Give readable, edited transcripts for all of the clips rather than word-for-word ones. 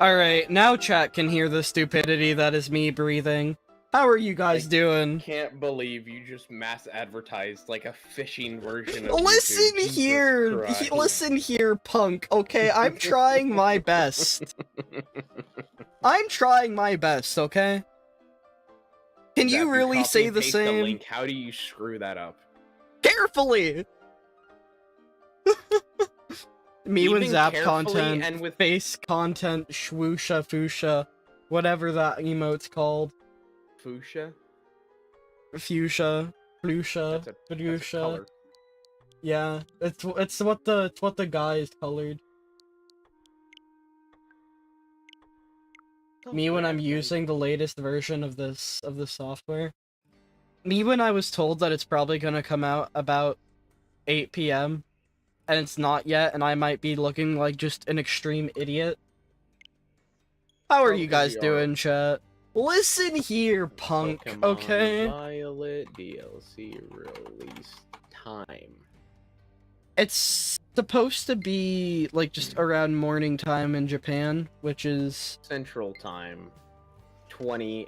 Alright, now chat can hear the stupidity that is me breathing. How are you guys doing? Can't believe you just mass advertised like a fishing version of Listen YouTube. here! Listen here, punk, okay? I'm trying my best. I'm trying my best, okay? Can you really say the same? Link, how do you screw that up? Carefully! Me when zap content, and with face content, swoosha, fuchsia, whatever that emote's called. Fuchsia? Fuchsia, fuchsia, fuchsia. Yeah, it's what the guy is colored. Me when I'm using the latest version of the software. Me when I was told that it's probably gonna come out about 8 p.m. and it's not yet, and I might be looking like just an extreme idiot. How are you guys doing, chat? Listen here, punk, Pokemon okay? Violet DLC release time. It's supposed to be, like, just around morning time in Japan, which is... Central time. 20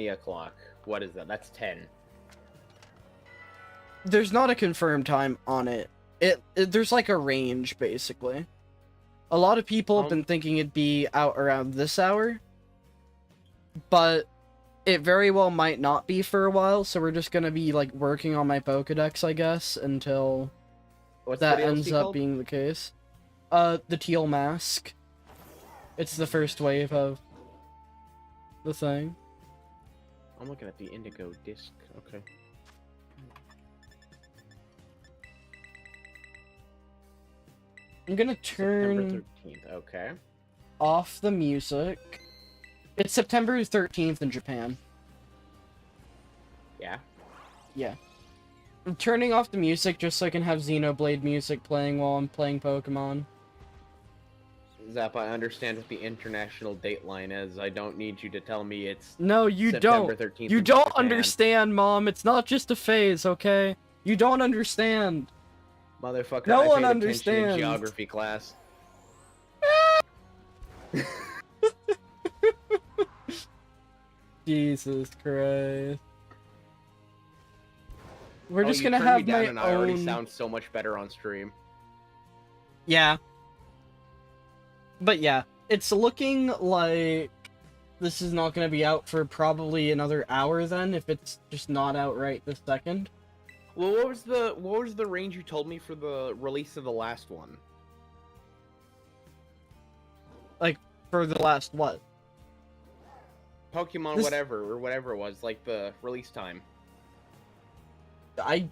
o'clock. What is that? That's 10. There's not a confirmed time on it. There's, like, a range, basically. A lot of people have been thinking it'd be out around this hour, but it very well might not be for a while, so we're just gonna be, like, working on my Pokedex, I guess, until that ends up being the case. The Teal Mask. It's the first wave of the thing. I'm looking at the Indigo disc. Okay. I'm gonna turn September 13th. Okay. off the music. It's September 13th in Japan. Yeah? Yeah. I'm turning off the music just so I can have Xenoblade music playing while I'm playing Pokemon. Zap, I understand what the international dateline is. I don't need you to tell me it's No, you September don't. 13th You don't understand, Mom. It's not just a phase, okay? You don't understand. Motherfucker, no I one paid understands. attention in geography class. Jesus Christ. We're just gonna have my own... I already sound so much better on stream. Yeah. But yeah, it's looking like this is not gonna be out for probably another hour then, if it's just not out right this second. Well, what was the range you told me for the release of the last one? Like, for the last what? Pokemon whatever it was, like the release time.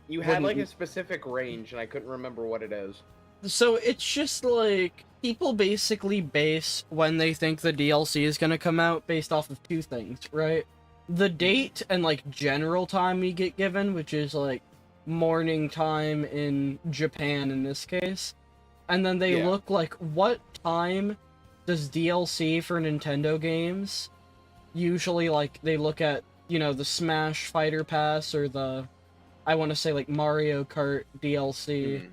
You had like a specific range, and I couldn't remember what it is. So it's just like, people basically base when they think the DLC is gonna come out based off of two things, right? The date and like general time we get given, which is like morning time in Japan in this case. And then they look like, what time does DLC for Nintendo games usually, like, they look at, you know, the Smash Fighter Pass or the, I want to say, like, Mario Kart DLC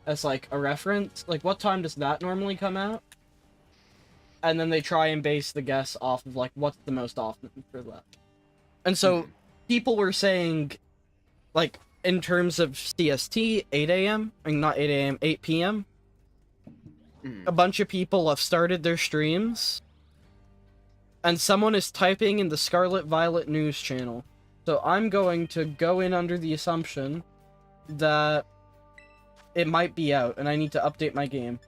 as, like, a reference. Like, what time does that normally come out? And then they try and base the guess off of, like, what's the most often for that. And so, people were saying, like, in terms of CST, 8 a.m., I mean, not 8 a.m., 8 p.m., a bunch of people have started their streams, and someone is typing in the Scarlet Violet news channel. So I'm going to go in under the assumption that it might be out, and I need to update my game.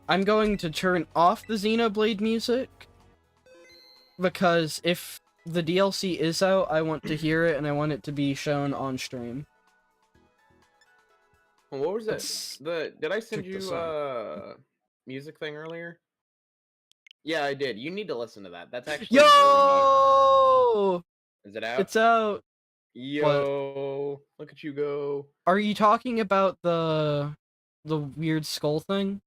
I'm going to turn off the Xenoblade music, because if the DLC is out, I want to hear it, and I want it to be shown on stream. What was that? Did I send you music thing earlier? Yeah, I did. You need to listen to that. That's actually Yo! Is it out? It's out. Yo! What? Look at you go. Are you talking about the weird skull thing?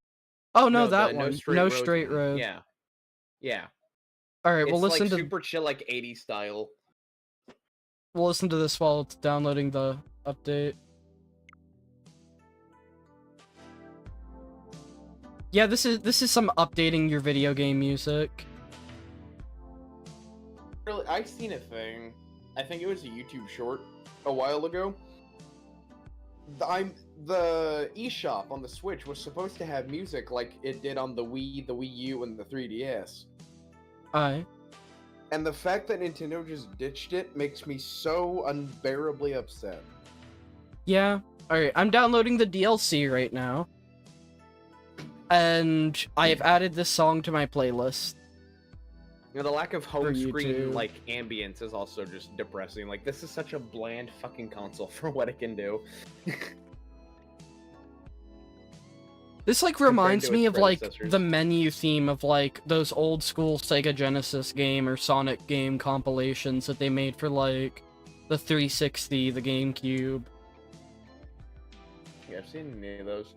Oh no, that one. No Straight Road. Yeah. Yeah. All right, we'll listen to super chill, like 80s style. We'll listen to this while it's downloading the update. Yeah, this is some updating your video game music. Really, I've seen a thing. I think it was a YouTube short a while ago. The eShop on the Switch was supposed to have music like it did on the Wii, the Wii U, and the 3DS. Aye. And the fact that Nintendo just ditched it makes me so unbearably upset. Yeah. Alright, I'm downloading the DLC right now. And I have added this song to my playlist. You know, the lack of home screen, YouTube. like, ambience is also just depressing. Like, this is such a bland fucking console for what it can do. This, like, reminds me of, like, predecessors. the menu theme of, like, those old-school Sega Genesis game or Sonic game compilations that they made for, like, the 360, the GameCube. Yeah, I've seen any of those.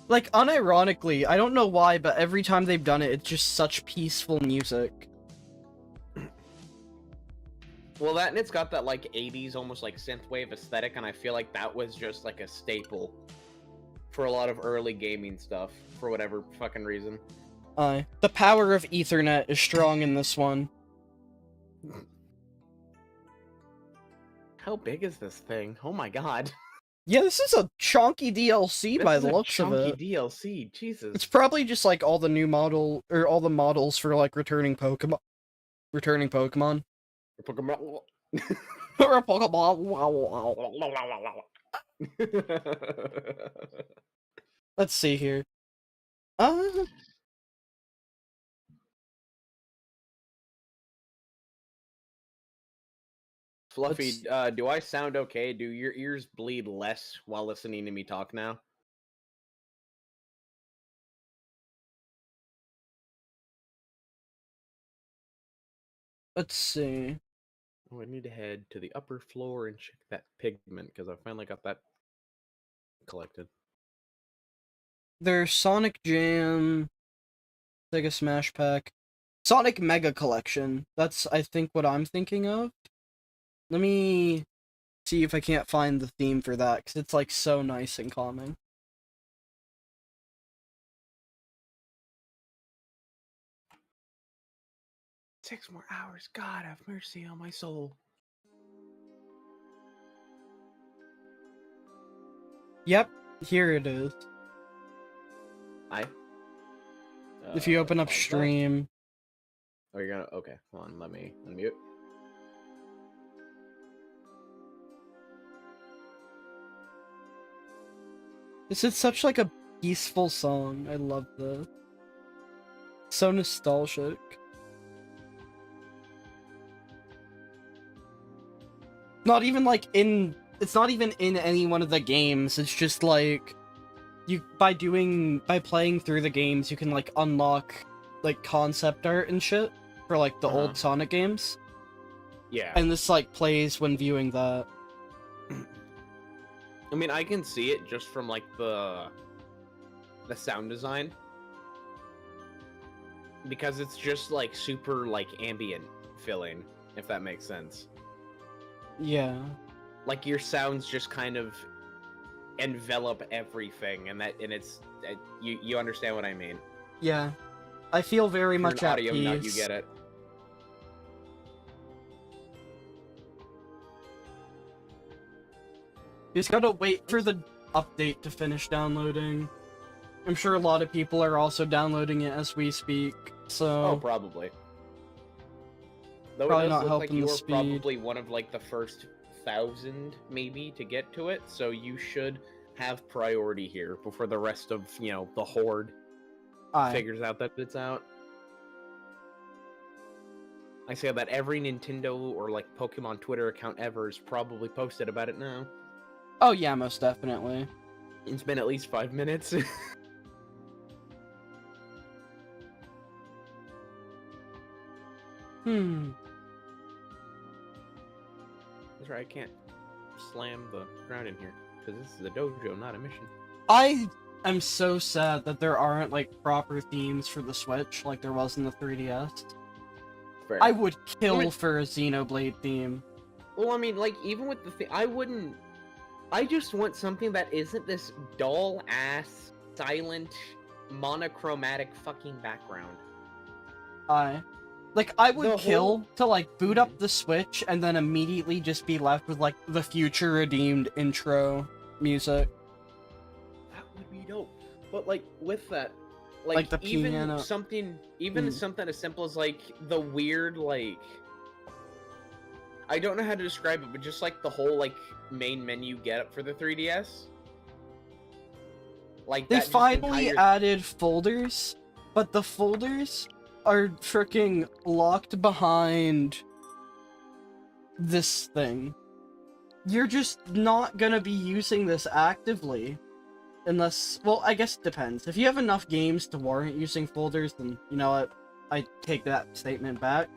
Like, unironically, I don't know why, but every time they've done it, it's just such peaceful music. Well, that and it's got that, like, 80s, almost, like, synthwave aesthetic, and I feel like that was just, like, a staple for a lot of early gaming stuff, for whatever fucking reason. The power of Ethernet is strong in this one. How big is this thing? Oh my god. Yeah, this is a chunky DLC by the looks of it. DLC, Jesus. It's probably just like all the new model or all the models for like returning Pokemon. Pokemon. Or a Pokemon. Wow. Let's see here. Fluffy, do I sound okay? Do your ears bleed less while listening to me talk now? Let's see. Oh, I need to head to the upper floor and check that pigment, because I finally got that collected. There's Sonic Jam, Sega Smash Pack, Sonic Mega Collection. That's, I think, what I'm thinking of. Let me see if I can't find the theme for that, because it's, like, so nice and calming. Six more hours. God have mercy on my soul. Yep, here it is. If you open up stream. Oh, you're gonna... Okay, hold on, let me unmute. This is such, like, a peaceful song. I love this. So nostalgic. Not even, like, in... It's not even in any one of the games. It's just, like... By playing through the games, you can, like, unlock, like, concept art and shit for, like, the old Sonic games. Yeah. And this, like, plays when viewing that. I mean, I can see it just from, like, the sound design. Because it's just, like, super, like, ambient feeling, if that makes sense. Yeah. Like, your sounds just kind of envelop everything, and it's you understand what I mean. Yeah. I feel very much at audio peace. nut, you get it. You just gotta wait for the update to finish downloading. I'm sure a lot of people are also downloading it as we speak, so... Oh, probably. Though probably it does not look like helping you the were speed. probably one of, like, the first 1,000, maybe, to get to it, so you should have priority here before the rest of, you know, the horde figures out that it's out. I say that every Nintendo or, like, Pokemon Twitter account ever is probably posted about it now. Oh yeah, most definitely. It's been at least 5 minutes. That's right, I can't slam the ground in here, because this is a dojo, not a mission. I am so sad that there aren't, like, proper themes for the Switch, like there was in the 3DS. Fair. I would kill for a Xenoblade theme. Well, I mean, like, even with the thing, I just want something that isn't this dull-ass, silent, monochromatic fucking background. Like, I would kill to, like, boot up the Switch and then immediately just be left with, like, the Future Redeemed intro music. That would be dope. But, like, with that, like the even piano. something as simple as, like, the weird, like... I don't know how to describe it, but just, like, the whole, like, main menu get-up for the 3DS. Like, they finally added folders, but the folders are freaking locked behind this thing. You're just not gonna be using this actively. Unless, well, I guess it depends. If you have enough games to warrant using folders, then, you know what, I take that statement back.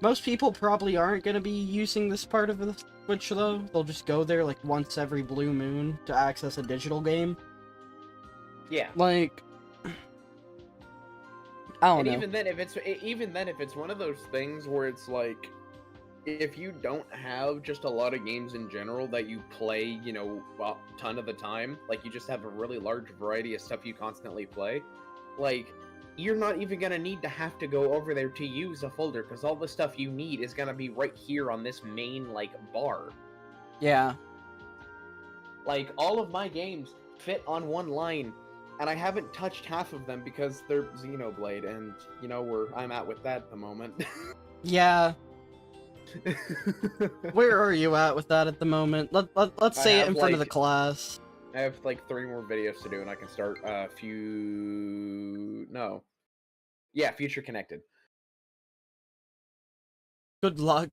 Most people probably aren't gonna be using this part of the Switch, though. They'll just go there, like, once every blue moon to access a digital game. Yeah. Like... I don't know. Even then, if it's one of those things where it's like, if you don't have just a lot of games in general that you play, you know, a ton of the time, like you just have a really large variety of stuff you constantly play, like, you're not even gonna need to have to go over there to use a folder, because all the stuff you need is gonna be right here on this main, like, bar. Yeah. Like, all of my games fit on one line, and I haven't touched half of them because they're Xenoblade, and you know where I'm at with that at the moment. Yeah. Where are you at with that at the moment? Let's say it in front of the class. I have like 3 more videos to do, and I can start Future Connected. Good luck.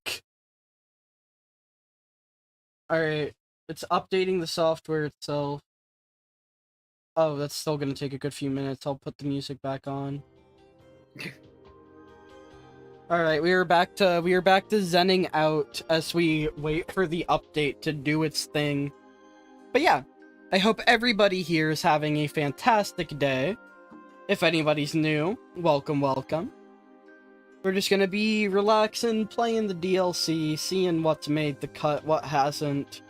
Alright, it's updating the software itself. Oh, that's still gonna take a good few minutes. I'll put the music back on. Alright, we are back to zenning out as we wait for the update to do its thing. But yeah, I hope everybody here is having a fantastic day. If anybody's new, welcome, welcome. We're just gonna be relaxing, playing the DLC, seeing what's made the cut, what hasn't.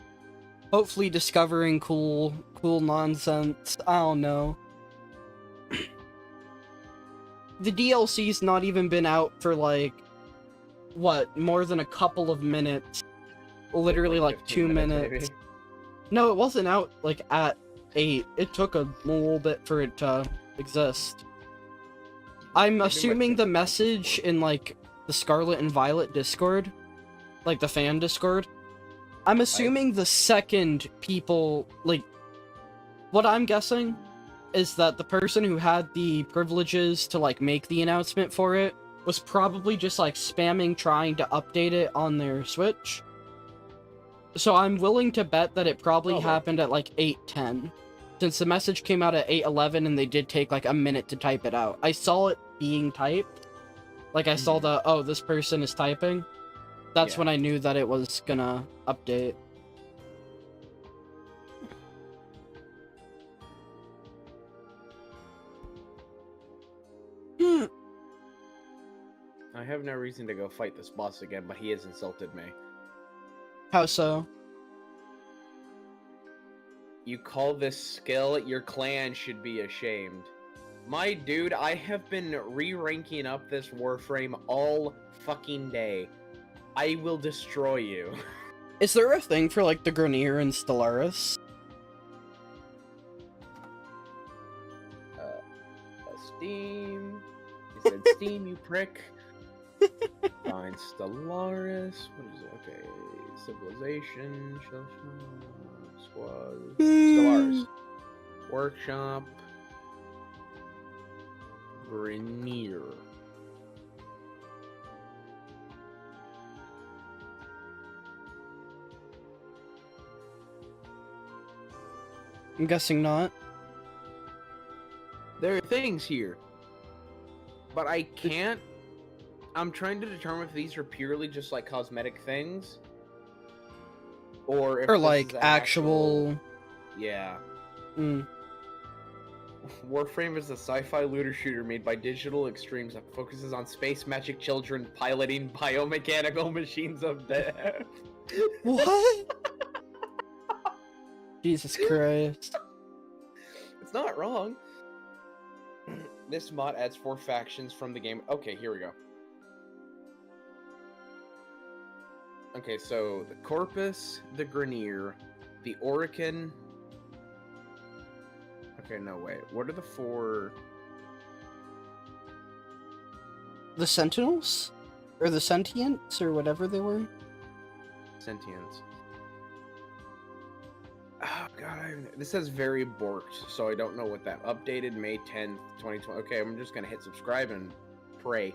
Hopefully discovering cool nonsense. I don't know. The DLC's not even been out for, like, what, more than a couple of minutes. Literally, like 2 minutes. No, it wasn't out, like, at 8. It took a little bit for it to exist. I'm assuming the message in, like, the Scarlet and Violet Discord, like, the fan Discord, I'm assuming the second people, like, what I'm guessing is that the person who had the privileges to, like, make the announcement for it was probably just, like, spamming trying to update it on their Switch. So I'm willing to bet that it probably happened at, like, 8:10. Since the message came out at 8:11 and they did take, like, a minute to type it out. I saw it being typed. Like, I saw the, oh, this person is typing. That's when I knew that it was gonna update. I have no reason to go fight this boss again, but he has insulted me. How so? You call this skill? Your clan should be ashamed. My dude, I have been re-ranking up this Warframe all fucking day. I will destroy you. Is there a thing for, like, the Grineer and Stellaris? Steam. He said Steam, you prick. Fine, Stellaris. What is it? Okay. Civilization. Squad. Stellaris. Workshop. Grineer. I'm guessing not. There are things here, but I can't. I'm trying to determine if these are purely just like cosmetic things, or if like actual. Yeah. Mm. Warframe is a sci-fi looter shooter made by Digital Extremes that focuses on space magic children piloting biomechanical machines of death. What? Jesus Christ. It's not wrong. This mod adds 4 factions from the game. Okay, here we go. Okay, so the Corpus, the Grenier, the Orican. Okay, no, wait. What are the 4? The Sentinels? Or the Sentients, or whatever they were? Sentients. Oh god, this says very borked, so I don't know what that updated May 10th, 2020. Okay, I'm just gonna hit subscribe and pray.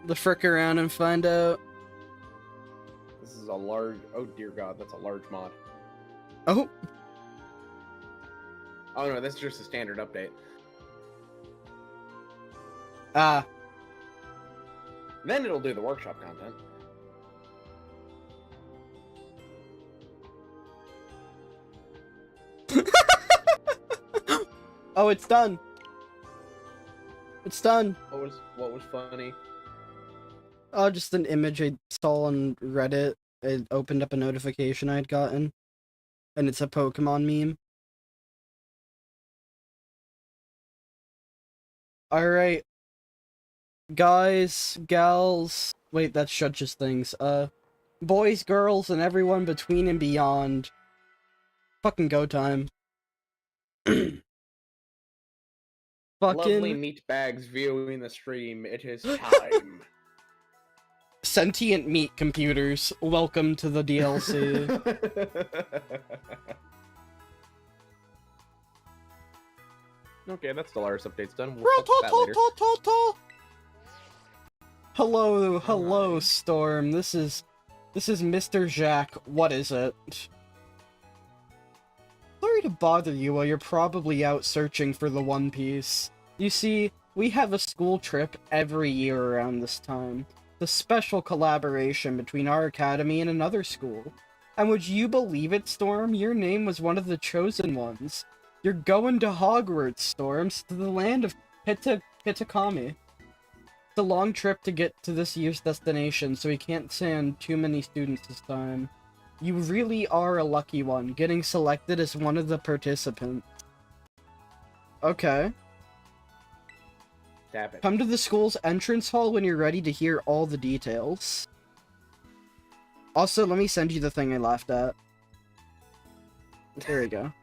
The frick around and find out. This is a large. Oh dear god, that's a large mod. Oh. Oh no, that's just a standard update. Ah. Then it'll do the workshop content. Oh, it's done. It's done. What was funny? Oh, just an image I saw on Reddit. It opened up a notification I'd gotten. And it's a Pokemon meme. Alright. Guys, gals... Wait, that's Judge's things. Boys, girls, and everyone between and beyond. Fucking go time. Lovely meat bags viewing the stream. It is time. Sentient meat computers, welcome to the DLC. Okay, that's the Lars update's done. We'll Hello, Storm. This is Mr. Jack. What is it? Sorry to bother you while you're probably out searching for the One Piece. You see, we have a school trip every year around this time. The special collaboration between our academy and another school. And would you believe it, Storm? Your name was one of the chosen ones. You're going to Hogwarts, Storms, to the land of Pitakami. It's a long trip to get to this year's destination, so we can't send too many students this time. You really are a lucky one, getting selected as one of the participants. Okay. Tap it. Come to the school's entrance hall when you're ready to hear all the details. Also, let me send you the thing I laughed at. There we go.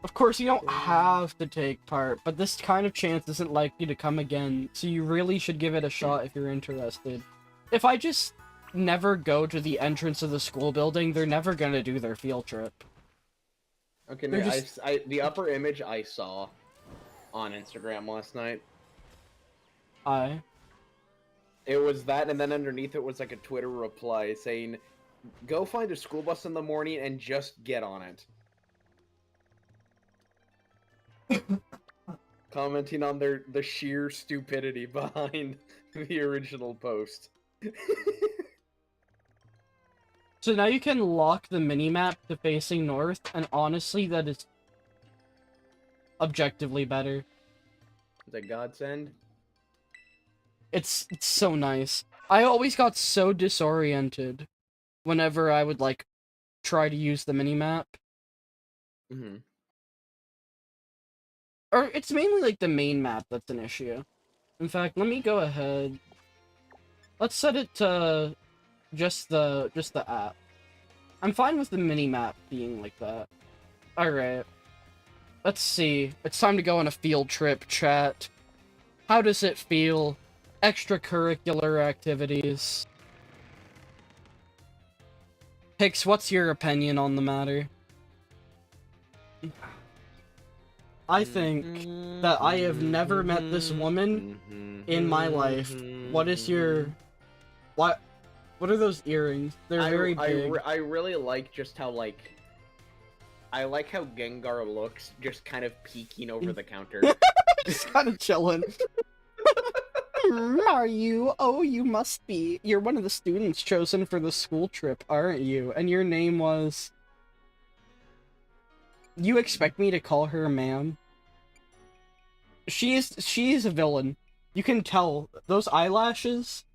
Of course, you don't have to take part, but this kind of chance isn't likely to come again, so you really should give it a shot if you're interested. If I just never go to the entrance of the school building, they're never gonna do their field trip. Okay, no, the upper image I saw on Instagram last night. It was that, and then underneath it was like a Twitter reply saying, "Go find a school bus in the morning and just get on it." Commenting on the sheer stupidity behind the original post. So now you can lock the minimap to facing north, and honestly, that is objectively better. Is that godsend? It's so nice. I always got so disoriented whenever I would, like, try to use the minimap. Mm-hmm. Or it's mainly, like, the main map that's an issue. In fact, let me go ahead. Let's set it to just the app. I'm fine with the mini-map being like that. Alright. Let's see. It's time to go on a field trip, chat. How does it feel? Extracurricular activities. Hicks, what's your opinion on the matter? I think that I have never met this woman in my life. What is your... What are those earrings? They're very big. I really like just how, like... I like how Gengar looks, just kind of peeking over the counter. Just kind of chilling. Are you? Oh, you must be. You're one of the students chosen for the school trip, aren't you? And your name was... You expect me to call her ma'am? She is a villain. You can tell. Those eyelashes...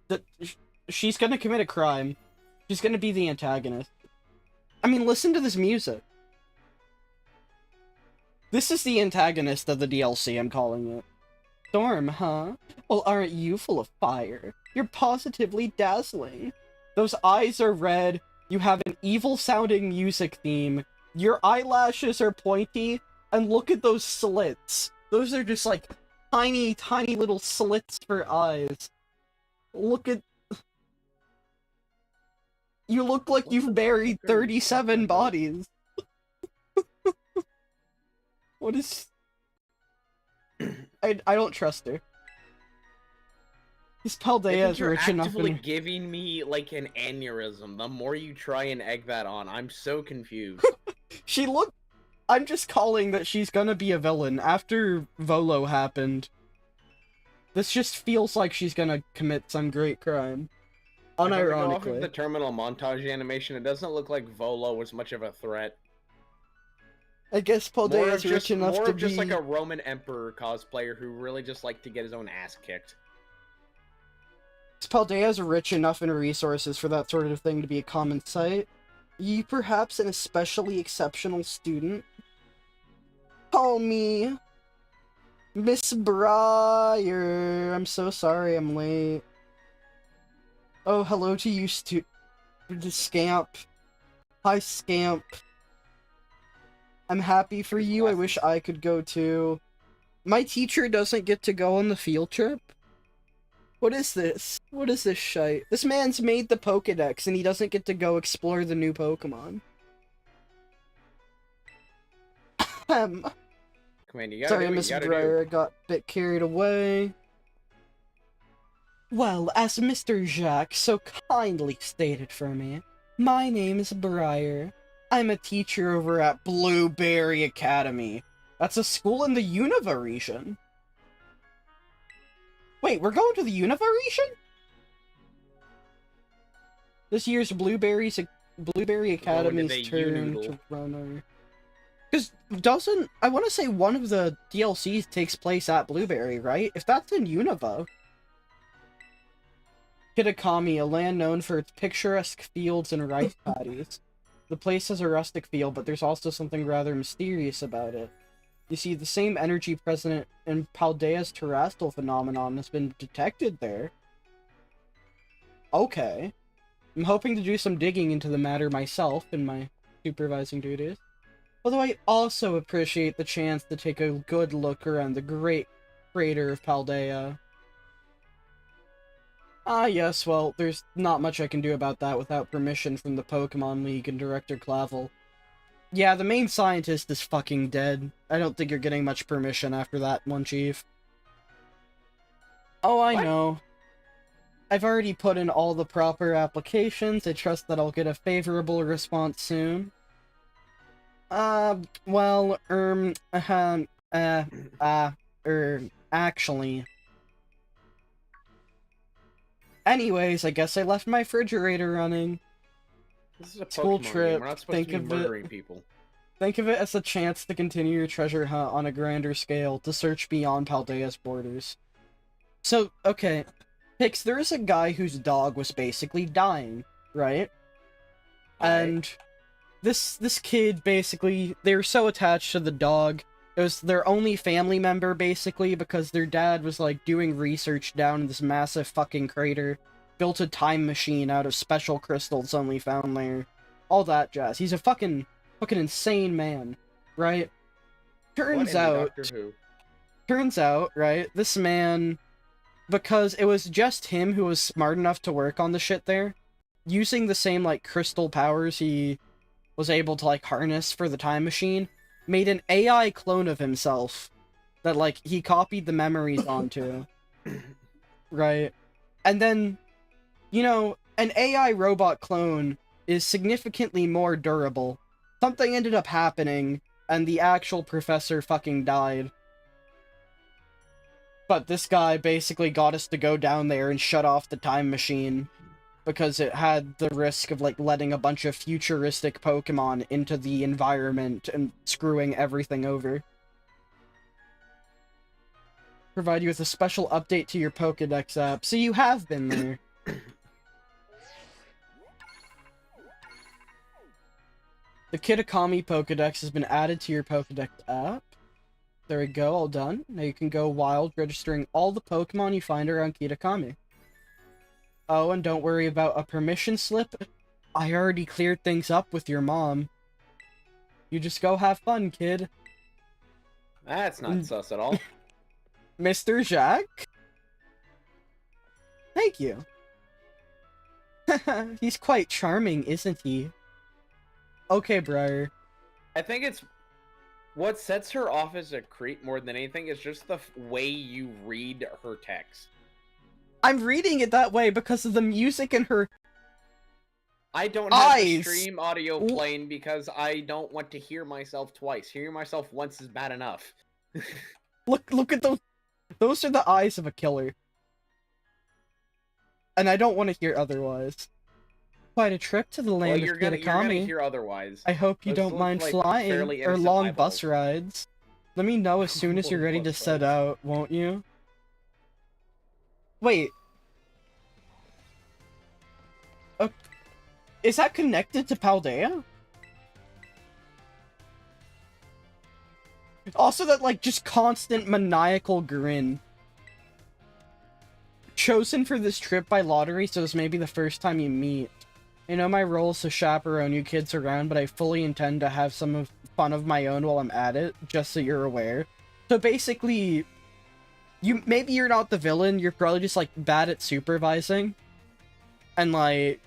That she's gonna commit a crime. She's gonna be the antagonist. I mean, listen to this music. This is the antagonist of the DLC, I'm calling it. Storm, huh? Well, aren't you full of fire? You're positively dazzling. Those eyes are red, you have an evil-sounding music theme, your eyelashes are pointy, and look at those slits. Those are just, like, tiny, tiny little slits for eyes. Look at... You look like you've buried 37 bodies. What is... I don't trust her. This Paldea is rich enough You're actively giving me, like, an aneurysm the more you try and egg that on. I'm so confused. She looked... I'm just calling that she's gonna be a villain. After Volo happened, this just feels like she's gonna commit some great crime. Unironically. Off of the terminal montage animation, it doesn't look like Volo was much of a threat. I guess Paldea is rich enough to be... just like a Roman Emperor cosplayer who really just liked to get his own ass kicked. Paldea is rich enough in resources for that sort of thing to be a common sight. You perhaps an especially exceptional student? Call me Miss Briar. I'm so sorry I'm late. Oh, hello to you, Scamp. Hi, Scamp. I'm happy for you. I wish I could go too. My teacher doesn't get to go on the field trip? What is this? What is this shite? This man's made the Pokedex and he doesn't get to go explore the new Pokemon. Come on, you gotta Sorry, Miss Breyer, I got a bit carried away. Well, as Mr. Jacques so kindly stated for me, my name is Breyer. I'm a teacher over at Blueberry Academy. That's a school in the Unova region. Wait, we're going to the Unova region? This year's Blueberry Academy's turn to run. Because I want to say one of the DLCs takes place at Blueberry, right? If that's in Unova. Kitakami, a land known for its picturesque fields and rice paddies. The place has a rustic feel, but there's also something rather mysterious about it. You see, the same energy present in Paldea's terrestrial phenomenon has been detected there. Okay. I'm hoping to do some digging into the matter myself in my supervising duties. Although I also appreciate the chance to take a good look around the great crater of Paldea. Ah, yes, well, there's not much I can do about that without permission from the Pokemon League and Director Clavel. Yeah, the main scientist is fucking dead. I don't think you're getting much permission after that one, Chief. Oh, I know. I've already put in all the proper applications. I trust that I'll get a favorable response soon. Actually... Anyways, I guess I left my refrigerator running. This is a school Pokemon trip. Game. We're not supposed Think to be of murdering people. Think of it as a chance to continue your treasure hunt on a grander scale, to search beyond Paldea's borders. So, okay. Pix, there is a guy whose dog was basically dying, right? And this kid, basically, they were so attached to the dog. It was their only family member, basically, because their dad was, like, doing research down in this massive fucking crater. Built a time machine out of special crystals only found there. All that jazz. He's a fucking insane man, right? Turns out, right, this man, because it was just him who was smart enough to work on the shit there, using the same, like, crystal powers he was able to, like, harness for the time machine, made an AI clone of himself that, like, he copied the memories onto. Right? And then, you know, an AI robot clone is significantly more durable. Something ended up happening, and the actual professor fucking died. But this guy basically got us to go down there and shut off the time machine, because it had the risk of, like, letting a bunch of futuristic Pokemon into the environment and screwing everything over. Provide you with a special update to your Pokedex app, so you have been there. The Kitakami Pokedex has been added to your Pokedex app. There we go, all done. Now you can go wild, registering all the Pokemon you find around Kitakami. Oh, and don't worry about a permission slip. I already cleared things up with your mom. You just go have fun, kid. That's not sus at all. Mr. Jacques? Thank you. He's quite charming, isn't he? Okay, Briar. I think it's... What sets her off as a creep more than anything is just the way you read her text. I'm reading it that way because of the music in her I don't have eyes. the stream audio playing because I don't want to hear myself twice. Hearing myself once is bad enough. Look at those. Those are the eyes of a killer. And I don't want to hear otherwise. Quite a trip to the land of Kitakami. You're gonna hear otherwise. I hope you don't mind like flying or long bus eyeballs. rides. Let me know as soon as you're ready to set out, won't you? Wait. Is that connected to Paldea? Also that, like, just constant maniacal grin. Chosen for this trip by lottery, so this may be the first time you meet. I know my role is to chaperone you kids around, but I fully intend to have some fun of my own while I'm at it, just so you're aware. So basically, maybe you're not the villain, you're probably just, like, bad at supervising. And, like,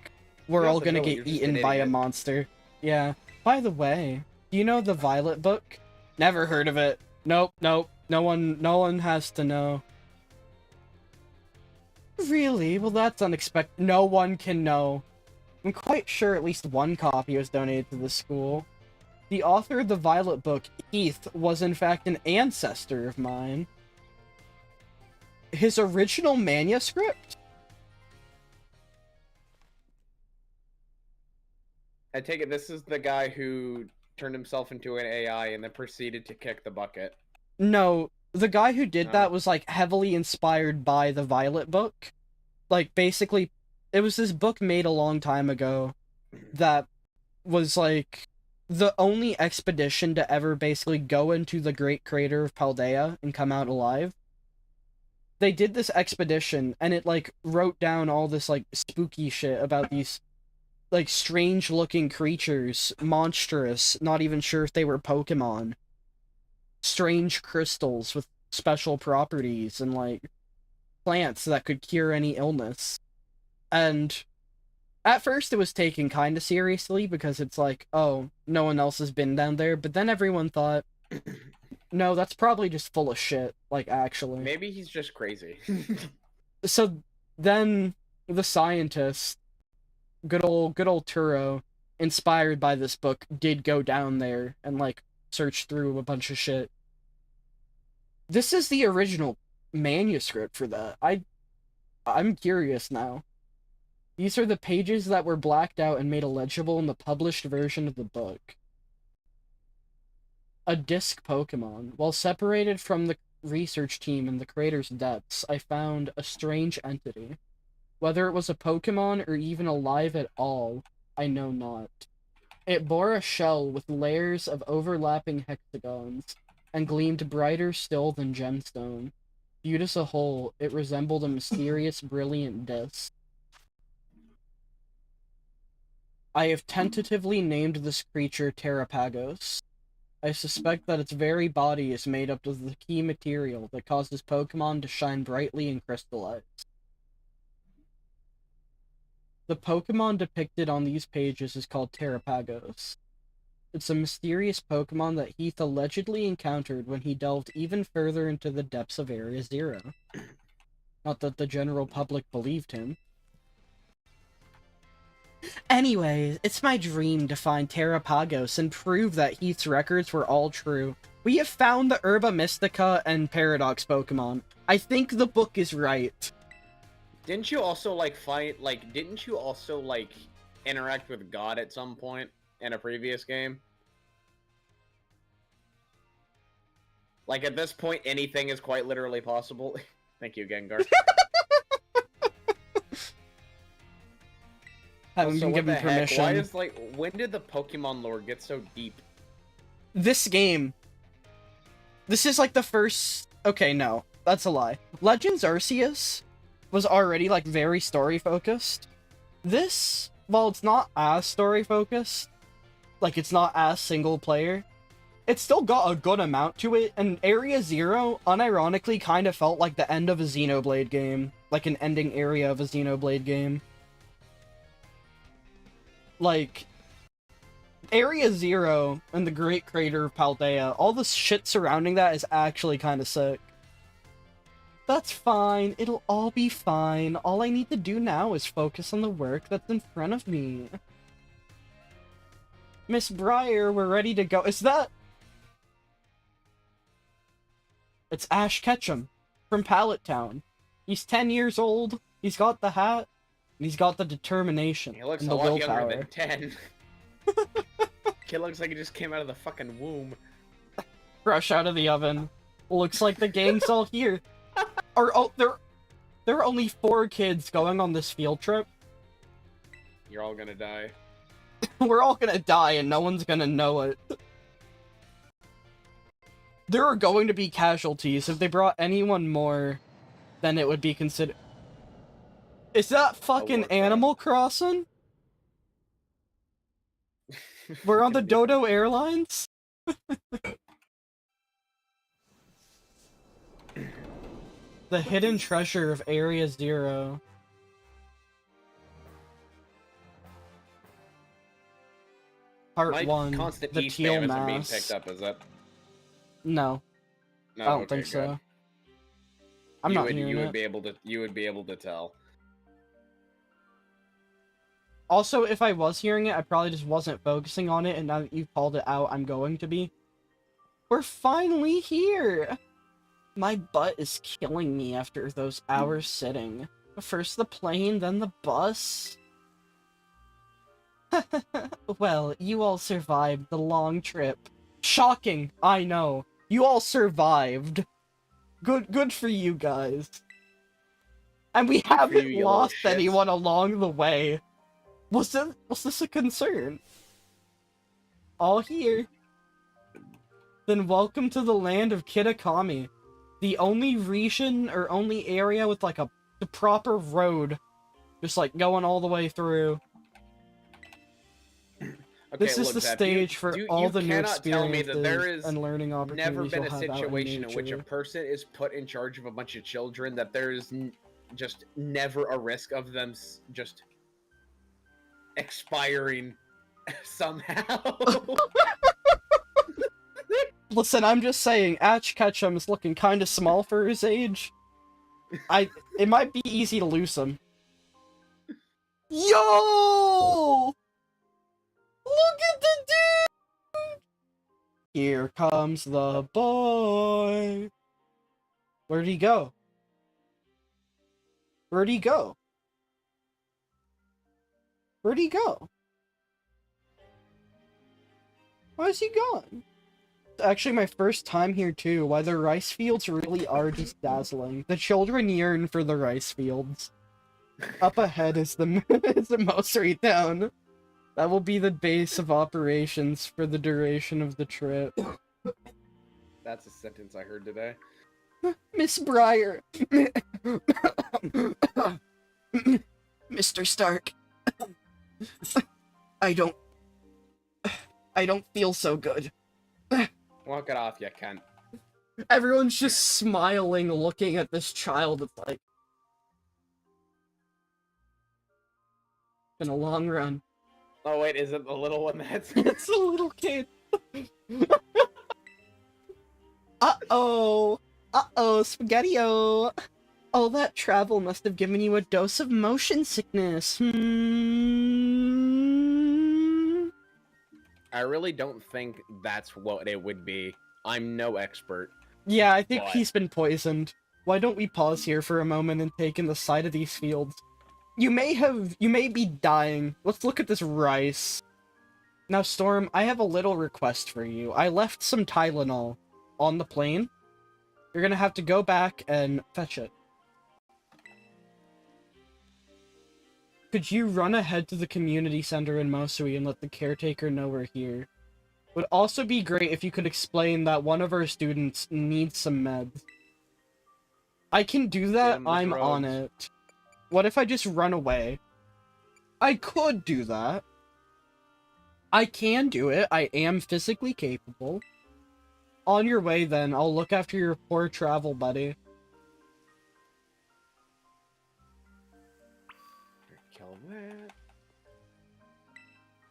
we're all gonna get eaten by a monster. Yeah. By the way, do you know the Violet book? Never heard of it. Nope. No one has to know. Really? Well, that's unexpected. No one can know. I'm quite sure at least one copy was donated to the school. The author of the Violet book, Heath, was in fact an ancestor of mine. His original manuscript? I take it this is the guy who turned himself into an AI and then proceeded to kick the bucket. No, the guy who did that was, like, heavily inspired by the Violet book. Like, basically, it was this book made a long time ago that was, like, the only expedition to ever basically go into the Great Crater of Paldea and come out alive. They did this expedition, and it, like, wrote down all this, like, spooky shit about these, like, strange-looking creatures, monstrous, not even sure if they were Pokemon. Strange crystals with special properties, and, like, plants that could cure any illness. And at first it was taken kind of seriously because it's like, oh, no one else has been down there, but then everyone thought, no, that's probably just full of shit, like, actually. Maybe he's just crazy. So then the scientist, good old Turo, inspired by this book, did go down there and, like, search through a bunch of shit. This is the original manuscript for that. I'm curious now. These are the pages that were blacked out and made illegible in the published version of the book. A disc Pokemon. While separated from the research team in the crater's depths, I found a strange entity. Whether it was a Pokemon or even alive at all, I know not. It bore a shell with layers of overlapping hexagons, and gleamed brighter still than gemstone. Viewed as a whole, it resembled a mysterious, brilliant disc. I have tentatively named this creature Terrapagos. I suspect that its very body is made up of the key material that causes Pokemon to shine brightly and crystallize. The Pokemon depicted on these pages is called Terrapagos. It's a mysterious Pokemon that Heath allegedly encountered when he delved even further into the depths of Area Zero. Not that the general public believed him. Anyways, it's my dream to find Terrapagos and prove that Heath's records were all true. We have found the Herba Mystica and Paradox Pokemon. I think the book is right. Didn't you also, didn't you also, interact with God at some point in a previous game? Like, at this point, anything is quite literally possible. Thank you, Gengar. Haven't Also, been what given the heck? permission. Why is when did the Pokemon lore get so deep? This game. This is like the first. Okay, no, that's a lie. Legends Arceus was already like very story focused. This, while it's not as story focused, like it's not as single player, it's still got a good amount to it, and Area Zero unironically kind of felt like the end of a Xenoblade game. Like an ending area of a Xenoblade game. Like, Area Zero and the Great Crater of Paldea, all the shit surrounding that is actually kind of sick. That's fine, it'll all be fine. All I need to do now is focus on the work that's in front of me. Miss Briar, we're ready to go. Is that... It's Ash Ketchum from Pallet Town. He's 10 years old, he's got the hat, and he's got the determination He looks and a the lot willpower. younger than 10. Kid looks like he just came out of the fucking womb. Fresh out of the oven. Looks like the gang's all here. There are only 4 kids going on this field trip. You're all gonna die. We're all gonna die and no one's gonna know it. There are going to be casualties. If they brought anyone more, then it would be considered... Is that fucking Animal Crossing? We're on the Dodo Airlines? The hidden treasure of Area Zero. Part 1, constant the E Teal spam isn't being Mask. picked up, is it? No, No, I don't okay, think so. good. I'm not hearing you it. would be able to tell. Also, if I was hearing it, I probably just wasn't focusing on it, and now that you've called it out, I'm going to be. We're finally here! My butt is killing me after those hours sitting. First the plane, then the bus. Well, you all survived the long trip. Shocking, I know. You all survived. Good for you guys. And we haven't you lost little shits. anyone along the way. Was this a concern? All here. Then welcome to the land of Kitakami. The only region or only area with like the proper road. Just like going all the way through. Okay, This is look, the Zeph, stage for all the new cannot tell me experiences that there is and learning opportunities never been you'll a have out in situation in which a nature. person is put in charge of a bunch of children that there is just never a risk of them just expiring somehow. Listen, I'm just saying, Ash Ketchum is looking kind of small for his age. It might be easy to lose him. Yo! Look at the dude! Here comes the boy. Where'd he go? Where'd he go? Where'd he go? Where's he gone? It's actually my first time here too. Why the rice fields really are just dazzling. The children yearn for the rice fields. Up ahead is the is the Mosery town. That will be the base of operations for the duration of the trip. That's a sentence I heard today. Miss Briar. Mr. Stark. I don't feel so good. Walk it off, you cunt. Everyone's just smiling, looking at this child. It's like... Been a long run. Oh wait, is it the little one that's... It's a little kid. Uh-oh. Uh-oh, Spaghetti-O. All that travel must have given you a dose of motion sickness. I really don't think that's what it would be. I'm no expert. Yeah, I think But... he's been poisoned. Why don't we pause here for a moment and take in the sight of these fields? You may be dying. Let's look at this rice. Now, Storm, I have a little request for you. I left some Tylenol on the plane. You're gonna have to go back and fetch it. Could you run ahead to the community center in Mosui and let the caretaker know we're here? Would also be great if you could explain that one of our students needs some meds. I can do that, I'm on it. What if I just run away? I could do that. I can do it, I am physically capable. On your way then, I'll look after your poor travel buddy. Kill that.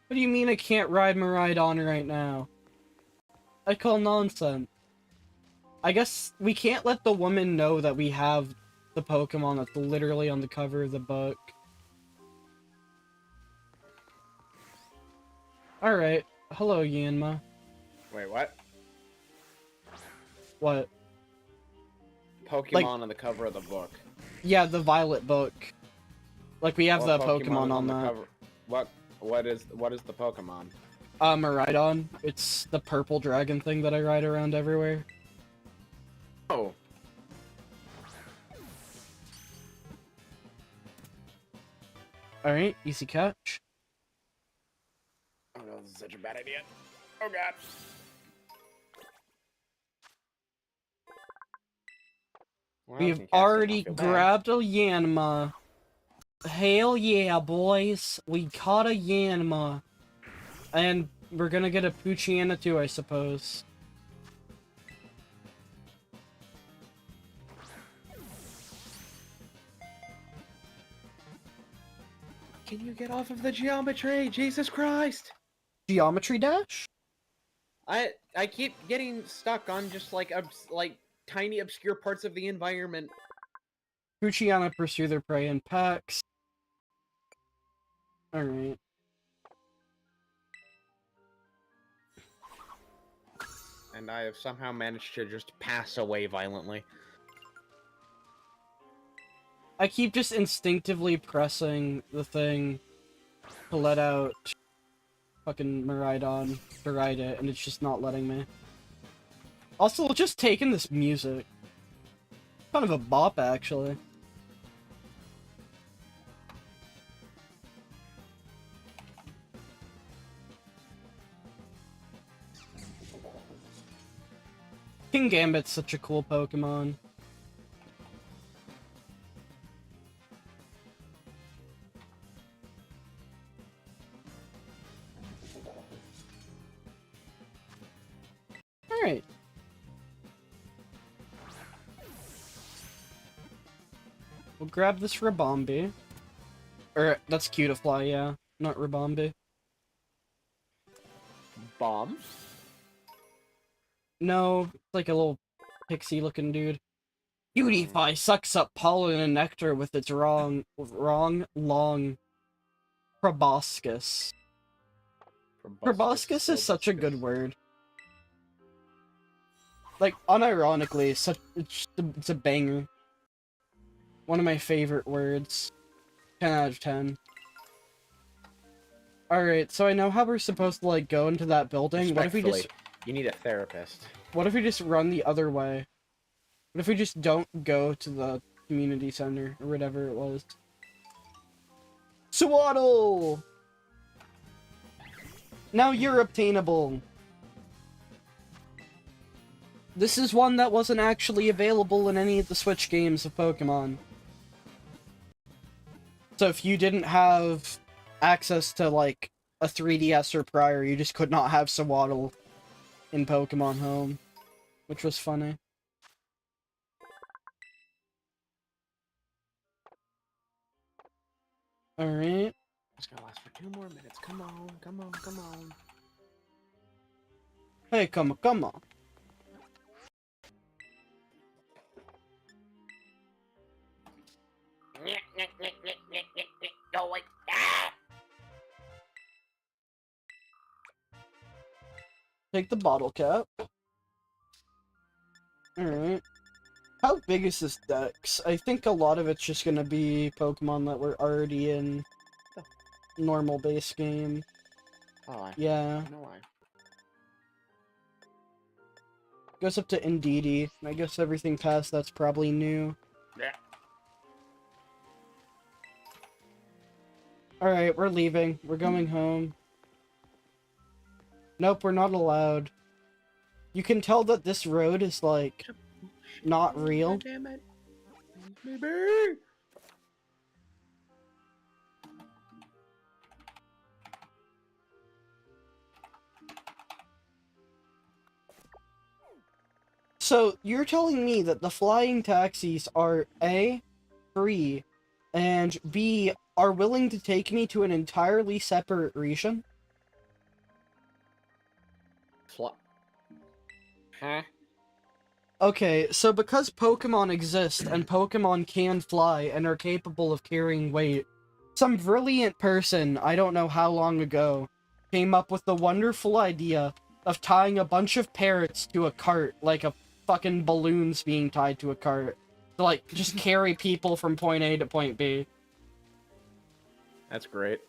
What do you mean I can't ride Miraidon right now? I call nonsense. I guess we can't let the woman know that we have the Pokemon that's literally on the cover of the book. Alright. Hello, Yanma. Wait, what? What? Pokemon on the cover of the book. Yeah, the Violet book. Like, we have What the Pokemon on the that. cover? What is the Pokemon? Miraidon. It's the purple dragon thing that I ride around everywhere. Oh. Alright, easy catch. Oh no, this is such a bad idea. Oh god. Well, We've already grabbed a Yanma. Hell yeah, boys. We caught a Yanma. And we're gonna get a Poochyena too, I suppose. Can you get off of the geometry? Jesus Christ! Geometry Dash? I keep getting stuck on just like tiny obscure parts of the environment. Poochyena pursue their prey in packs. Alright. And I have somehow managed to just pass away violently. I keep just instinctively pressing the thing to let out fucking Miraidon to ride it, and it's just not letting me. Also, just taking this music. Kind of a bop, actually. King Gambit's such a cool Pokemon. Alright. We'll grab this Rabombi. Or, that's Cutiefly, yeah. Not Rabombi. Bomb? No, it's like a little pixie-looking dude. Cutiefly sucks up pollen and nectar with its long proboscis. Proboscis is such a good word. Like, unironically, it's a banger. One of my favorite words. 10 out of 10. Alright, so I know how we're supposed to, like, go into that building. What if we just... You need a therapist. What if we just run the other way? What if we just don't go to the community center, or whatever it was? Swaddle! Now you're obtainable! This is one that wasn't actually available in any of the Switch games of Pokemon. So if you didn't have access to, like, a 3DS or prior, you just could not have Swaddle in Pokemon Home. Which was funny. Alright. It's gonna last for 2 more minutes. Come on, come on, come on. Hey, come on. Go away. Take the bottle cap. Alright. How big is this dex? I think a lot of it's just gonna be Pokemon that were already in normal base game. Oh, yeah. I know why. Goes up to Indeedee. I guess everything past that's probably new. Yeah. Alright, we're leaving. We're going home. Nope, we're not allowed. You can tell that this road is, like, not real. God damn it. Baby! So, you're telling me that the flying taxis are A, free, and B, are willing to take me to an entirely separate region? Huh? Okay, so because Pokemon exist and Pokemon can fly and are capable of carrying weight, some brilliant person, I don't know how long ago, came up with the wonderful idea of tying a bunch of parrots to a cart like a fucking balloons being tied to a cart to, like, just carry people from point A to point B. That's great.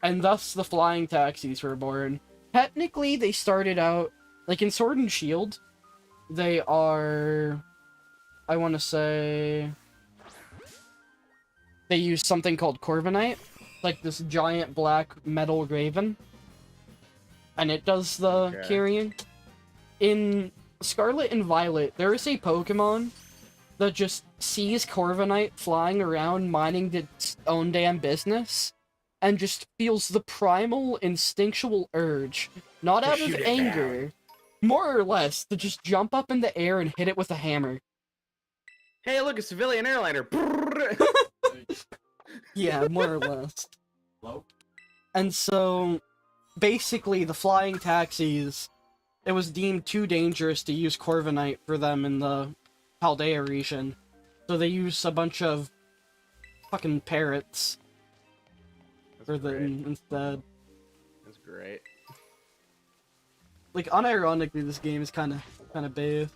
And thus the flying taxis were born. Technically, they started out, like, in Sword and Shield, they are, I want to say, they use something called Corviknight, like this giant black metal raven, and it does the carrying. In Scarlet and Violet, there is a Pokemon that just sees Corviknight flying around minding its own damn business, and just feels the primal instinctual urge, not out of anger, more or less, to just jump up in the air and hit it with a hammer. Hey, look, a civilian airliner! Yeah, more or less. And so, basically, the flying taxis, it was deemed too dangerous to use Corviknight for them in the Paldea region. So they used a bunch of fucking parrots for them instead. That's great. Like, unironically, this game is kind of bae.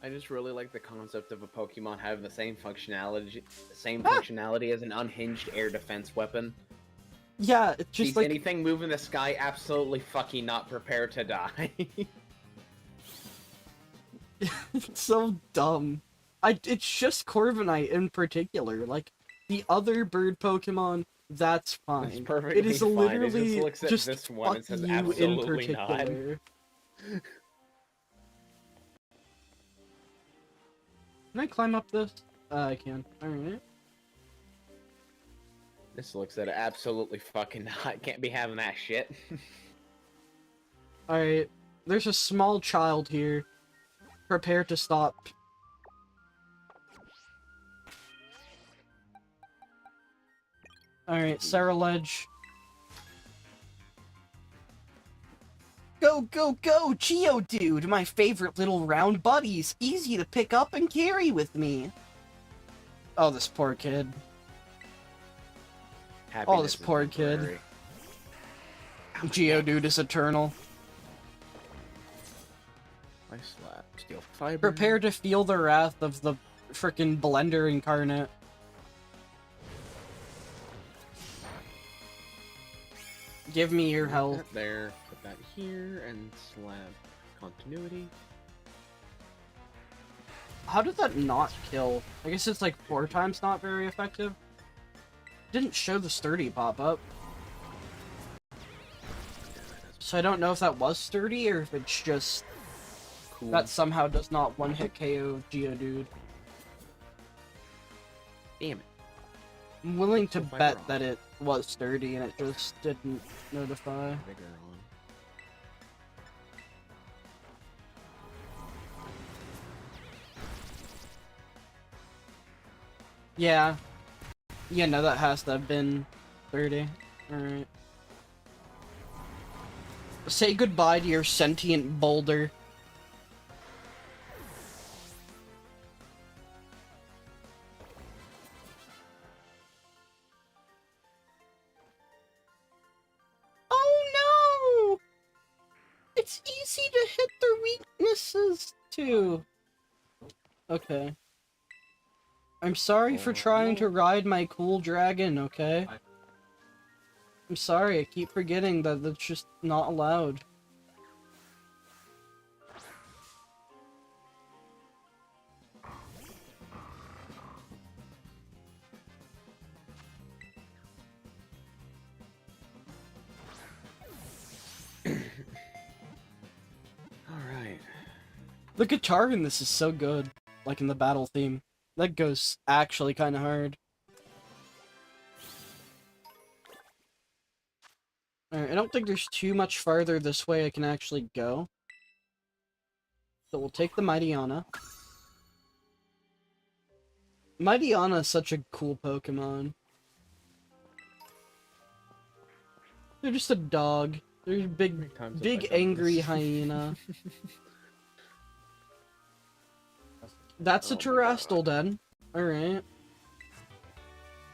I just really like the concept of a Pokemon having the same functionality as an unhinged air defense weapon. Yeah, it's just Sees like anything move in the sky, absolutely fucking not prepared to die. it's so dumb. It's just Corviknight in particular. Like, the other bird Pokemon, that's fine. It's perfectly it is fine. literally it just looks at just this one and fuck says you in absolutely not. particular. Can I climb up this? I can. Alright. This looks at it absolutely fucking not. Can't be having that shit. Alright. There's a small child here. Prepare to stop. Alright, Sarah Ledge. Go, go, go, Geodude! My favorite little round buddies. Easy to pick up and carry with me. Oh, this poor kid. Happiness Oh, this poor kid. temporary. Geodude is eternal. I slap steel fiber. Prepare to feel the wrath of the frickin' Blender incarnate. Give me your Put health. that there, put that here, and slap continuity. How did that not kill? I guess it's like 4 times not very effective. Didn't show the sturdy pop up. So I don't know if that was sturdy or if it's just Cool. that somehow does not one-hit KO Geodude. Damn it. I'm willing to So if I bet wrong. that it was sturdy and it just didn't notify. Bigger on. Yeah. Yeah, no, that has to have been 30. Alright. Say goodbye to your sentient boulder. Oh no! It's easy to hit their weaknesses too. Okay. I'm sorry for trying to ride my cool dragon, okay? I'm sorry, I keep forgetting that that's just not allowed. The guitar in this is so good, like in the battle theme. That goes actually kind of hard. Alright, I don't think there's too much farther this way I can actually go. So we'll take the Mightyana. Mightyana is such a cool Pokemon. They're just a dog. They're a big angry hyena. That's a Terastal den. Alright.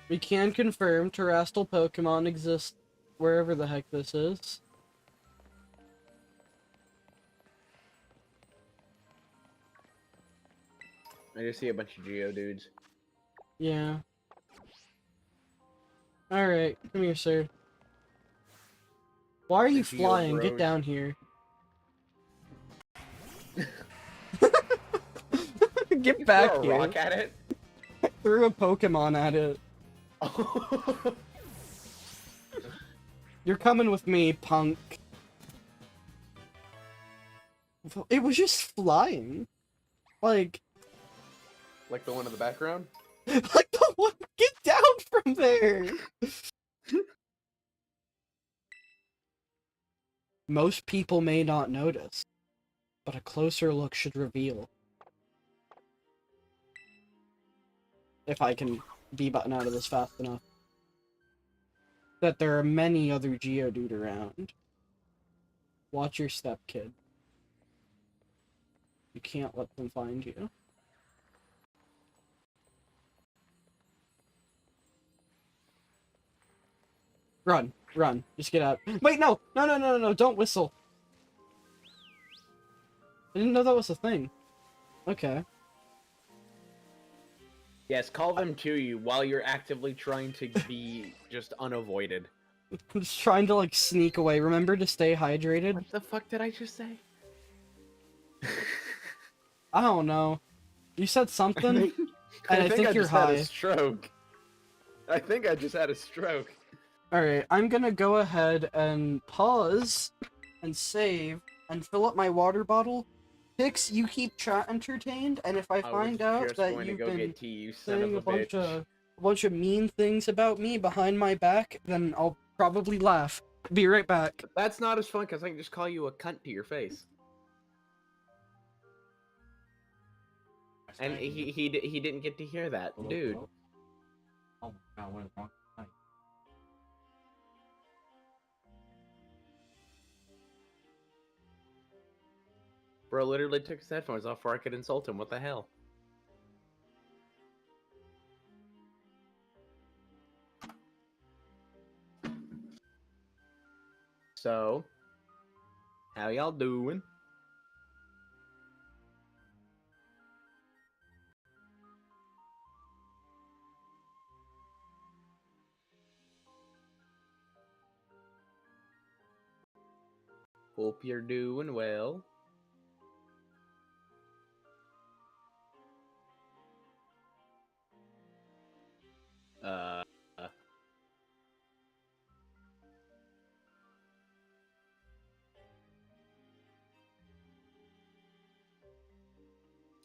We can confirm Terastal Pokemon exist wherever the heck this is. I just see a bunch of Geodudes. Yeah. Alright, come here, sir. Why are you flying? Get down here. Get back throw a here. rock at it? I threw a Pokemon at it. You're coming with me, punk. It was just flying. Like the one in the background? like the one, get down from there! Most people may not notice, but a closer look should reveal. If I can B-button out of this fast enough. That there are many other Geodude around. Watch your step, kid. You can't let them find you. Run, run, just get out. Wait, no, don't whistle. I didn't know that was a thing. Okay. Yes, call them to you while you're actively trying to be just unavoided. I'm just trying to, like, sneak away. Remember to stay hydrated? What the fuck did I just say? I don't know. You said something, and I think you're just had high. a stroke. I think I just had a stroke. Alright, I'm gonna go ahead and pause and save and fill up my water bottle. Pix, you keep chat entertained, and if I find out that you've been saying a bunch of mean things about me behind my back, then I'll probably laugh. Be right back. But that's not as fun because I can just call you a cunt to your face. And he didn't get to hear that, dude. Oh my god, what is wrong? Bro literally took his headphones off before I could insult him. What the hell? So, how y'all doing? Hope you're doing well.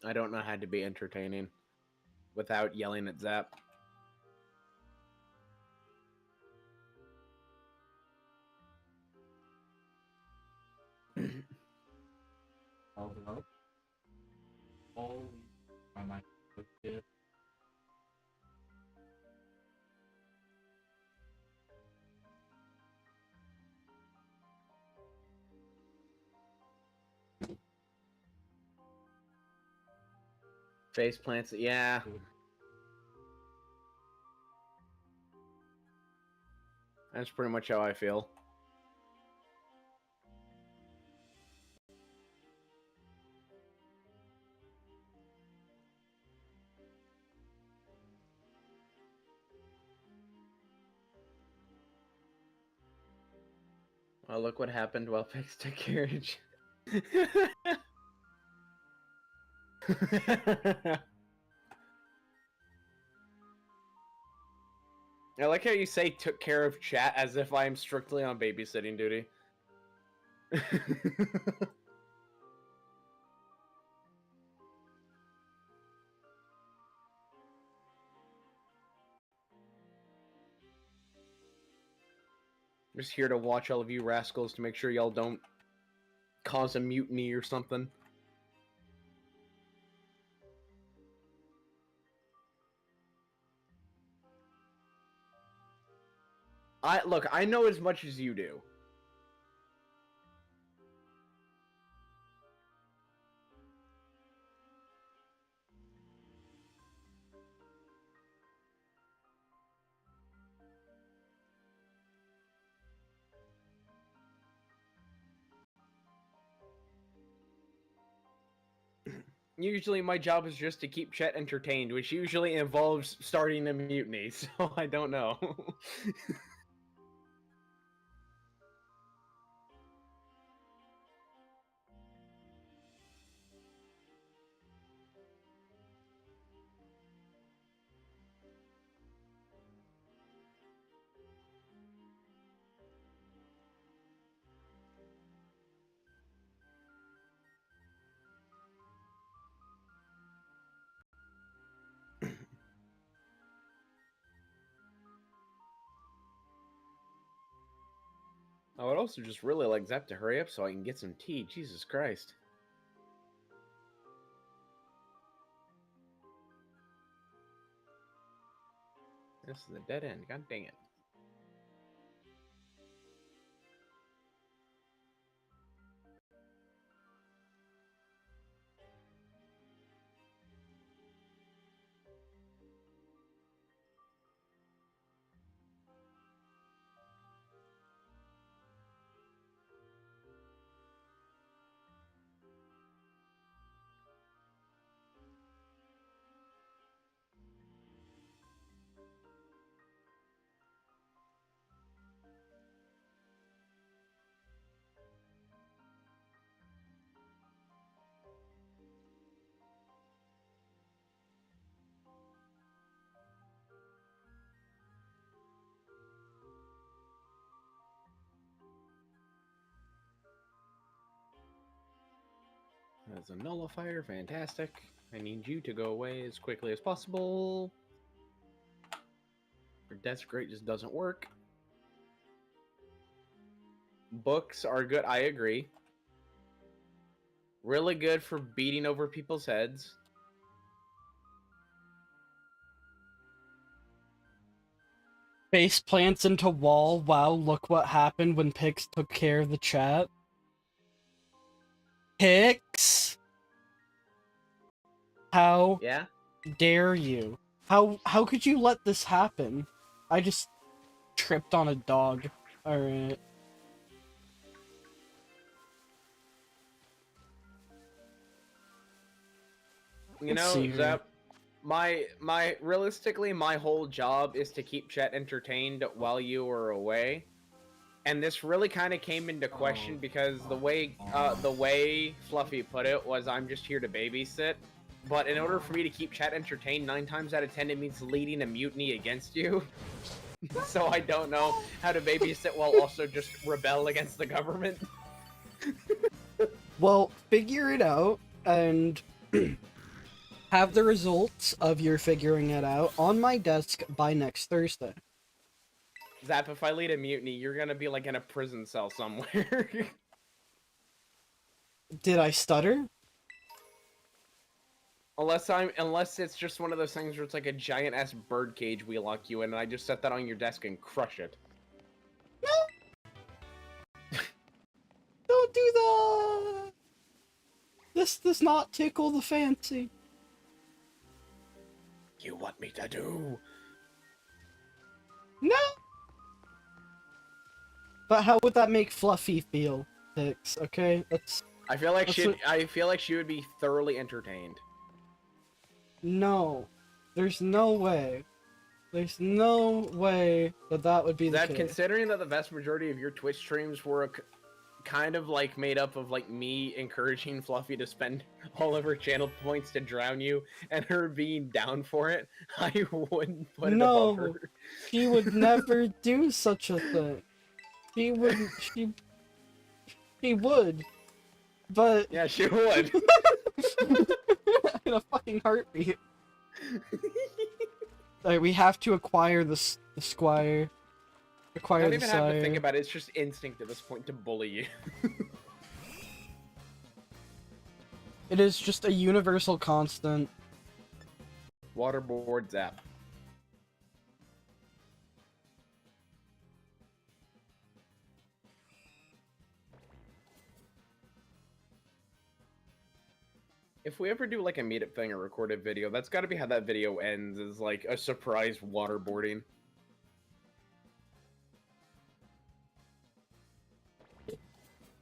I don't know how to be entertaining without yelling at Zap. Hello? Holy, my mic is good. Face plants, yeah. That's pretty much how I feel. Oh, look what happened while fixed a carriage. I like how you say took care of chat as if I am strictly on babysitting duty. just here to watch all of you rascals to make sure y'all don't cause a mutiny or something. Look, I know as much as you do. Usually my job is just to keep Chet entertained, which usually involves starting a mutiny, so I don't know. I would also just really like Zep to hurry up so I can get some tea. Jesus Christ. This is a dead end. God dang it. That's a nullifier. Fantastic. I need you to go away as quickly as possible. Your desk grate just doesn't work. Books are good. I agree. Really good for beating over people's heads. Face plants into wall. Wow, look what happened when Pix took care of the chat. Pix? How Yeah? dare you? How could you let this happen? I just tripped on a dog. Alright. You Let's know, see here. Zep, realistically, my whole job is to keep Chet entertained while you are away. And this really kind of came into question because the way Fluffy put it was, I'm just here to babysit. But in order for me to keep Chet entertained 9 times out of 10, it means leading a mutiny against you. So I don't know how to babysit while also just rebel against the government. Well, figure it out and have the results of your figuring it out on my desk by next Thursday. Zap, if I lead a mutiny, you're gonna be like in a prison cell somewhere. Did I stutter? Unless it's just one of those things where it's like a giant ass bird cage we lock you in, and I just set that on your desk and crush it. Don't do that! This does not tickle the fancy. You want me to do? No! But how would that make Fluffy feel, Pix? Okay, I feel like That's I feel like she would be thoroughly entertained. no. There's no way. There's no way that would be the case. Considering that the vast majority of your Twitch streams were kind of like made up of like me encouraging Fluffy to spend all of her channel points to drown you and her being down for it, I wouldn't put it above her. She would never do such a thing. She wouldn't. She would. But Yeah, she would. in a fucking heartbeat. Alright, we have to acquire the squire. Acquire Don't the even have to think sire. about it. It's just instinct at this point to bully you. It is just a universal constant. Waterboard zap. If we ever do like a meetup thing or recorded video, that's got to be how that video ends, is like a surprise waterboarding.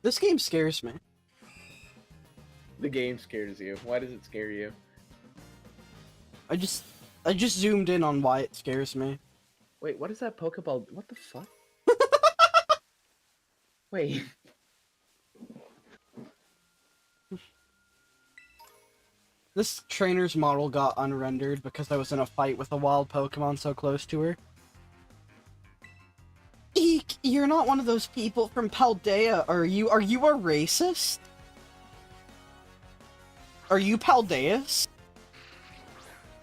This game scares me. The game scares you. Why does it scare you? I just zoomed in on why it scares me. Wait, what is that Pokeball? What the fuck? Wait. This trainer's model got unrendered because I was in a fight with a wild Pokemon so close to her. Eek! You're not one of those people from Paldea, are you? Are you a racist? Are you Paldeus?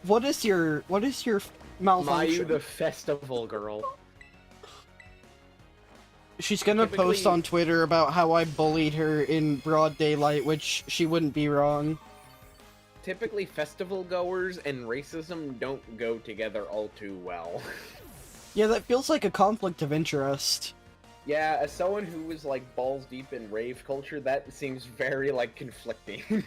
What is your malfunction? Mayu the festival girl. She's gonna post on Twitter about how I bullied her in broad daylight, which she wouldn't be wrong. Typically, festival goers and racism don't go together all too well. Yeah, that feels like a conflict of interest. Yeah, as someone who was like balls deep in rave culture, that seems very like conflicting.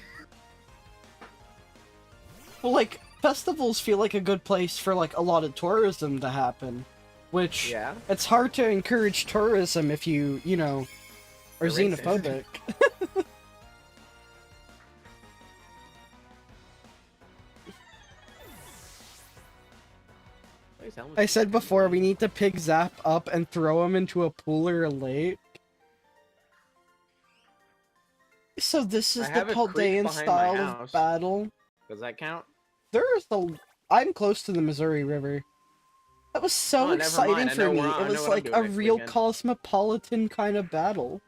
Well, like, festivals feel like a good place for, like, a lot of tourism to happen. Which, Yeah. it's hard to encourage tourism if you know, are Racist. xenophobic. I said before, we need to pick Zap up and throw him into a pool or a lake. So this is I the have a creek Paldean behind my style house. of battle. Does that count? I'm close to the Missouri River. That was so Oh, never exciting mind. I for know me. where- I It know was what I'm like doing a next real weekend. cosmopolitan kind of battle.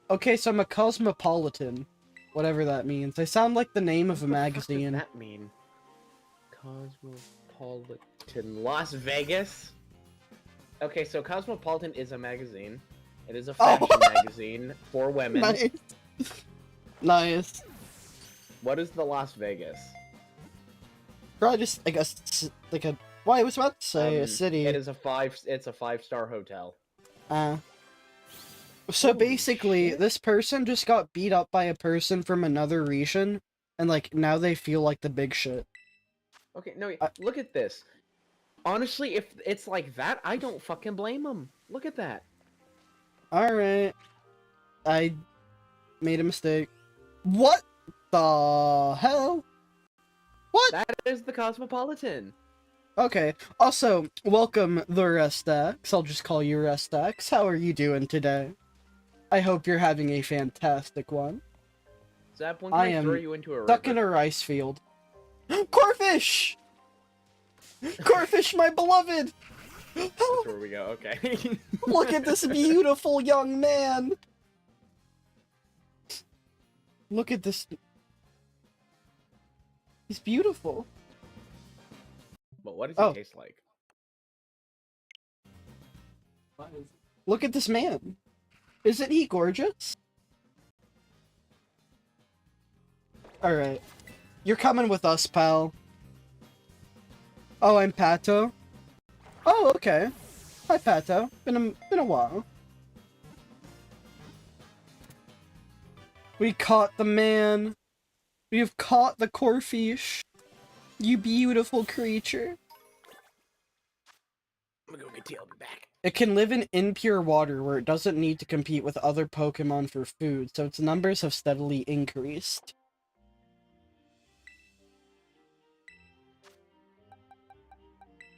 Okay, so I'm a cosmopolitan. Whatever that means. I sound like the name of a magazine. What does that mean? Cosmopolitan Las Vegas? Okay, so Cosmopolitan is a magazine. It is a fashion magazine for women. Nice. Nice. What is the Las Vegas? Probably just like like a. Well, I was about to say a city. It is it's a 5-star hotel. So Holy basically, shit. this person just got beat up by a person from another region, and like now they feel like the big shit. Okay, no, look at this. Honestly, if it's like that, I don't fucking blame them. Look at that. Alright. I made a mistake. What the hell? What? That is the Cosmopolitan. Okay. Also, welcome the Restax. I'll just call you Restax. How are you doing today? I hope you're having a fantastic one. Zap, when I can I throw am you into a Stuck river? in a rice field. Corfish! Corfish, my beloved! That's where we go, okay. Look at this beautiful young man! Look at this. He's beautiful. But what does Oh. he taste like? What is Look at this man. Isn't he gorgeous? Alright. You're coming with us, pal. Oh, I'm Pato. Oh, okay. Hi, Pato. Been a while. We caught the man. We have caught the corfish. You beautiful creature. I'm gonna go get Teal, I'll be back. It can live in impure water where it doesn't need to compete with other Pokemon for food, so its numbers have steadily increased.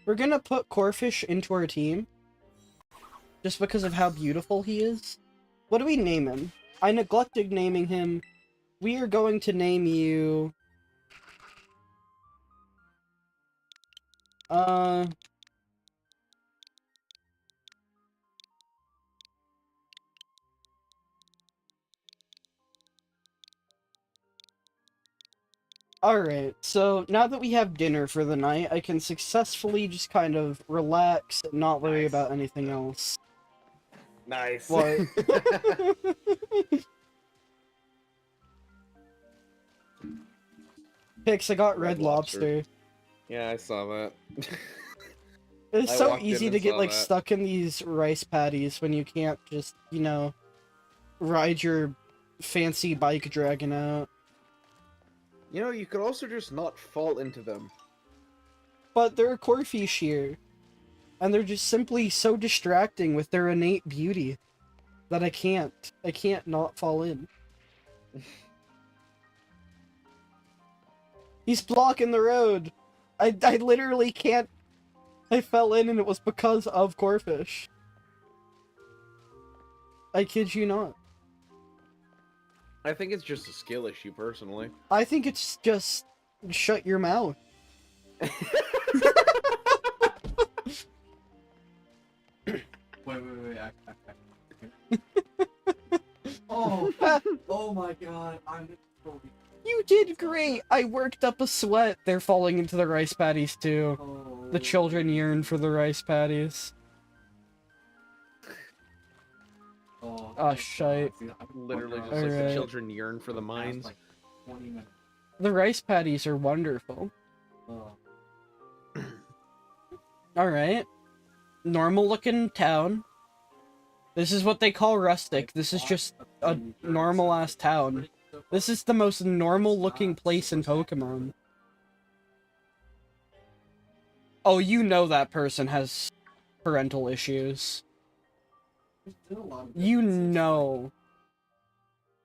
We're gonna put Corfish into our team. Just because of how beautiful he is. What do we name him? I neglected naming him. We are going to name you... Alright, so now that we have dinner for the night, I can successfully just kind of relax and not worry Nice. about anything else. Nice. What? Pix, I got Red Red Lobster. Yeah, I saw that. It's I so walked in easy and to get, saw like, that. stuck in these rice patties when you can't just, you know, ride your fancy bike dragon out. You know, you could also just not fall into them. But there are corfish here, and they're just simply so distracting with their innate beauty that I can't not fall in. He's blocking the road! I literally can't. I fell in and it was because of corfish. I kid you not. I think it's just a skill issue, personally. I think it's just shut your mouth. Wait. Oh, oh my god, I'm so... You did great! I worked up a sweat. They're falling into the rice patties too. Oh. The children yearn for the rice patties. Oh, Ah, shite. Literally just Alright. like the Alright. children yearn for the mines. Like 20 minutes. The rice patties are wonderful. Oh. Alright. Normal looking town. This is what they call rustic. This is just a normal ass town. This is the most normal looking place in Pokemon. Oh, you know that person has parental issues. You know.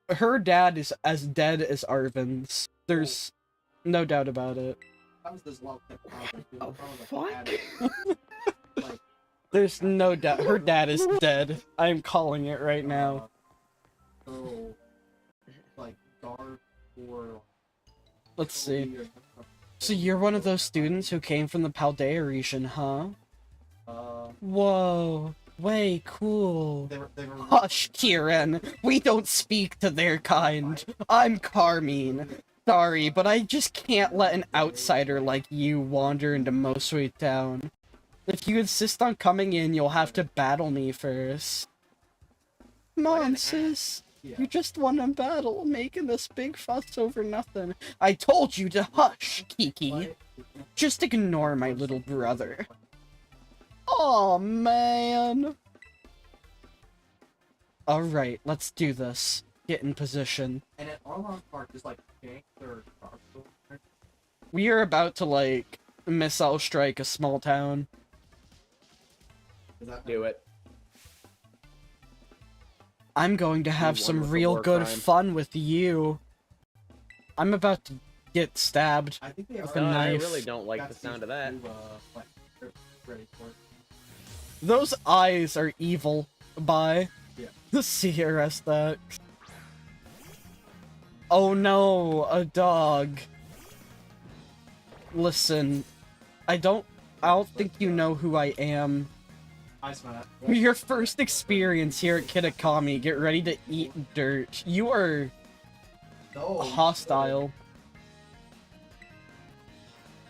Her dad is as dead as Arvin's. There's no doubt about it. Oh, fuck? There's no doubt. Her dad is dead. I'm calling it right now. So, like, guard or... Let's see. So you're one of those students who came from the Paldea region, huh? Whoa. Way cool. They were Hush, Kieran. We don't speak to their kind. I'm Carmine. Sorry, but I just can't let an outsider like you wander into Mosui Town. If you insist on coming in, you'll have to battle me first. Come on, sis. You just won a battle, making this big fuss over nothing. I told you to hush, Kiki. Just ignore my little brother. Aw, man. Alright, let's do this. Get in position. And at Arlong Park, is like gank or guard. We are about to, like, missile strike a small town. Is that Do it. I'm going to have one some with the real war good crime. fun with you. I'm about to get stabbed. I think they With are. a No, I knife. really don't like the sound of that. Like, they're ready for it. Those eyes are evil. Bye. Yeah. The CRS that. Oh no, a dog. Listen, I don't think you know who I am. Ice Matt. Your first experience here at Kitakami, get ready to eat dirt. You are No. hostile.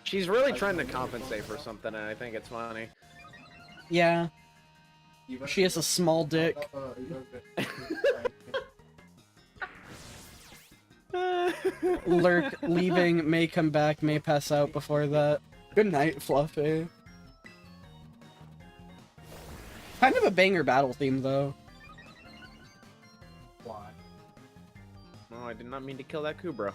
She's really trying to compensate for something, and I think it's funny. Yeah, she has a small dick. Lurk, leaving, may come back, may pass out before that. Good night, Fluffy. Kind of a banger battle theme, though. Why? No, I did not mean to kill that Kubra.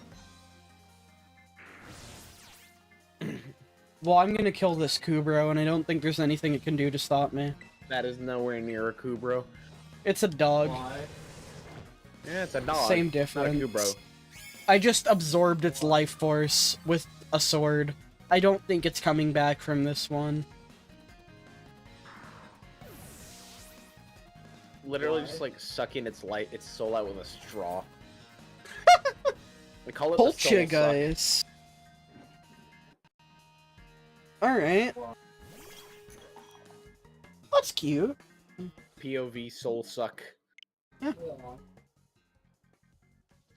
Well, I'm gonna kill this Kubro, and I don't think there's anything it can do to stop me. That is nowhere near a Kubro. It's a dog. Why? Yeah, it's a dog. Same Not a difference. Kubro. I just absorbed its life force with a sword. I don't think it's coming back from this one. Literally just like sucking its soul out with a straw. We call it the soul Polcha, suck. guys. Alright. That's cute. POV soul suck.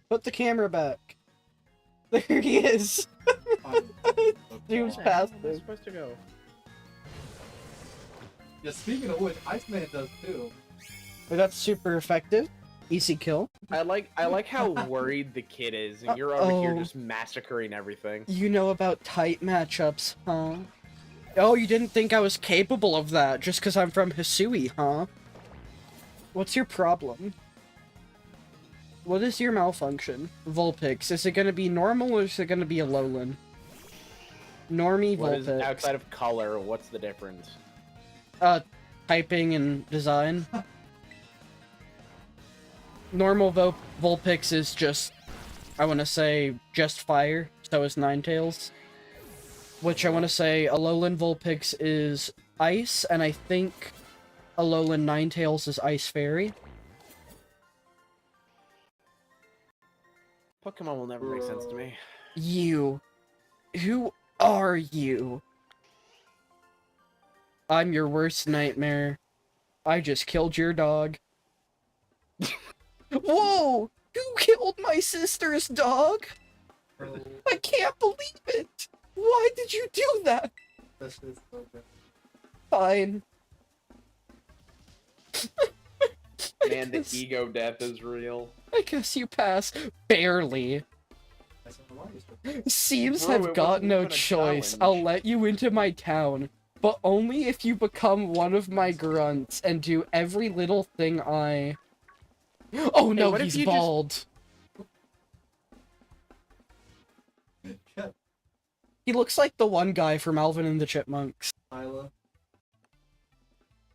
Put the camera back. There he is. Seems Where past am I him. supposed to go? Yeah, speaking of which, Iceman does too. That's super effective. Easy kill. I like how worried the kid is, and you're over here Uh-oh. just massacring everything. You know about tight matchups, huh? Oh, you didn't think I was capable of that just because I'm from Hisui, huh? What's your problem? What is your malfunction? Vulpix, is it gonna be normal or is it gonna be a Alolan? Normie What is Vulpix. outside of color? What's the difference? Typing and design. Normal Vulpix is just, I want to say, just fire. So is Ninetales. Which I want to say Alolan Vulpix is ice, and I think Alolan Ninetales is Ice Fairy. Pokemon will never make sense to me. You. Who are you? I'm your worst nightmare. I just killed your dog. Whoa! Who killed my sister's dog? I can't believe it! Why did you do that? This is so good. Fine. Man, the ego death is real. I guess you pass. Barely. I said, why is it? Seems Bro, have it got wasn't no even a choice. challenge. I'll let you into my town, but only if you become one of my grunts and do every little thing I... Oh no, what if he's you just- bald. He looks like the one guy from Alvin and the Chipmunks. Isla.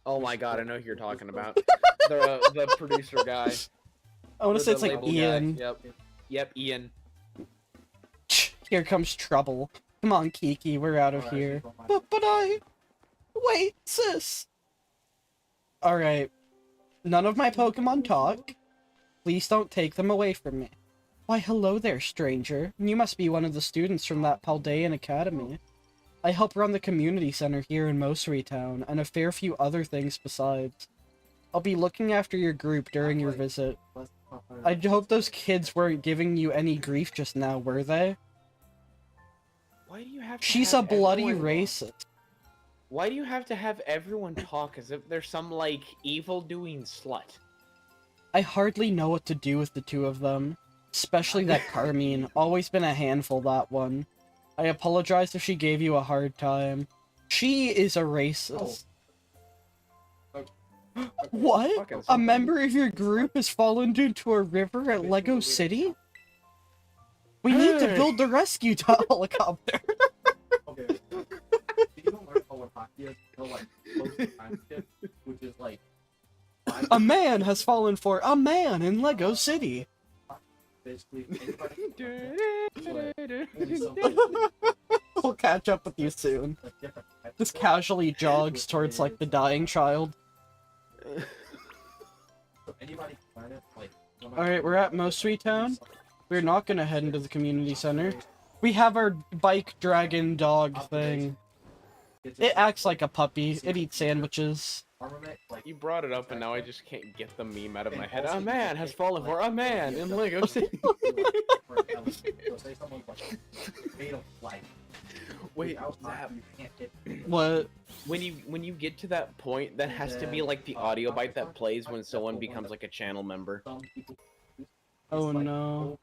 Oh my god, I know who you're talking about. The producer guy. I want Or to say the it's like label guy. Ian. Yep, Ian. Here comes trouble. Come on, Kiki, we're out of Alright, here. she's on my- But I... Wait, sis! Alright. None of my Pokemon talk. Please don't take them away from me. Why, hello there, stranger. You must be one of the students from that Paldean Academy. I help run the community center here in Mosuri Town, and a fair few other things besides. I'll be looking after your group during your visit. I hope those kids weren't giving you any grief just now, were they? Why do you have to She's a have bloody everyone- racist. Why do you have to have everyone talk as if they're some, like, evil-doing slut? I hardly know what to do with the two of them. Especially that Carmine. Always been a handful, that one. I apologize if she gave you a hard time. She is a racist. What? Fucking A something. member of your group has fallen into a river at Lego City? We need to Hey. build the rescue helicopter. Okay. So you don't learn how hockey is until like close to time skip, which is like A man has fallen for a man in Lego City. basically anybody We'll catch up with you soon. like different types Just of- casually jogs towards like the dying child. So anybody can learn it, like, Alright, we're at Mosui Town. We're not gonna head into the community center. We have our bike dragon dog thing. It acts like a puppy. It eats sandwiches. armament, like You brought it up, and now I just can't get the meme out of my head. A man has fallen for a man in Lego City. for an element. So say someone's like made of light. Wait, Without Zap, you can't hit. What? when you get to that point, that has to be like the audio bite that plays when someone becomes like a channel member. Some people Oh no.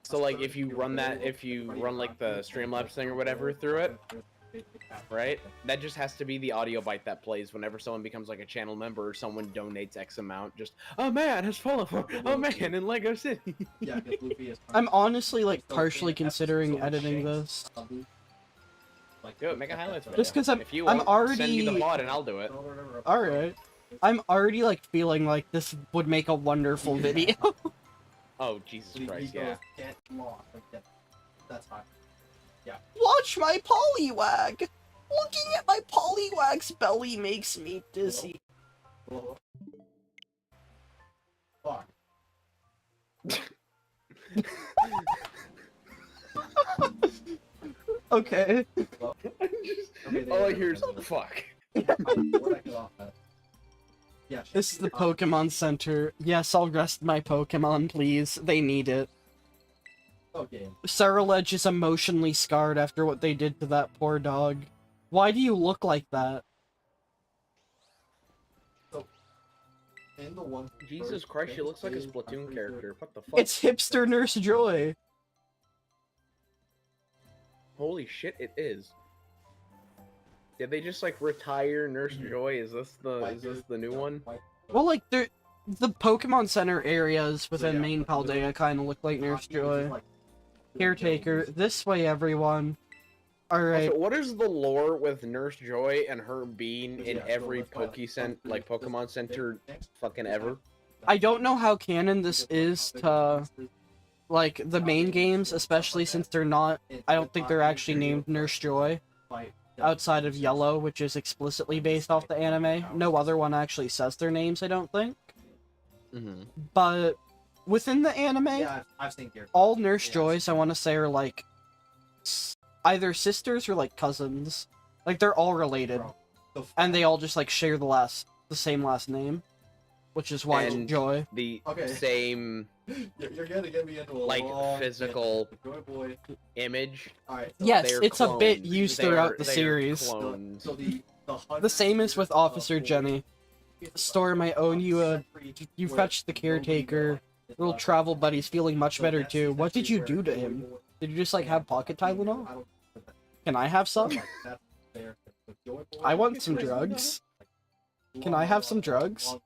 So like if you run that, if you run like the Streamlabs thing or whatever through it, right? That just has to be the audio bite that plays whenever someone becomes like a channel member or someone donates X amount. Just a man has fallen for a man in Lego City. Yeah, because Luffy is I'm honestly like partially considering editing this. Do it, make a highlights video. Just 'cause I'm- if you I'm want, send me the already- mod and I'll do it. Alright. I'm already like feeling like this would make a wonderful video. Oh Jesus Christ, yeah. That's fine. Watch my Poliwag! Looking at my Poliwag's belly makes me dizzy. Fuck. Okay. All I hear is fuck. Where'd I get off at? Yeah, This is the Pokemon Center. Yes, I'll rest my Pokemon, please. They need it. Okay. Cereledge is emotionally scarred after what they did to that poor dog. Why do you look like that? In the one Jesus Christ, she looks like a Splatoon character. What the fuck? It's hipster Nurse Joy. Holy shit, it is. Did they just like retire Nurse Joy? Is this the new one? Well, like, the Pokemon Center areas within main Paldea kind of look like Nurse Joy. Caretaker, this way, everyone. Alright. Also, what is the lore with Nurse Joy and her being in every Pokemon Center fucking ever? I don't know how canon this is to, like, the main games, especially since they're not, I don't think they're actually named Nurse Joy, outside of Yellow, which is explicitly based off the anime. No other one actually says their names, I don't think. But within the anime, all Nurse Joys, I want to say, are, like, either sisters or, like, cousins. Like, they're all related. And they all just, like, share the same last name. Which is why it's Joy. The same, You're gonna get me into a like, long physical Joy boy. image. Alright. Yes, They're it's a bit clones. used They are- throughout the they are series. clones. So The same is with Officer Jenny. Store my own, you fetched the caretaker. Little travel buddy's feeling much better too. What did you do to him? Did you just, like, have pocket Tylenol? Can I have some? I want some drugs. Can I have some drugs?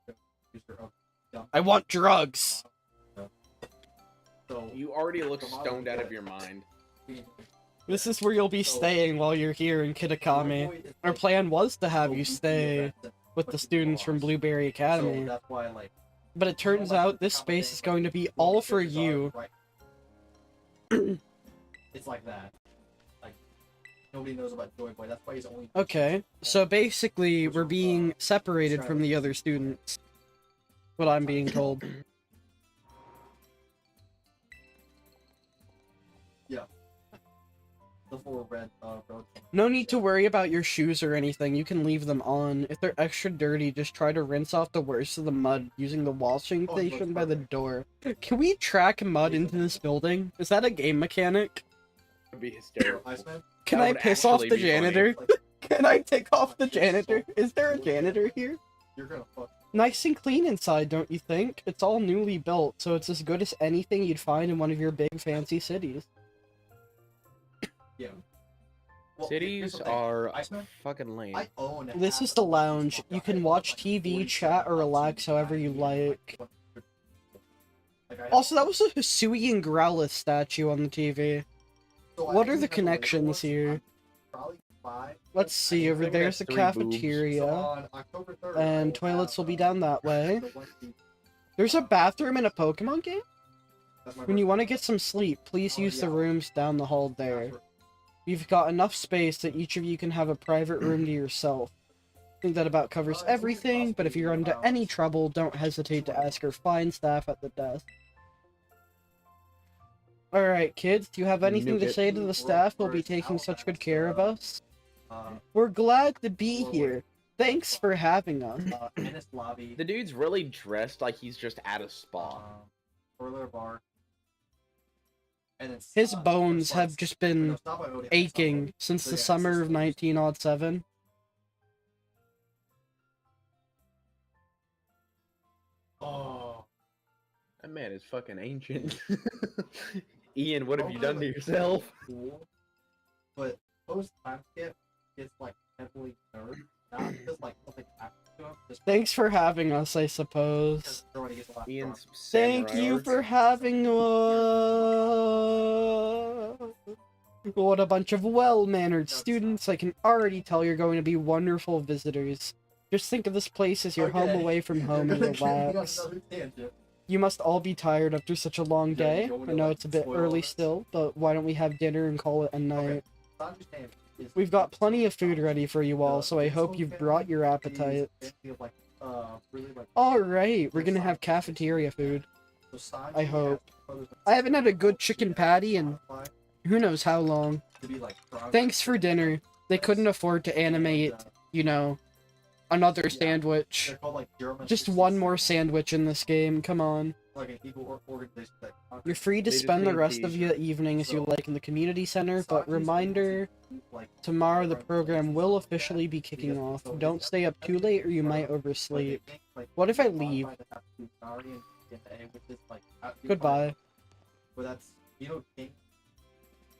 I want drugs! You already look stoned out of your mind. This is where you'll be staying while you're here in Kitakami. Our plan was to have you stay with the students from Blueberry Academy. But it turns out this space is going to be all for you. It's like that. Like, nobody knows about Joy Boy. That's why he's only. Okay, so basically we're being separated from the other students. What I'm being told. Yeah. The four red roads. No need to worry about your shoes or anything, you can leave them on. If they're extra dirty, just try to rinse off the worst of the mud using the washing station by the door. Can we track mud into this building? Is that a game mechanic? That'd be hysterical. Iceman? Can That I would piss off actually the be funny. janitor? Can I take off the janitor? Is there a janitor here? You're gonna fuck. Nice and clean inside, don't you think? It's all newly built, so it's as good as anything you'd find in one of your big fancy cities. Yeah. Well, Cities here's the thing. are Iceman? fucking lame. I own. This half is the of lounge. You can watch like TV, 40 chat, or relax however you like. Also, that was a Hisui and Growlithe statue on the TV. What are the connections here? Let's see, over think we there's got the 3 boobs. cafeteria, and toilets will be down that way. There's a bathroom in a Pokemon game? When you want to get some sleep, please use the rooms down the hall there. You've got enough space that each of you can have a private room to yourself. I think that about covers everything, but if you're under any trouble, don't hesitate to ask our fine staff at the desk. Alright, kids, do you have anything to say to the staff who'll be taking such good care of us? We're glad to be here. Thanks for having us. The dude's really dressed like he's just at a spa. Bar. His bones have just been aching since the summer of 1907. Oh. That man is fucking ancient. Ian, what have you done to yourself? Cool. But post time skip is like heavily nerd. Not just like something happens to him. Just Thanks for having us, I suppose. because everybody gets a lot Ian's Thank samurai you arts. for having us. What a bunch of well-mannered students. I can already tell you're going to be wonderful visitors. Just think of this place as your home Okay. away from home and relax. You must all be tired after such a long day. I know it's a bit early still, but why don't we have dinner and call it a night? We've got plenty of food ready for you all, so I hope you've brought your appetite. Alright, we're gonna have cafeteria food. I hope. I haven't had a good chicken patty in who knows how long. Thanks for dinner. They couldn't afford to animate, you know, another sandwich. Just one more sandwich in this game, come on. like an equal organization that. You're free to They just spend the need rest of peace. your evening as you like in the community center, but reminder, Like, tomorrow the program will officially be kicking off. Don't stay up too late or you might oversleep. What if I leave? Goodbye. But that's, you know,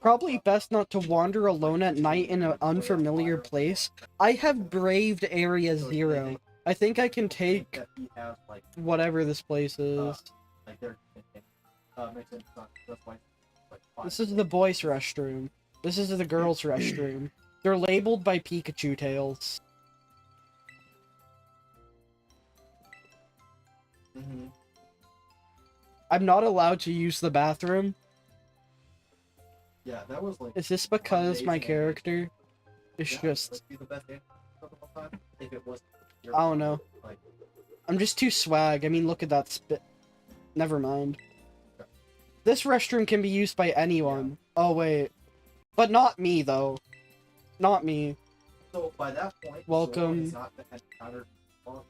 Probably best not to wander alone at night in an unfamiliar place. I have braved Area Zero. I think I can take that he has, like, whatever this place is. like they're makes sense. That's why, like, This is the boys' restroom. This is the girls' restroom. They're labeled by Pikachu tails. Mm-hmm. I'm not allowed to use the bathroom. Yeah, that was like. Is this because my amazing. character is Yeah, just... would be the best answer of all time if it was. I don't know. Like, I'm just too swag. I mean, look at that spit. Never mind. This restroom can be used by anyone. Oh, wait. But not me, though. Not me. so by that point, Welcome. Zoro has not been encountered before.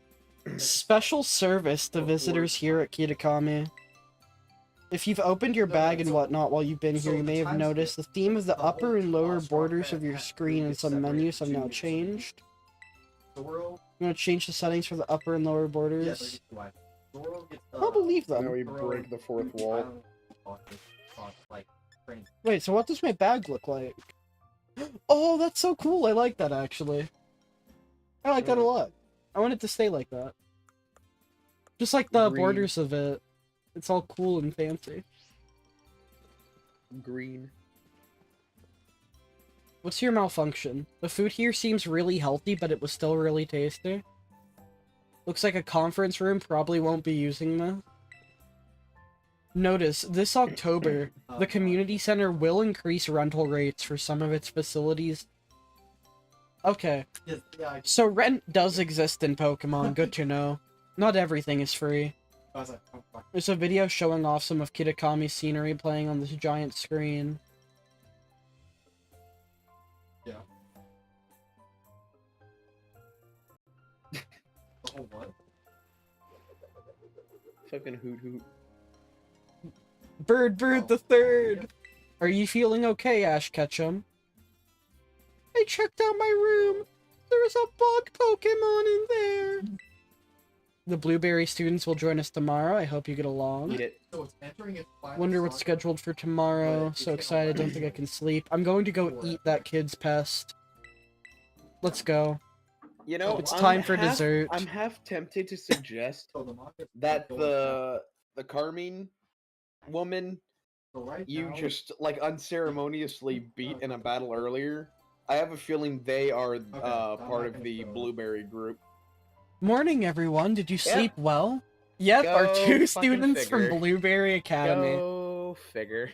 Special service to visitors here at Kitakami. If you've opened your bag and whatnot while you've been here, you may have noticed the theme of the upper and lower borders of your screen and some menus have now changed. Zoro, I'm gonna change the settings for the upper and lower yeah, borders. Zoro gets, I'll believe Now them. we break the fourth wall. Like, train. Wait, so what does my bag look like? Oh, that's so cool. I like that, actually. I like that a lot. I want it to stay like that. Just like the Green. borders of it. It's all cool and fancy. Green. What's your malfunction? The food here seems really healthy, but it was still really tasty. Looks like a conference room, probably won't be using this. Notice, this October, the community center will increase rental rates for some of its facilities. Okay, Yes, yeah, so rent does exist in Pokemon, good to know. Not everything is free. I was like, oh, fuck. There's a video showing off some of Kitakami's scenery playing on this giant screen. Yeah. Oh, what? Fucking hoot hoot. Bird Oh, the third! Are you feeling okay, Ash Ketchum? I checked out my room. There's a bug Pokemon in there. The Blueberry students will join us tomorrow. I hope you get along. Eat it. So it's entering its final Wonder what's saga. scheduled for tomorrow. So excited, don't think I can sleep. I'm going to go eat that kid's pest. Let's go. You know, It's I'm time for half- dessert. I'm half tempted to suggest So the manga- that the Carmine woman So right you now, just like unceremoniously beat in a battle earlier. I have a feeling they are I'm part not of gonna the go. Blueberry group. Morning, everyone. Did you Yep. sleep well? Yep, our Go two fucking students from figure. Blueberry Academy. Go figure.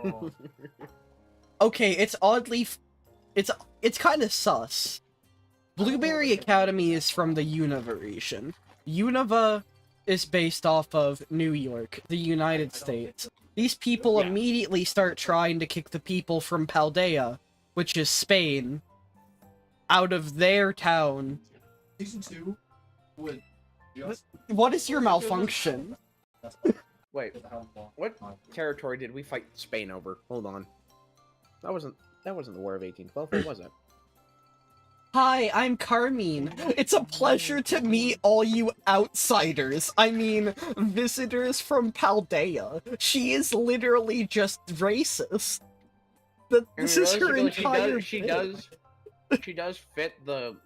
Oh. Okay, it's oddly... It's kind of sus. Blueberry Academy is from the Unova region. Unova is based off of New York, the United States. These people Yeah. immediately start trying to kick the people from Paldea, which is Spain, out of their town. season 2 would just What is your malfunction? Wait, how long what territory did we fight Spain over? Hold on. That wasn't the War of 1812, or was it? Hi, I'm Carmine. It's a pleasure to meet all you outsiders. I mean, visitors from Paldea. She is literally just racist. This is her entire She bit. does fit the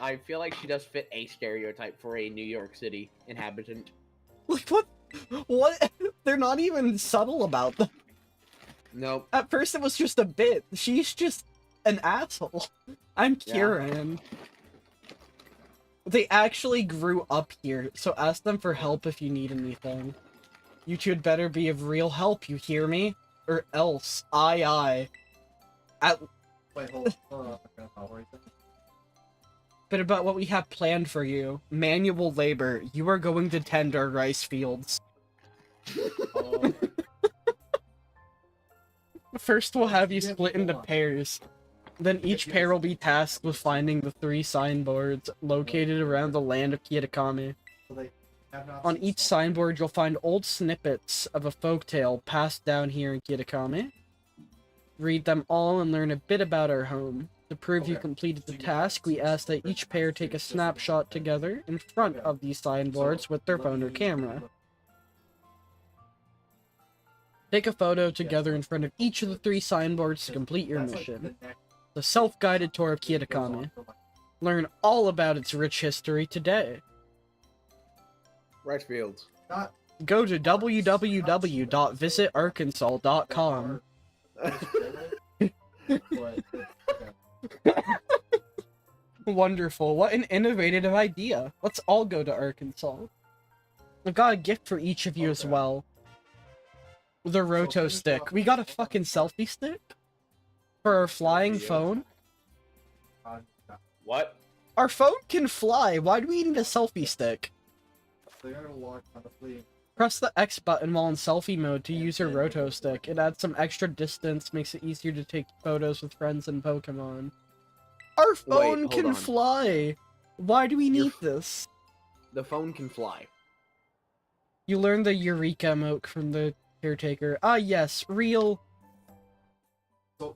I feel like she does fit a stereotype for a New York City inhabitant. Like, what? What? They're not even subtle about them. Nope. At first it was just a bit. She's just an asshole. I'm Yeah. Kieran. They actually grew up here, so ask them for help if you need anything. You two had better be of real help, you hear me? Or else, aye. Wait, hold on. Okay, I'll write that. But about what we have planned for you. Manual labor. You are going to tend our rice fields. Oh, First we'll have you Yeah, split into hold on. pairs. Then each pair will be tasked with finding the 3 signboards located around the land of Kitakami. so they On each signboard, you'll find old snippets of a folktale passed down here in Kitakami. Read them all and learn a bit about our home. To prove you completed the task, we ask that each pair take a snapshot together in front of these signboards with their phone or camera. Take a photo together in front of each of the 3 signboards to complete your mission. The self-guided tour of Kitakami. Learn all about its rich history today. Rice fields. Go to www.visitarkansas.com. Wonderful. What an innovative idea. Let's all go to Arkansas. I've got a gift for each of you as well. The Roto stick. We got a fucking selfie stick? For our flying phone? What? Our phone can fly. Why do we need a selfie stick? Press the X button while in selfie mode to use your Roto stick. It adds some extra distance, makes it easier to take photos with friends and Pokemon. Our phone hold can on. fly! Why do we need this? The phone can fly. You learn the Eureka emote from the caretaker. Ah yes, real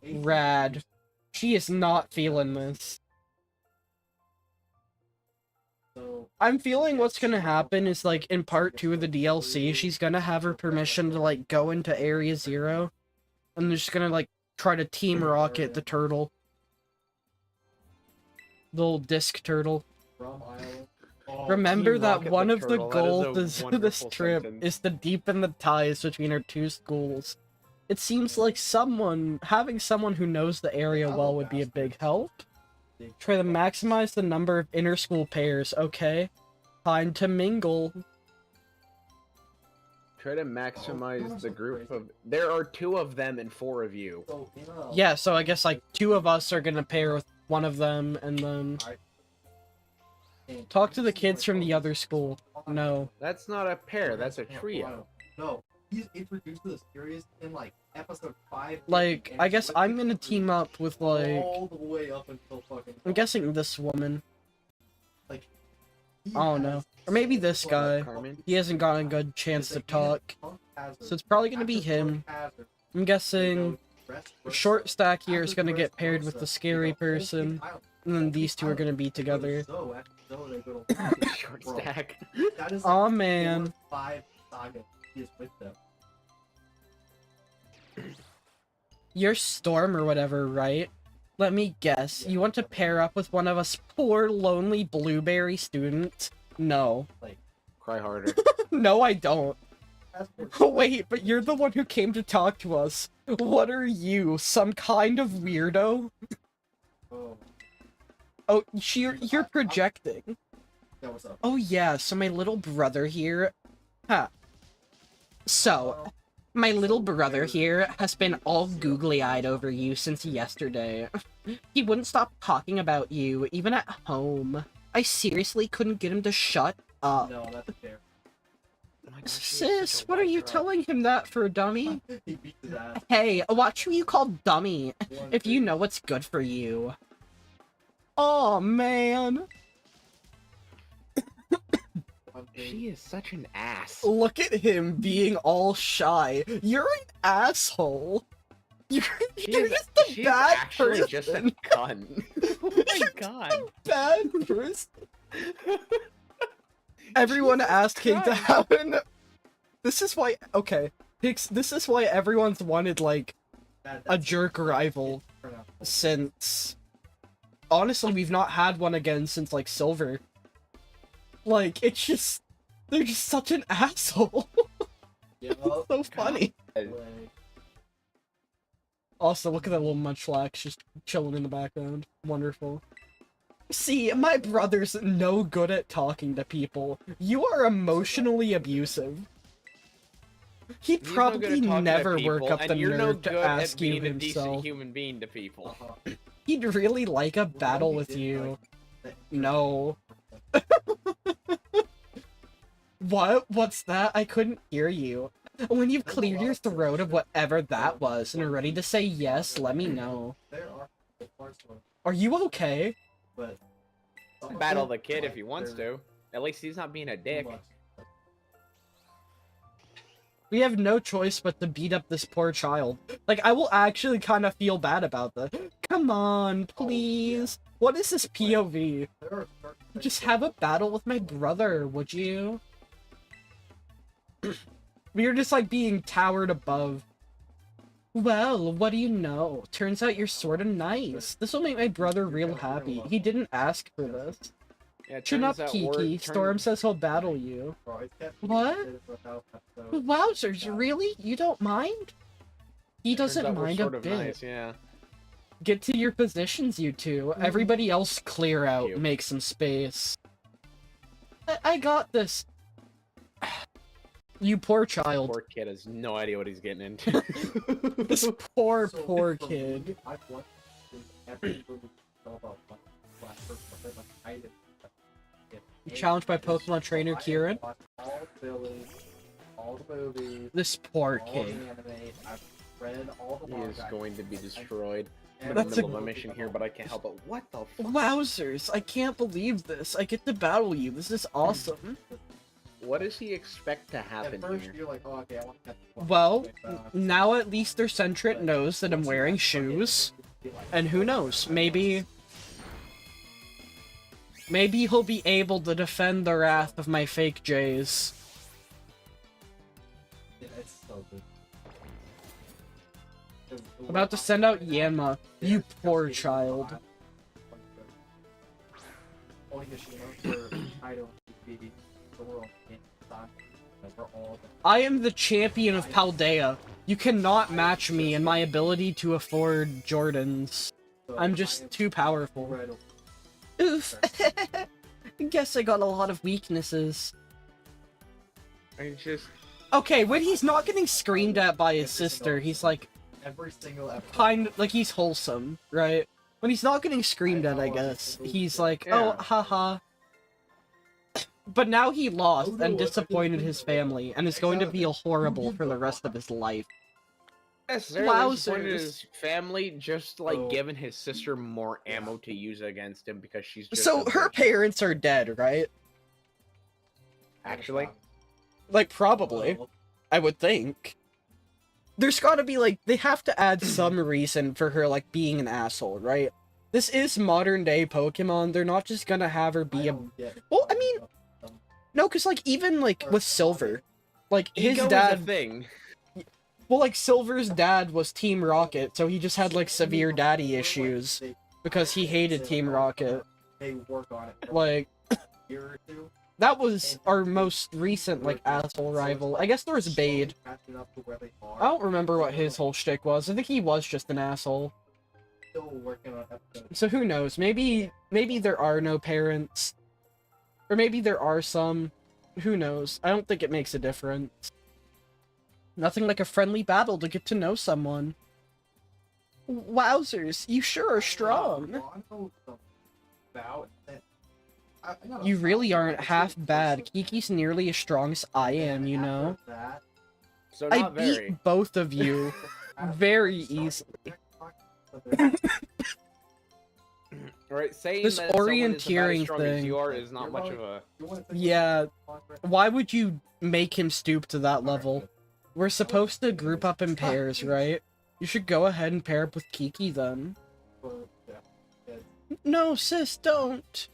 rad. She is not feeling this. I'm feeling what's gonna happen is, like, in part 2 of the DLC, she's gonna have her permission to, like, go into Area 0. And they're just gonna, like, try to Team Rocket the turtle. The little disc turtle. Remember Team that Rocket one the of the turtle, that is a goals of this wonderful trip sentence. is to deepen the ties between our 2 schools. It seems like having someone who knows the area well would be a big help. Try to maximize the number of inter-school pairs, okay? Time to mingle. Try to maximize the group of... There are 2 of them and 4 of you. Yeah, so I guess, like, 2 of us are gonna pair with one of them, and then... Talk to the kids from the other school. No. That's not a pair, that's a trio. No, he's introduced to the series in like episode 5. Like, I guess I'm gonna team up with, like... all the way up until fucking. I'm guessing this woman. Like, I don't know. Or maybe this guy. Carmen? He hasn't gotten a good chance to talk. So it's probably gonna be him. I'm guessing Short Stack here is gonna get paired with the scary person. And then these 2 are gonna be together. Short stack. Aw, man. 5 sagas he is with them. You're Storm or whatever, right? Let me guess. You want to pair up with one of us poor, lonely blueberry students? No. Cry harder. No, I don't. Oh, wait, but you're the one who came to talk to us. What are you, some kind of weirdo? Oh, Oh, you're projecting. yeah, what's up? Oh yeah, so my little brother here... Huh. So, my little brother here has been all googly-eyed over you since yesterday. He wouldn't stop talking about you, even at home. I seriously couldn't get him to shut up. No, that's fair. Sis, what are you telling him that for, dummy? He beats his ass. Hey, watch who you call dummy, if you know what's good for you. Oh man. She is such an ass. Look at him being all shy. You're an asshole. You're just a She's bad actually person. just a cunt. Oh my god. Bad person. Everyone asked King to have an... This is why... Okay. Hicks, this is why everyone's wanted, like, a jerk rival since... Honestly, we've not had one again since, like, Silver. Like, it's just... They're just such an asshole. Yeah, It's so funny. Also, look at that little munchlax just chilling in the background. Wonderful. See, my brother's no good at talking to people. You are emotionally abusive. He'd He's no good probably at talking to never people, work up and the you're no nerve to good at ask you being a decent himself. human being to people. He'd really like a battle with you. No. What? What's that? I couldn't hear you. When you've cleared your throat of whatever that was and are ready to say yes, let me know. There are parts where, Are you okay? but Battle the kid if he wants to. At least he's not being a dick. We have no choice but to beat up this poor child. Like, I will actually kind of feel bad about that. Come on, please. What is this POV? Just have a battle with my brother, would you? We are just, like, being towered above. Well, what do you know? Turns out you're sorta nice. This will make my brother real happy. He didn't ask for this. Yeah, Chin up, turns out Kiki. Storm says he'll battle you. What? Wowzers, really? You don't mind? He doesn't turns out we're mind sort a of bit. nice, yeah. Get to your positions, you two. Everybody else clear out. You. Make some space. I got this. You poor child. Poor kid has no idea what he's getting into. This poor kid. I've watched every movie about Flash versus I did. Challenged by Pokemon trainer Kieran. All the villains, all the movies, This poor all kid. the anime. I've read all the He is manga. going to be destroyed. I'm in That's the a- middle of a mission here, but I can't help it. What the fuck? Wowzers, I can't believe this. I get to battle you. This is awesome. What does he expect to At happen first, here? you're like, oh, okay, I want to catch the Well, now at least their Centret knows that I'm wearing shoes. And who knows, maybe he'll be able to defend the wrath of my fake Jays. It's so good. About to send out Yanma. You poor child. I am the champion of Paldea. You cannot match me in my ability to afford Jordans. I'm just too powerful. Oof. Guess I got a lot of weaknesses. I just... Okay, when he's not getting screamed at by his sister, he's like, every single episode. kind of, like he's wholesome, right? When he's not getting screamed at, I guess, he's like, oh, Yeah. haha. But now he lost and disappointed his family, and is going to feel horrible for the rest of his life. Necessarily disappointed Wowzers. his family, just like Oh. giving his sister more ammo to use against him because she's just So a her bitch. parents are dead, right? Actually, Like, probably. I would think. There's gotta be, like, they have to add some reason for her, like, being an asshole, right? This is modern day Pokemon, they're not just gonna have her be a... Well, I mean, no, cause, like, even, like, with Silver, like, his ego is a dad... thing. Well, like, Silver's dad was Team Rocket, so he just had, like, severe daddy issues, because he hated Team Rocket. They work on it for Like, a year or two. that was our most recent, like, asshole rival. I guess there was Bade. Catching up to where they are. I don't remember what his whole shtick was. I think he was just an asshole. Still working on episodes. So who knows? Maybe there are no parents. Or maybe there are some. Who knows? I don't think it makes a difference. Nothing like a friendly battle to get to know someone. Wowzers, you sure are strong. You really aren't half bad. Kiki's nearly as strong as I am, you know. So I not beat very. both of you very easily. Right, saying This that someone is about as orienteering strong as thing. you are is not much of a... Yeah, why would you make him stoop to that level? We're supposed to group up in pairs, right? You should go ahead and pair up with Kiki then. No, sis, don't.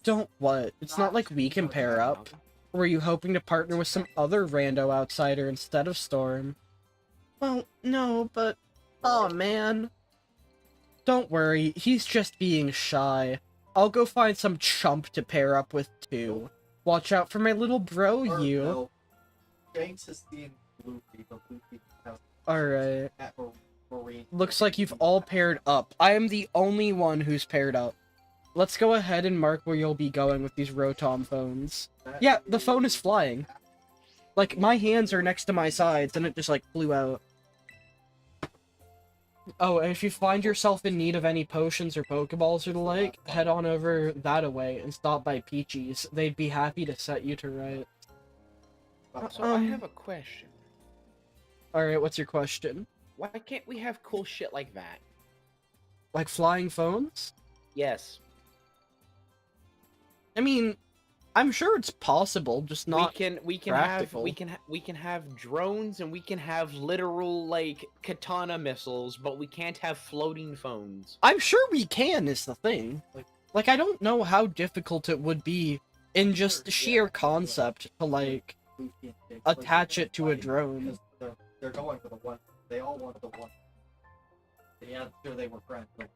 Don't what? It's not like we can pair up. Were you hoping to partner with some other rando outsider instead of Storm? Well, no, but... Aw, man. Don't worry, he's just being shy. I'll go find some chump to pair up with, too. Watch out for my little bro, you. James has seen Luffy, but Luffy has Alright. at Marine. Looks like you've all paired up. I am the only one who's paired up. Let's go ahead and mark where you'll be going with these Rotom phones. Yeah, the phone is flying. Like, my hands are next to my sides, and it just, like, flew out. Oh, and if you find yourself in need of any potions or Pokeballs or the like, head on over that-a-way and stop by Peachy's. They'd be happy to set you to right. So I have a question. Alright, what's your question? Why can't we have cool shit like that? Like flying phones? Yes. I mean, I'm sure it's possible, just not. we can practical. we can have drones and we can have literal like katana missiles, but we can't have floating phones. I'm sure we can. Is the thing. Like I don't know how difficult it would be in just the sheer concept to like attach it to a drone. They're going for the one. They all want the one. Yeah, sure they were friends, but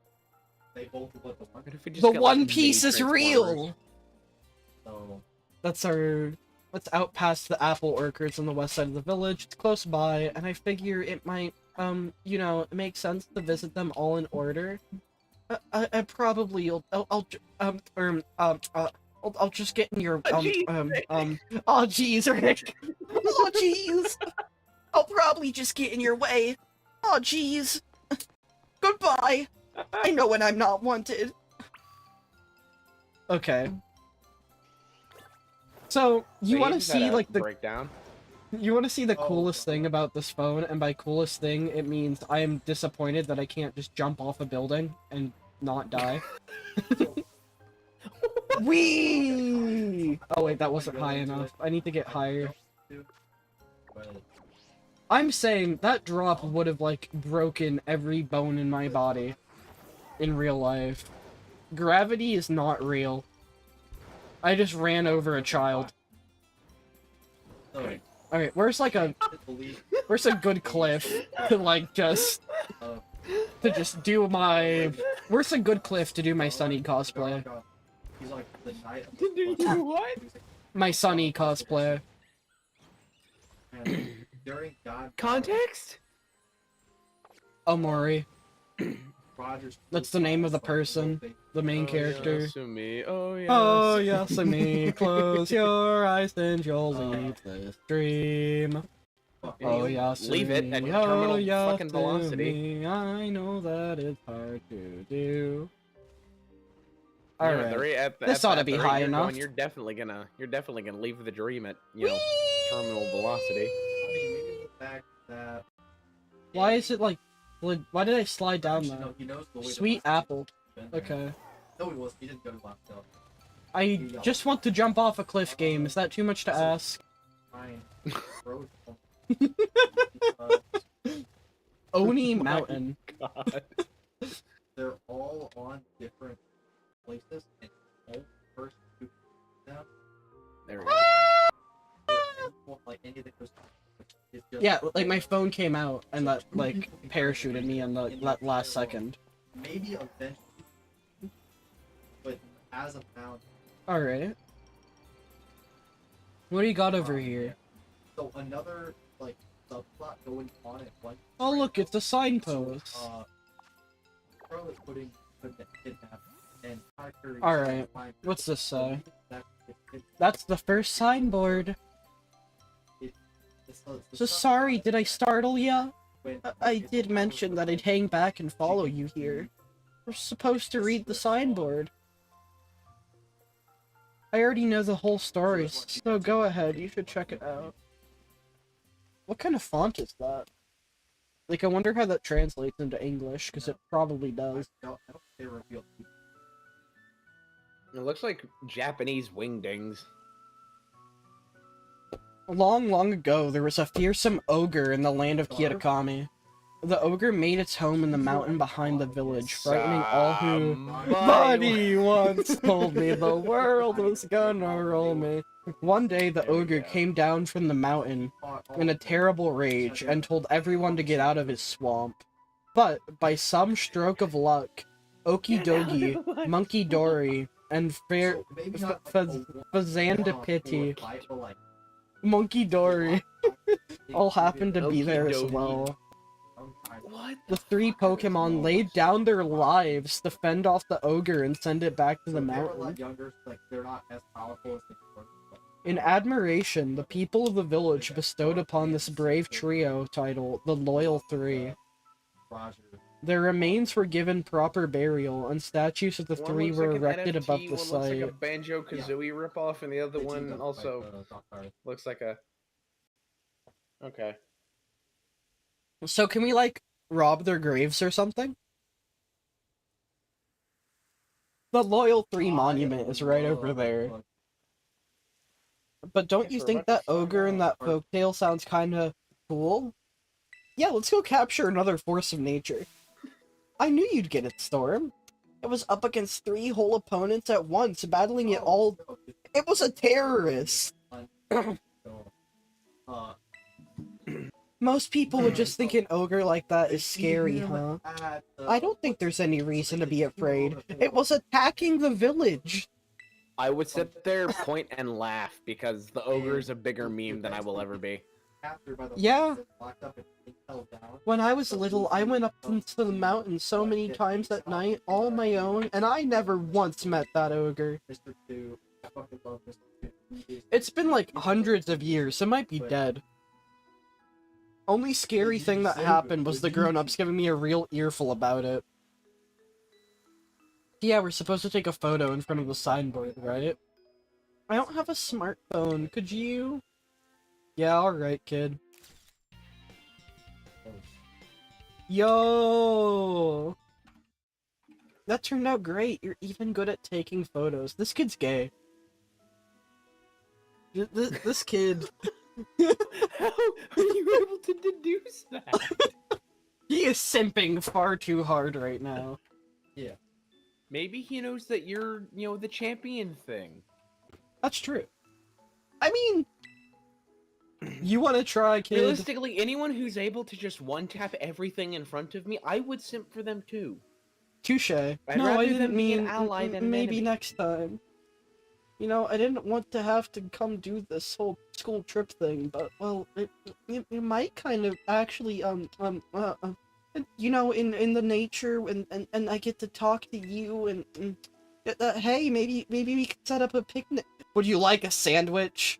they both want the one. What if we just The got, One like, Piece mini is Transformers? real. So That's our. Let's out past the apple orchards on the west side of the village. It's close by, and I figure it might, you know, make sense to visit them all in order. I probably I'll just get in your oh jeez, Rick. Oh jeez. I'll probably just get in your way. Oh jeez. Goodbye. I know when I'm not wanted. Okay. So you want to see like the breakdown? you want to see the coolest thing about this phone, and by coolest thing it means I am disappointed that I can't just jump off a building and not die. Whee! Oh wait, that wasn't high enough. I need to get higher. I'm saying that drop would have like broken every bone in my body in real life. Gravity is not real. I just ran over a child. Alright, where's like a where's a good cliff to like just do my where's a good cliff to do my Sunny cosplay? he's like the knight. Did you do what? My Sunny cosplay. And during God Context? Omori. Rogers. That's the name of the person, the main character. Yasumi. Oh yeah. Oh, Yasumi, close your eyes and you'll leave this dream. Oh, Yasumi, Leave it at oh, terminal fucking velocity. Yasumi, I know that it's hard to do. Yeah, Alright, this ought to be high enough. You're definitely gonna leave the dream at, you know, terminal velocity. I mean, maybe the fact that. Why is it like, why did I slide down Actually, there? no, he knows the way Sweet the apple. been there. Okay. No, he was. He didn't go to last hill. I just want to jump off a cliff game. Is that too much to ask? Fine. Road. Oni Mountain. God. They're all on different places, and all first two them. There we go. Like any of the coast. It's just Yeah, like my phone came out and that like parachuted me in that last second. maybe eventually, but as of now. Alright. What do you got over here? So another like subplot going on at once. Oh look, it's a signpost. Pro is putting kidnap and character. Alright, what's this say? That's the first signboard. So sorry, did I startle ya? I did mention that I'd hang back and follow you here. We're supposed to read the signboard. I already know the whole story, so go ahead, you should check it out. What kind of font is that? Like, I wonder how that translates into English, because it probably does. It looks like Japanese wingdings. Long, long ago, there was a fearsome ogre in the land of Kitakami. The ogre made its home in the mountain behind the village, frightening all who... Buddy once told me the world was gonna roll me. One day, the ogre came down from the mountain in a terrible rage and told everyone to get out of his swamp. But, by some stroke of luck, Okidogi, Monkey Dory, and Fazandipiti, Monkey Dory, all happened to be there as well. What? The three Pokemon laid down their lives to fend off the ogre and send it back to the mountain. In admiration, the people of the village bestowed upon this brave trio title the Loyal Three. Their remains were given proper burial, and statues of the three were erected above the site. One looks like a Banjo-Kazooie ripoff, and the other one also looks like a... Okay. So can we, like, rob their graves or something? The Loyal Three monument is right over there. But don't Thanks you for think much. that ogre in that folktale sounds kinda cool? Yeah, let's go capture another force of nature. I knew you'd get it, Storm. It was up against 3 whole opponents at once, battling it all. It was a terrorist! Most people would just think an ogre like that is scary, huh? I don't think there's any reason to be afraid. It was attacking the village! I would sit there, point, and laugh because the ogre is a bigger meme than I will ever be. Yeah. When I was little, I went up into the mountain so many times at night, all on my own, and I never once met that ogre. It's been like hundreds of years, it might be dead. Only scary thing that happened was the grown-ups giving me a real earful about it. Yeah, we're supposed to take a photo in front of the signboard, right? I don't have a smartphone, could you? Yeah, alright, kid. Yo! That turned out great. You're even good at taking photos. This kid's gay. This kid... How are you able to deduce that? He is simping far too hard right now. Yeah. Maybe he knows that you're, the champion thing. That's true. I mean... You wanna try, kid? Realistically, anyone who's able to just one-tap everything in front of me, I would simp for them too. Touche. No, rather I them didn't be an mean ally than an maybe enemy. next time. You know, I didn't want to have to come do this whole school trip thing, but, well, it might kind of actually, you know, in the nature, and I get to talk to you, and hey, maybe we could set up a picnic. Would you like a sandwich?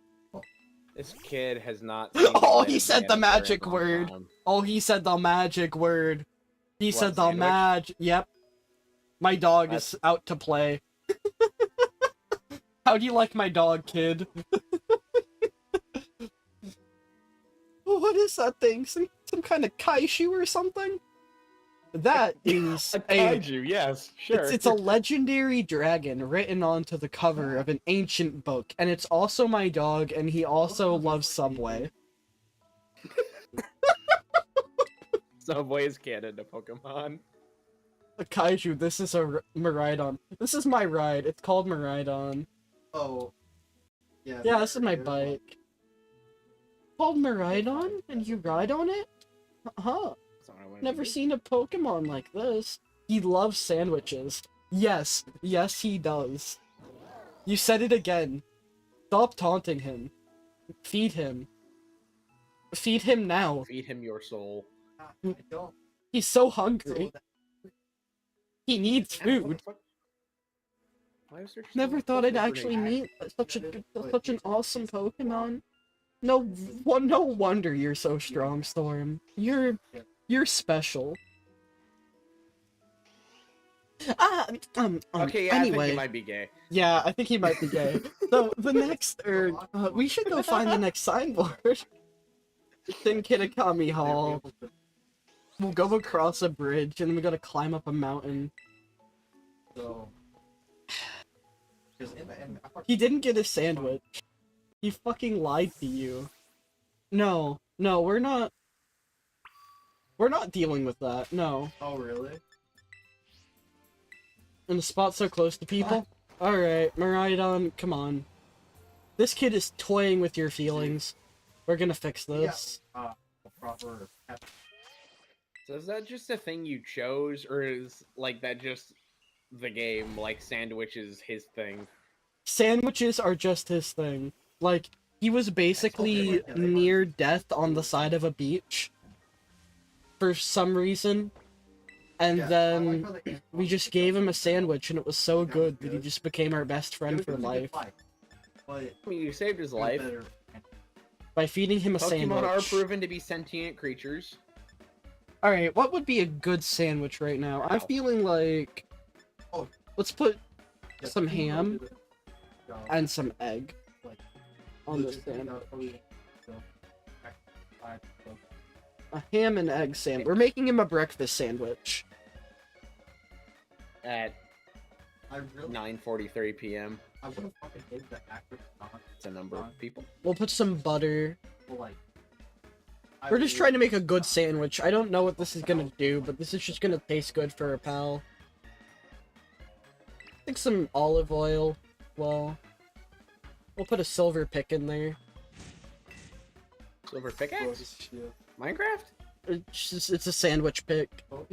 This kid has not. Oh, he said the magic word. Oh, he said the magic word. He What, said the sandwich? magic. Yep. My dog is out to play. How do you like my dog, kid? What is that thing? Some kind of kaiju or something? That is A kaiju, yes, sure. It's a legendary dragon written onto the cover of an ancient book, and it's also my dog, and he also loves Subway. Subway is canon to Pokemon. A kaiju, this is a Miraidon. This is my ride. It's called Miraidon. Oh. Yeah. Yeah, this is my bike. Called Miraidon? And you ride on it? Huh. Never seen a Pokemon like this. He loves sandwiches. Yes, yes he does. You said it again. Stop taunting him. Feed him. Feed him now. Feed him your soul. I don't. He's so hungry. He needs food. Never thought I'd actually meet such an awesome Pokemon. No wonder you're so strong, Storm. You're special. Okay, yeah, anyway. I think he might be gay. Yeah, I think he might be gay. So, the next, we should go find the next signboard. It's in Kitakami Hall. We'll go across a bridge, and then we gotta climb up a mountain. So. He didn't get a sandwich. He fucking lied to you. No, we're not dealing with that, no. Oh, really? In a spot so close to people? Alright, Miraidon, come on. This kid is toying with your feelings. We're gonna fix this. Yeah. Proper... So is that just a thing you chose, or is, like, that just the game, like, sandwich is his thing? Sandwiches are just his thing. Like, he was basically near death on the side of a beach. For some reason. And then we just gave him a sandwich, and it was so good that he just became our best friend for life. I mean, you saved his life. By feeding him a sandwich. Pokemon are proven to be sentient creatures. Alright, what would be a good sandwich right now? I'm feeling like... Let's put some ham and some egg on the sandwich. A ham and egg sandwich. We're making him a breakfast sandwich. I really. 9:43 p.m. I would have fucking hated the actor. It's a number of people. We'll put some butter. Well, like. We're just trying to make a good sandwich. I don't know what this is gonna do, but this is just gonna taste good for a pal. I think some olive oil. Well, we'll put a silver pick in there. Silver pickaxe? Shit. Minecraft? It's a sandwich pick. Oh.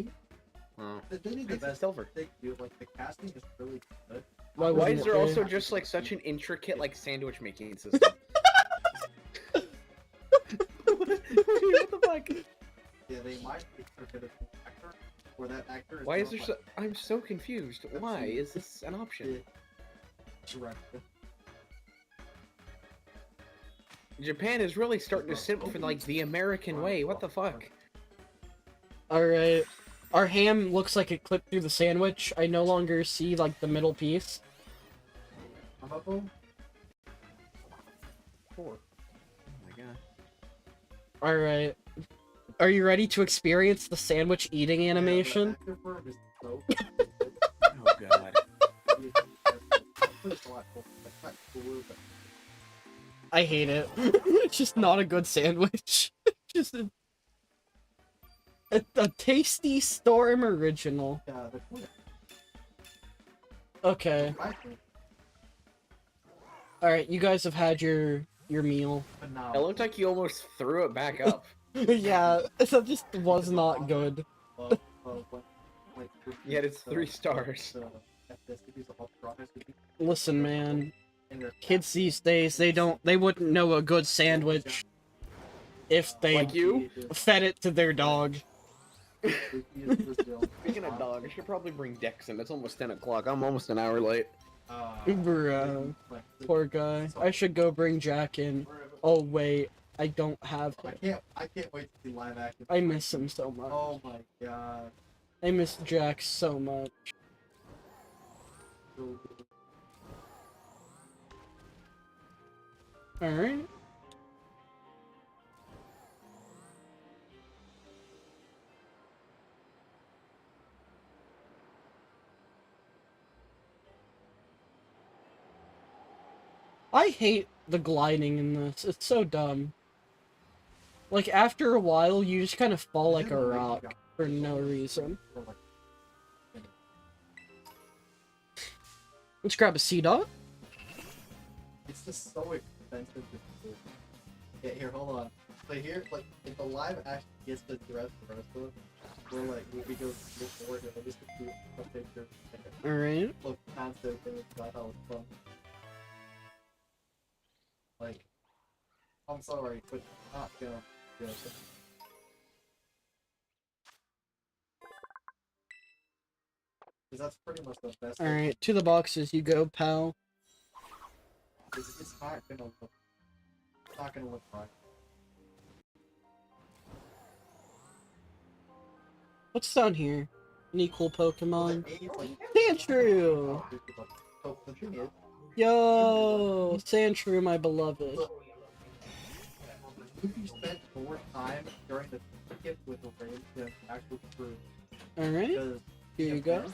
They need the It's best silver. thing, dude. Like the casting is really good. Why Why wouldn't is it there be? also just like such an intricate like sandwich making system? What the fuck? Yeah, they might be good at the actor, or that actor. Why is there so? I'm so confused. Why is this an option? Director. Japan is really starting to simp for like the American way. What the fuck? Alright. Our ham looks like it clipped through the sandwich. I no longer see, like, the middle piece. Four. Oh my god. Alright. Are you ready to experience the sandwich eating animation? Oh god. I hate it. It's just not a good sandwich. Just a tasty Storm original. Yeah, the queen. Okay. Alright, you guys have had your meal. It looked like you almost threw it back up. Yeah, that just was not good. Yet it's 3 stars. Listen, man. Kids these days, they wouldn't know a good sandwich if they Like you? fed it to their dog. Speaking of dog, I should probably bring Dex in. It's almost 10 o'clock. I'm almost an hour late. Bruh, poor guy. I should go bring Jack in. Oh wait, I don't have him. I can't wait to see live action. I miss him so much. Oh my god. I miss Jack so much. Alright. I hate the gliding in this. It's so dumb. Like, after a while, you just kind of fall like a rock for no reason. Let's grab a C-Dot. It's just so expensive to do. Yeah, here, hold on. So here, like, if the live action gets to dress the rest of it, we're like, we go forward and just do a picture. Alright. Look, constant things, I thought it was fun. Like, I'm sorry, but not gonna do it. Because that's pretty much the best. Alright, to the boxes you go, pal. It's not gonna look. It's not gonna look right. What's down here? Any cool Pokemon? Like, Sandshrew! so the thing is, Yo! Sandshrew, my beloved. if you spent more time during the ticket with the raid than actual crew, Alright, because here you go.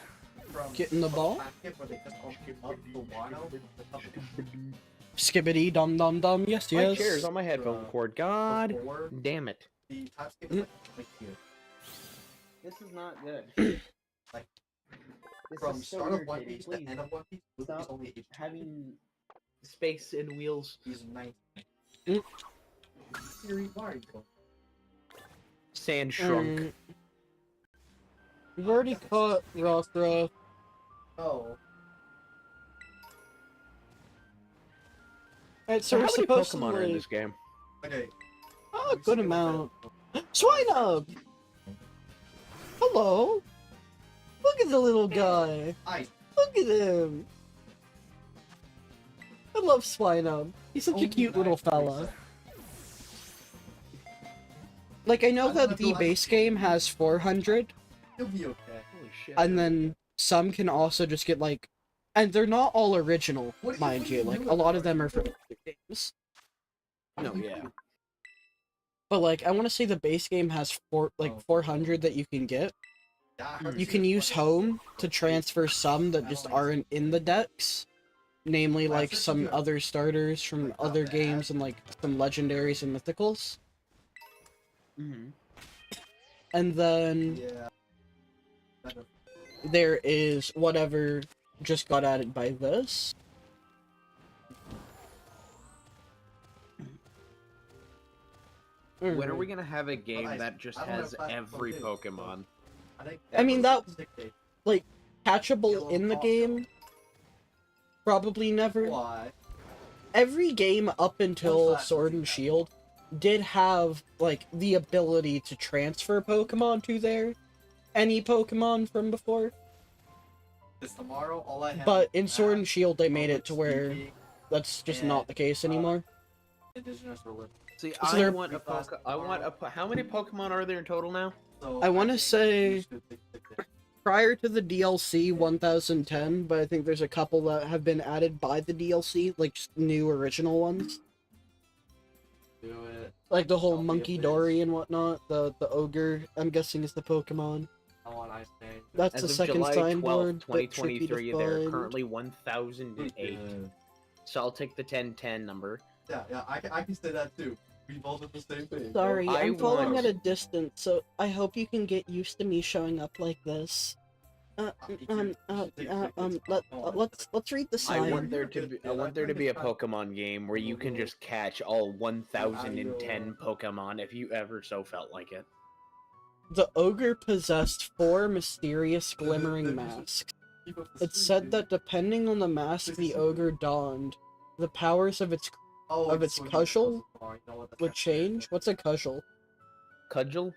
from Getting the ball. packet where they just open up the wild, Skibbity dum dum dum, yes, My yes. chair's on my headphone cord. God before damn it. the time skip is like here. This is not good. Like, This From is so start of One irritating. Piece to Please. end of One Piece, Luffy's Stop only age having space and wheels. He's 19. Mm. Siri, why are you going? Sand shrunk. We've already caught Rothra. Oh, Alright, so So we're how many supposed Pokemon to, are in like, this game? okay. a good amount. Swinub! Hello! Look at the little guy! I Look at him! I love Swinub. He's such a only cute little 9%. fella. Like, I know that the base game has 400, He'll be okay. Holy shit. and then some can also just get, like... And they're not all original, What mind are you. you Like, doing? a lot of them are from other games. No, yeah. But, like, I want to say the base game has 400 that you can get. Yeah, I heard You it's can just use like- home to transfer some that just aren't in the decks. Namely, like some other starters from other games and like some legendaries and mythicals. Mhm. And then Yeah. Better. there is whatever just got added by this. When are we gonna have a game I- that just I don't has have that every too, so- Pokemon? I mean, that- Sick day. Catchable Yellow in the Hawk. game? Probably never. Why? Every game up until What's that? Sword and Shield did have, like, the ability to transfer Pokemon to there. Any Pokemon from before. It's tomorrow. All I have. But is in Sword and math, Shield, they made it to public where speaking, that's just and, not the case anymore. Indigenous religion. See, So I there- want a Poke. I want a. How many Pokemon are there in total now? So I wanna think say- you should take sick day. Prior to the DLC 1010, but I think there's a couple that have been added by the DLC, like just new original ones. Do it. Like the whole Don't be a Monkey bitch. Dory and whatnot. The ogre, I'm guessing, is the Pokemon. I want Ice Name. That's As the of second July signboard. 12th, bit tricky to 2023, there are find. currently 1,008. So I'll take the 1010 number. Yeah, I can say that too. We both did the same thing. Sorry, I I'm following want- at a distance, so I hope you can get used to me showing up like this. Let's read the I sign. want there to be. I want there to be a Pokemon game where you can just catch all 1,010 Pokemon if you ever so felt like it. The ogre possessed 4 mysterious glimmering masks. It's said that depending on the mask the ogre donned, the powers of its of its cudgel would change. What's a cudgel? Cudgel?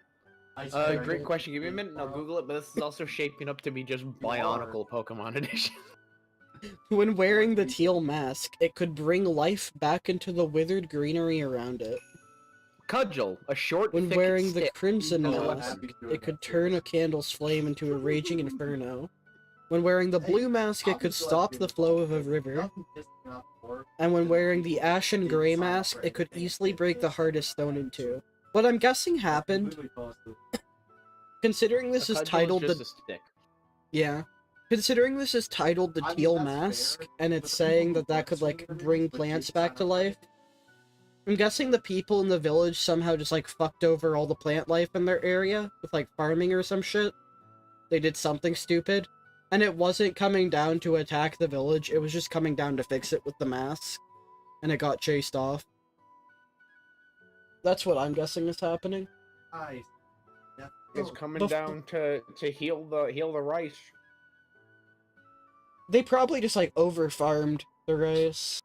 Great question. Give me a minute and I'll Google it, but this is also shaping up to be just Bionicle Pokemon Edition. When wearing the teal mask, it could bring life back into the withered greenery around it. Cudgel, a short, When thick wearing the stick. crimson You know what mask, happens to it could turn a candle's flame into a raging inferno. When wearing the blue mask, it could stop the flow of a river. And when wearing the ashen gray mask, it could easily break the hardest stone in two. What I'm guessing happened, considering this A is cudgel titled just the... a stick. Yeah. Considering this is titled the I mean, Teal that's Mask, fair, and but it's the people saying who that that work could, for like, the bring village, plants like, back to life. I'm guessing the people in the village somehow just, like, fucked over all the plant life in their area with, like, farming or some shit. They did something stupid. And it wasn't coming down to attack the village, it was just coming down to fix it with the mask. And it got chased off. That's what I'm guessing is happening. Ice. Yeah. It's Oh, coming down to heal the rice. They probably just, like, over-farmed the rice.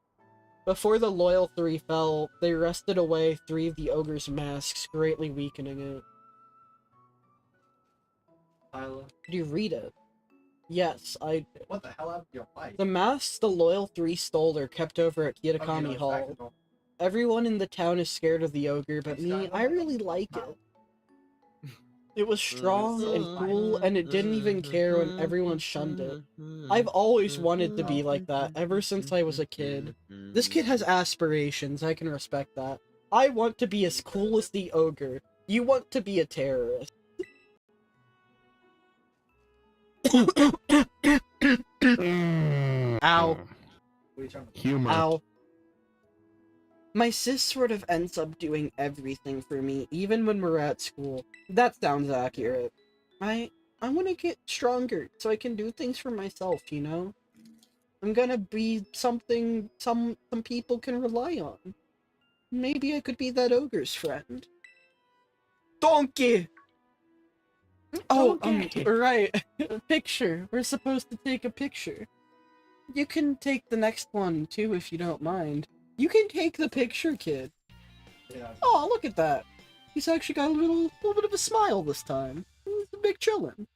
Before the Loyal 3 fell, they wrested away 3 of the ogre's masks, greatly weakening it. Tyler. Did you read it? Yes, I did. What the hell happened to your mic? The masks the Loyal 3 stole are kept over at Okay, no, Kitakami it's back to Hall. normal. Everyone in the town is scared of the ogre, but me, I really like it. It was strong and cool, and it didn't even care when everyone shunned it. I've always wanted to be like that, ever since I was a kid. This kid has aspirations, I can respect that. I want to be as cool as the ogre. You want to be a terrorist. Ow. What are you trying to Humor. Ow. My sis sort of ends up doing everything for me, even when we're at school. That sounds accurate. I want to get stronger, so I can do things for myself, you know? I'm gonna be something some people can rely on. Maybe I could be that ogre's friend. Donkey! Oh, Donkey. right. A picture. We're supposed to take a picture. You can take the next one, too, if you don't mind. You can take the picture, kid. Yeah. Oh, look at that. He's actually got a little bit of a smile this time. He's a big chillin'.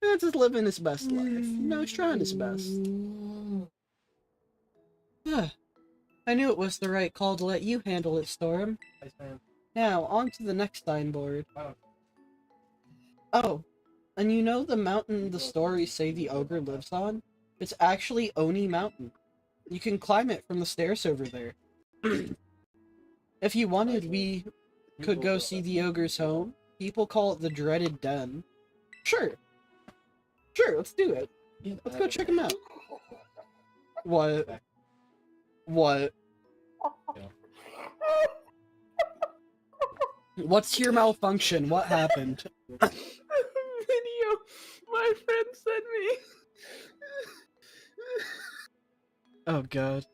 He's just living his best life. You know, he's trying his best. Yeah. I knew it was the right call to let you handle it, Storm. Ice Man. Now, on to the next signboard. Wow. Oh, and you know the mountain the stories say the ogre lives on? It's actually Oni Mountain. You can climb it from the stairs over there. If you wanted, we could go see the ogre's home. People call it the Dreaded Den. Sure, Sure, let's do it. Let's go check him out. What? What? What's your malfunction? What happened? Video my friend sent me. Oh god.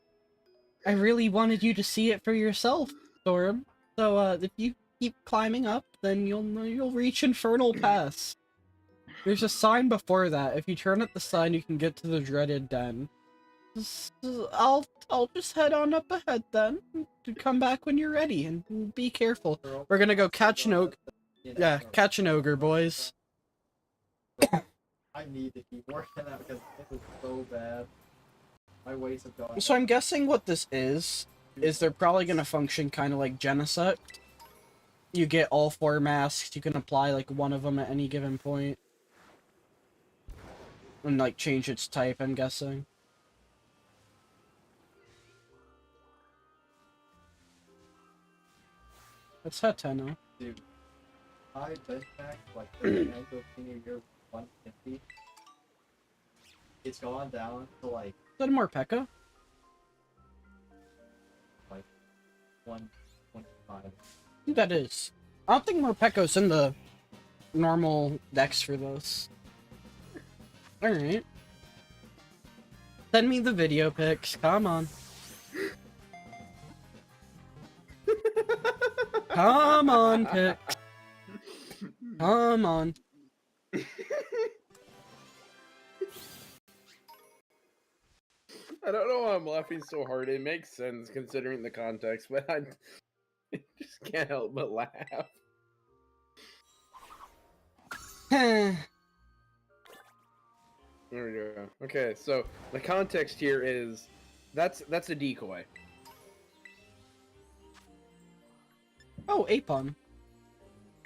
I really wanted you to see it for yourself, Storm. So, if you keep climbing up, then you'll reach Infernal Pass. There's a sign before that. If you turn at the sign, you can get to the dreaded den. I'll just head on up ahead then. Come back when you're ready, and be careful. We're gonna go catch an ogre. Yeah, catch an ogre, boys. I need to keep working that because it was so bad. My weights have gone. So I'm guessing what this is they're probably gonna function kind of like Genesect. You get all 4 masks, you can apply like one of them at any given point. And like change its type, I'm guessing. That's Hateno. Dude, I benchmark like the end of senior year 150. It's gone down to like Is that a Morpeko? 125. I think that is. I don't think Morpeko's in the normal decks for this. Alright. Send me the video pics, come on. Come on, pics. Come on. I don't know why I'm laughing so hard. It makes sense considering the context, but I just can't help but laugh. Heh. There we go. Okay, so the context here is that's a decoy. Oh, Apon.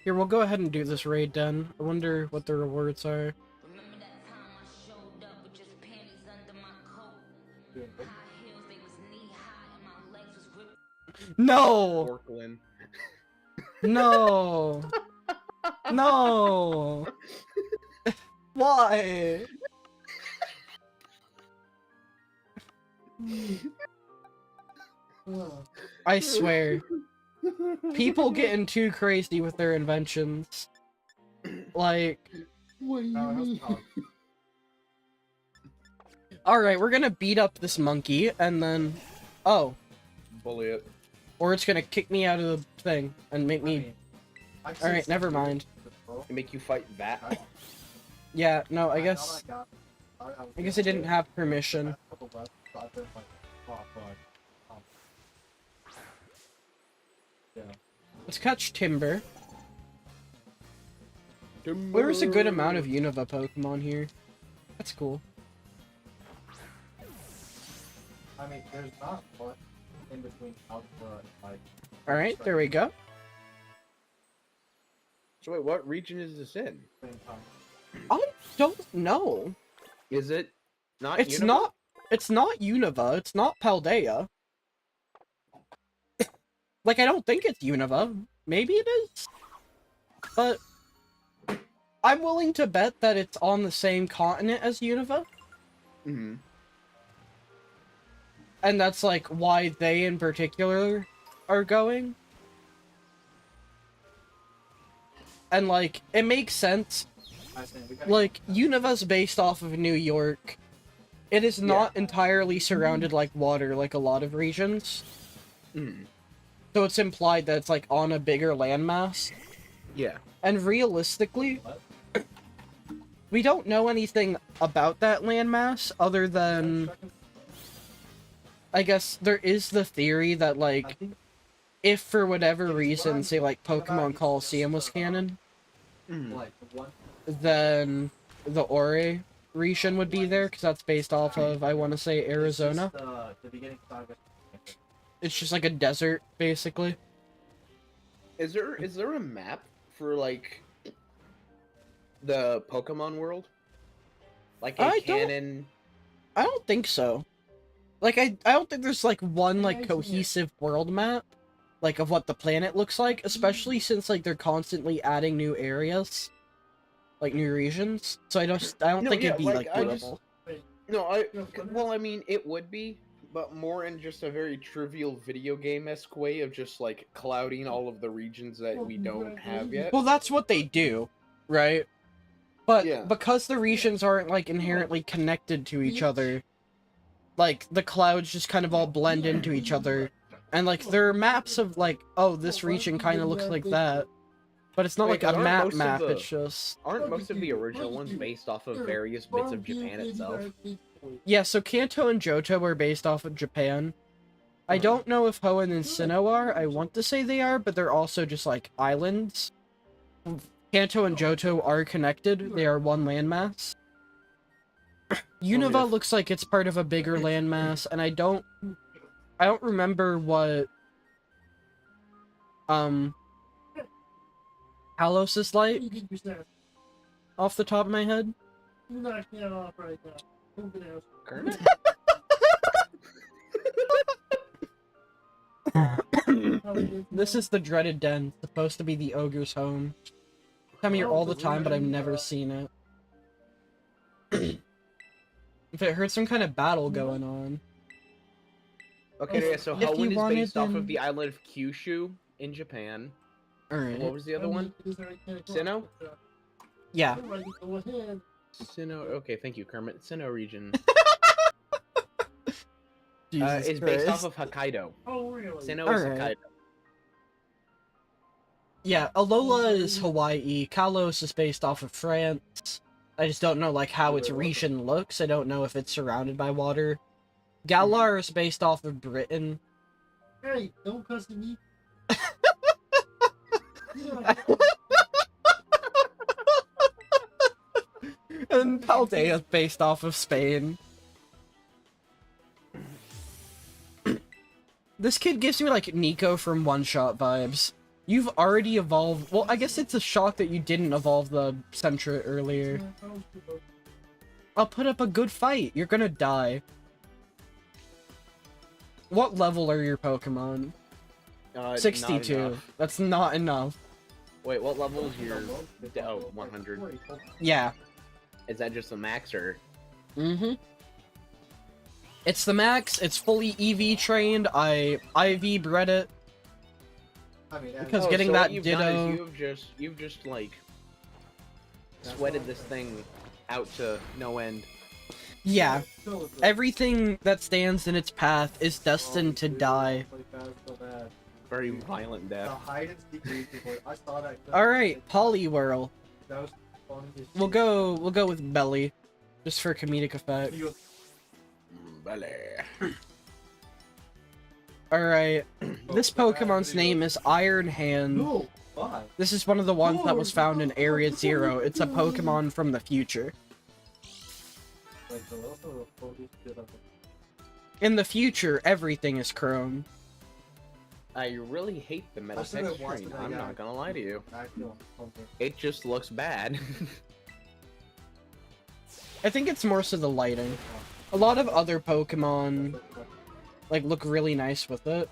Here, we'll go ahead and do this raid then. I wonder what the rewards are. Remember that time I showed up with just panties under my coat? Dude, High heels, they was knee high, and my legs was gripped. No! Orklin. No! No! Why? I swear. People getting too crazy with their inventions. Like, alright, we're gonna beat up this monkey, and then... Oh. Bully it. Or it's gonna kick me out of the thing, and make me... Alright, never mind. And make you fight that. Yeah, no, I guess... I guess I didn't have permission. Let's catch Timber. There's a good amount of Unova Pokemon here. That's cool. I mean, there's not much in between Alpha and like. Alright, there we go. So wait, what region is this in? Same time. I don't know. Is it not? It's Unova? not. It's not Unova. It's not Paldea. Like, I don't think it's Unova. Maybe it is. But I'm willing to bet that it's on the same continent as Unova. Mm-hmm. And that's, like, why they in particular are going. And, like, it makes sense. Like, Unova's based off of New York. It is not entirely surrounded like water, like a lot of regions. Mm. So it's implied that it's, like, on a bigger landmass. Yeah. And realistically, we don't know anything about that landmass other than... I guess there is the theory that, like, if for whatever reason, say, like, Pokemon Coliseum was canon, then the Ore region would be there, because that's based off of, I want to say, Arizona. It's just like a desert, basically. Is there a map for like the Pokemon world? Like a canon? I don't think so. Like, I don't think there's, like, one, like, cohesive world map, like, of what the planet looks like, especially since, like, they're constantly adding new areas. like new regions. So I don't No, think yeah, it'd be like, like I just- doable. No, well, I mean, it would be, but more in just a very trivial video game-esque way of just like clouding all of the regions that we don't have yet. Well, that's what they do, right? But Yeah. because the regions aren't like inherently connected to each other, like the clouds just kind of all blend into each other, and like there are maps of like, oh, this region kind of looks like that, but it's not Wait, like a aren't map most of map. the- It's just Aren't most of the original ones based off of various bits of Japan itself? yeah. So Kanto and Johto are based off of Japan. I don't know if Hoenn and Sinnoh are. I want to say they are, but they're also just like islands. Kanto and Johto are connected. They are one landmass. Unova yes. looks like it's part of a bigger landmass, and I don't remember what Kalos is like off the top of my head. Kermit? This is the dreaded den, supposed to be the ogre's home. Come here all the time, but I've never seen it. If it heard some kind of battle going on. Okay, yeah, so if you Hoenn is wanted, based off then- of the island of Kyushu in Japan. And what Alright. was the other one? Sinnoh? Yeah. Sinnoh. Okay, thank you, Kermit. Sinnoh region Jesus is based off Christ. of Hokkaido. Oh, really? Sinnoh is Alright. Hokkaido. Yeah, Alola is Hawaii. Kalos is based off of France. I just don't know like how its region looks. I don't know if it's surrounded by water. Galar is based off of Britain. Hey, don't cuss at me. And Paldea is based off of Spain. This kid gives me like Nico from One Shot vibes. You've already evolved. Well, I guess it's a shock that you didn't evolve the Sentra earlier. I'll put up a good fight. You're gonna die. What level are your Pokemon? Not 62. enough. That's not enough. Wait, what level is your... Oh, 100. Yeah. Is that just the max, or... Mm-hmm. It's the max. It's fully EV trained. I IV bred it. I mean, Because Oh, getting so that what you've done is Ditto. you've just, like... sweated this thing out to no end. Yeah. Everything that stands in its path is destined to die. Very violent The death. hide and seek region, boy, I saw that. Alright, Poliwhirl. That was fun as We'll shit. go with Belly. Just for comedic effect. You- Alright. This Pokemon's name is Iron Hand. No, why? This is one of the ones that was found in Area Zero. It's a Pokemon from the future. Like, the rest of the produce shit of it. In the future, everything is Chrome. I really hate the metal I should've text watched screen. that I'm guy. not gonna lie to you. Actually, something. It just looks bad. I think it's more so the lighting. A lot of other Pokemon like look really nice with it.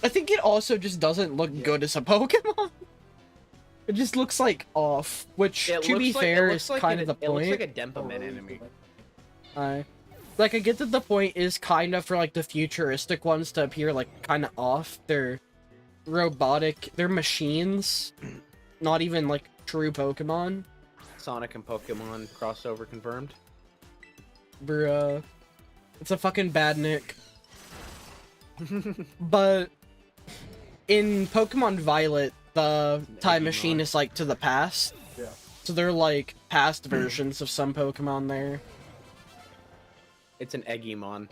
I think it also just doesn't look good as a Pokemon. It just looks like off, which It to be looks like- fair it is looks like kind an- of the It looks point. like a Denpaman enemy. Like I get that the point is kind of for like the futuristic ones to appear like kind of off. They're robotic. They're machines, not even like true Pokemon. Sonic and Pokemon crossover confirmed. Bruh. It's a fucking bad nick. But in Pokemon Violet, the time machine is like to the past. Yeah. So they're like past versions of some Pokemon there. It's an Eggymon.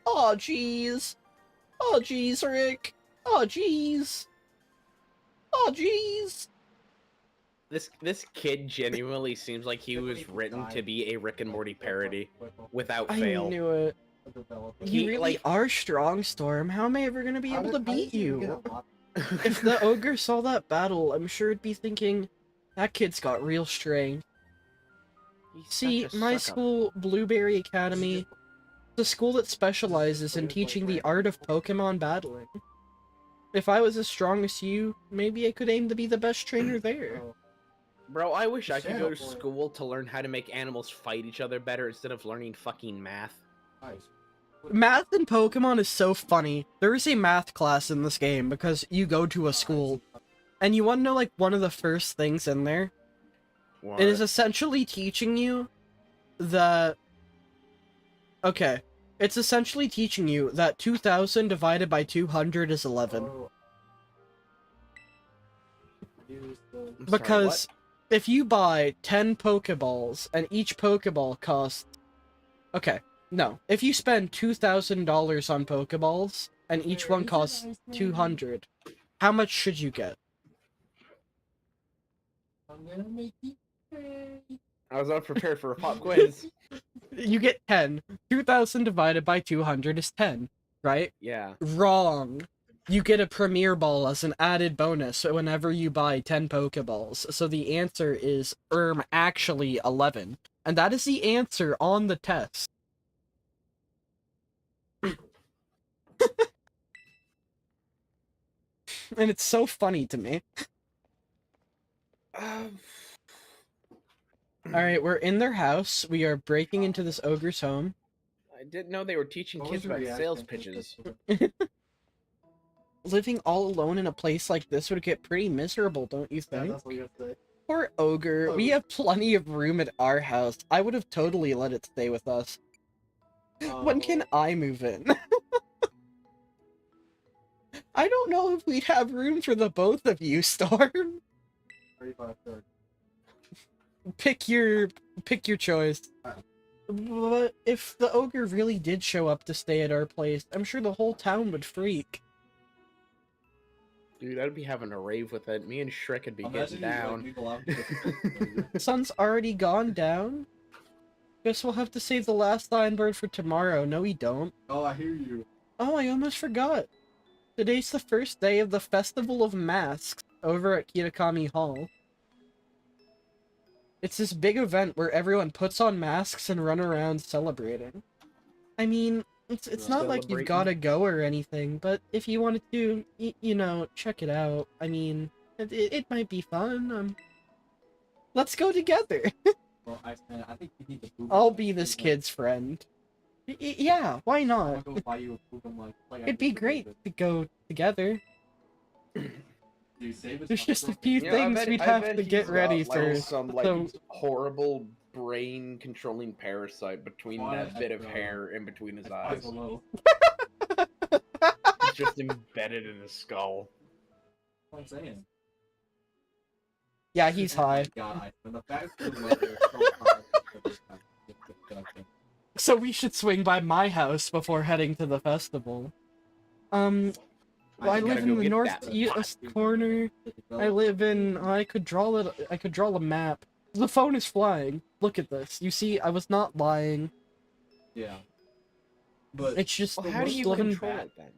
Oh jeez. Oh jeez, Rick. Oh jeez. Oh jeez. This kid genuinely seems like he was written to be a Rick and Morty parody, without I fail. knew it. You He, really like- are strong, Storm. How am I ever gonna be able to beat you? Get If the ogre saw that battle, I'm sure it'd be thinking, that kid's got real strength. He's See, such a my suck-up. school, Blueberry Academy, is a school that specializes in teaching the art of Pokemon battling. If I was as strong as you, maybe I could aim to be the best trainer there. Oh, Bro, I wish I could go to Channel boy. school to learn how to make animals fight each other better instead of learning fucking math. nice. Math in Pokemon is so funny. There is a math class in this game because you go to a school. And you want to know, like, one of the first things in there? What? It is essentially teaching you that... Okay. It's essentially teaching you that 2,000 divided by 200 is 11. Oh. Use the- I'm sorry, Because if you buy 10 Pokeballs and each Pokeball costs... Okay, no. If you spend $2,000 on Pokeballs and each one costs 200, how much should you get? I'm gonna make you pay. I was unprepared for a pop quiz. You get 10. 2,000 divided by 200 is 10, right? Yeah. Wrong. You get a Premier Ball as an added bonus whenever you buy 10 Pokeballs. So the answer is, actually 11. And that is the answer on the test. And it's so funny to me. Alright, we're in their house. We are breaking into this ogre's home. I didn't know they were teaching What kids was your about sales reaction? pitches. Living all alone in a place like this would get pretty miserable, don't you Yeah, think? that's what you have to say. Poor ogre. We have plenty of room at our house. I would have totally let it stay with us. When can I move in? I don't know if we'd have room for the both of you, Storm. 35, 30. Pick your choice. But if the ogre really did show up to stay at our place, I'm sure the whole town would freak. Dude, I'd be having a rave with it. Me and Shrek would be Imagine getting you, like, down. people out The sun's already gone down. Guess we'll have to save the last lion bird for tomorrow. No, we don't. Oh, I hear you. Oh, I almost forgot. Today's the first day of the Festival of Masks over at Kitakami Hall. It's this big event where everyone puts on masks and run around celebrating. I mean, it's not like you've Celebrating? gotta go or anything, but if you wanted to, you know, check it out. I mean, it might be fun. Let's go together. Well, I think you need to move. I'll be this kid's friend. Yeah, why I'm not? gonna go buy you a Pokemon, like I It'd be did great with to go together. it. Dude, save it There's for just a the- few You know, things I we'd bet have to he's get got, ready like, first. some like So, horrible brain controlling parasite between Why that bit of I- hair in between his I eyes. don't know. It's just embedded in his skull. What I'm saying. yeah, he's high. God, and the fact that they're so high. So we should swing by my house before heading to the festival. Well, I gotta live go in the get that northeast corner. I live in. I could draw it. I could draw a map. The phone is flying. Look at this. You see, I was not lying. Yeah. But It's just Well, how do you living- control it then?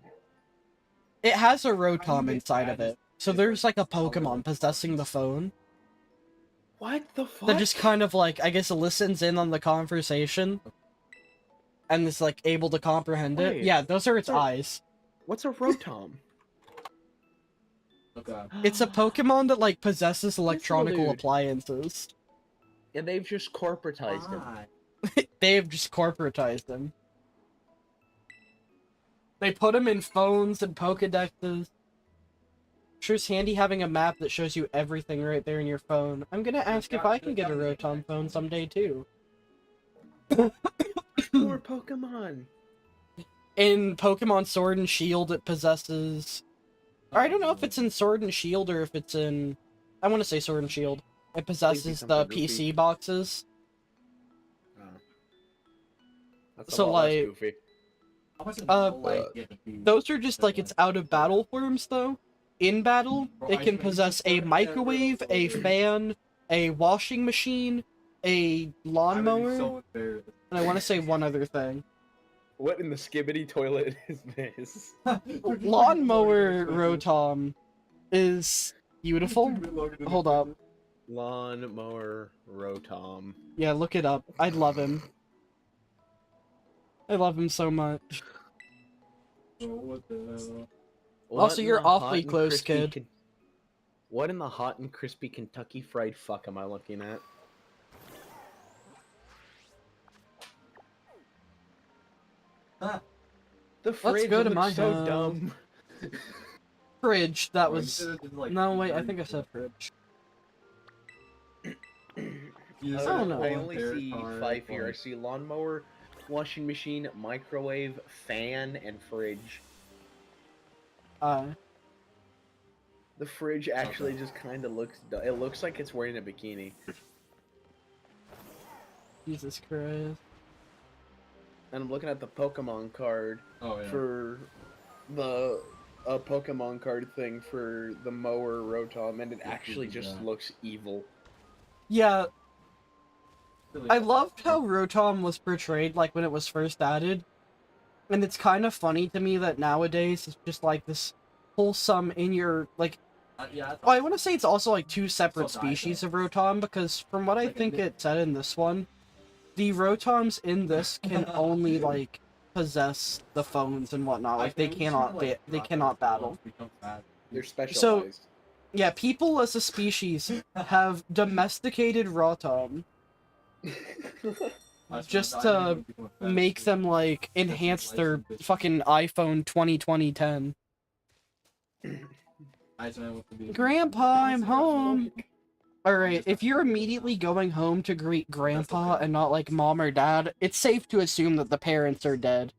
It has a How do Rotom you inside get of it. that? So there's like a Pokemon possessing the phone What the fuck? that just kind of like, I guess, listens in on the conversation and is like able to comprehend it. Wait, Yeah, those are its so- eyes. What's a Rotom? okay. It's a Pokemon that like possesses electronical dude. appliances. And they've just corporatized him. Why? They've just corporatized him. They put him in phones and Pokedexes. Sure, it's handy having a map that shows you everything right there in your phone. I'm gonna ask if I can get a Rotom phone someday too. More Pokemon. In Pokemon Sword and Shield, it possesses... Or I don't know if it's in Sword and Shield or if it's in... I want to say Sword and Shield. It possesses the something goofy. PC boxes. Oh. That's a So, lot less like, goofy. How much does Uh, the light get to be? Those are just like its out-of-battle forms, though. In battle, it can possess a microwave, a fan, a washing machine, a lawnmower, So unfair. and I want to say one other thing. What in the skibbity toilet is this? Lawnmower Rotom is beautiful. Hold up. Lawnmower Rotom. Yeah, look it up. I love him. I love him so much. Oh, what the hell? Also, in you're the hot awfully and close, crispy kid. What in the hot and crispy Kentucky Fried Fuck am I looking at? Huh. The fridge go to looks my so house. dumb. Fridge, that Oh, you was... said it was, like, No, wait, I 2:30 think I for- said fridge. You I said don't know. I one only hair see card, 5 here. I like- see lawnmower, washing machine, microwave, fan, and fridge. The fridge actually just kind of looks... It looks like it's wearing a bikini. Jesus Christ. And I'm looking at the Pokemon card Oh, yeah. for the Pokemon card thing for the mower Rotom, and it actually just looks evil. Yeah, Really I cool. loved how Rotom was portrayed, like, when it was first added. And it's kind of funny to me that nowadays it's just, like, this wholesome in your, like... Yeah, Oh, I want to say it's also, like, two separate Still dies, species of Rotom, because from what I Like, think it- it said in this one, the Rotoms in this can only, like, possess the phones and whatnot. Like, they cannot, they cannot battle. They're specialized. Yeah, people as a species have domesticated Rotom just to make them, like, enhance their fucking iPhone 2010. Grandpa, I'm home! Alright, if you're immediately going home to greet Grandpa and not, like, Mom or Dad, it's safe to assume that the parents are dead.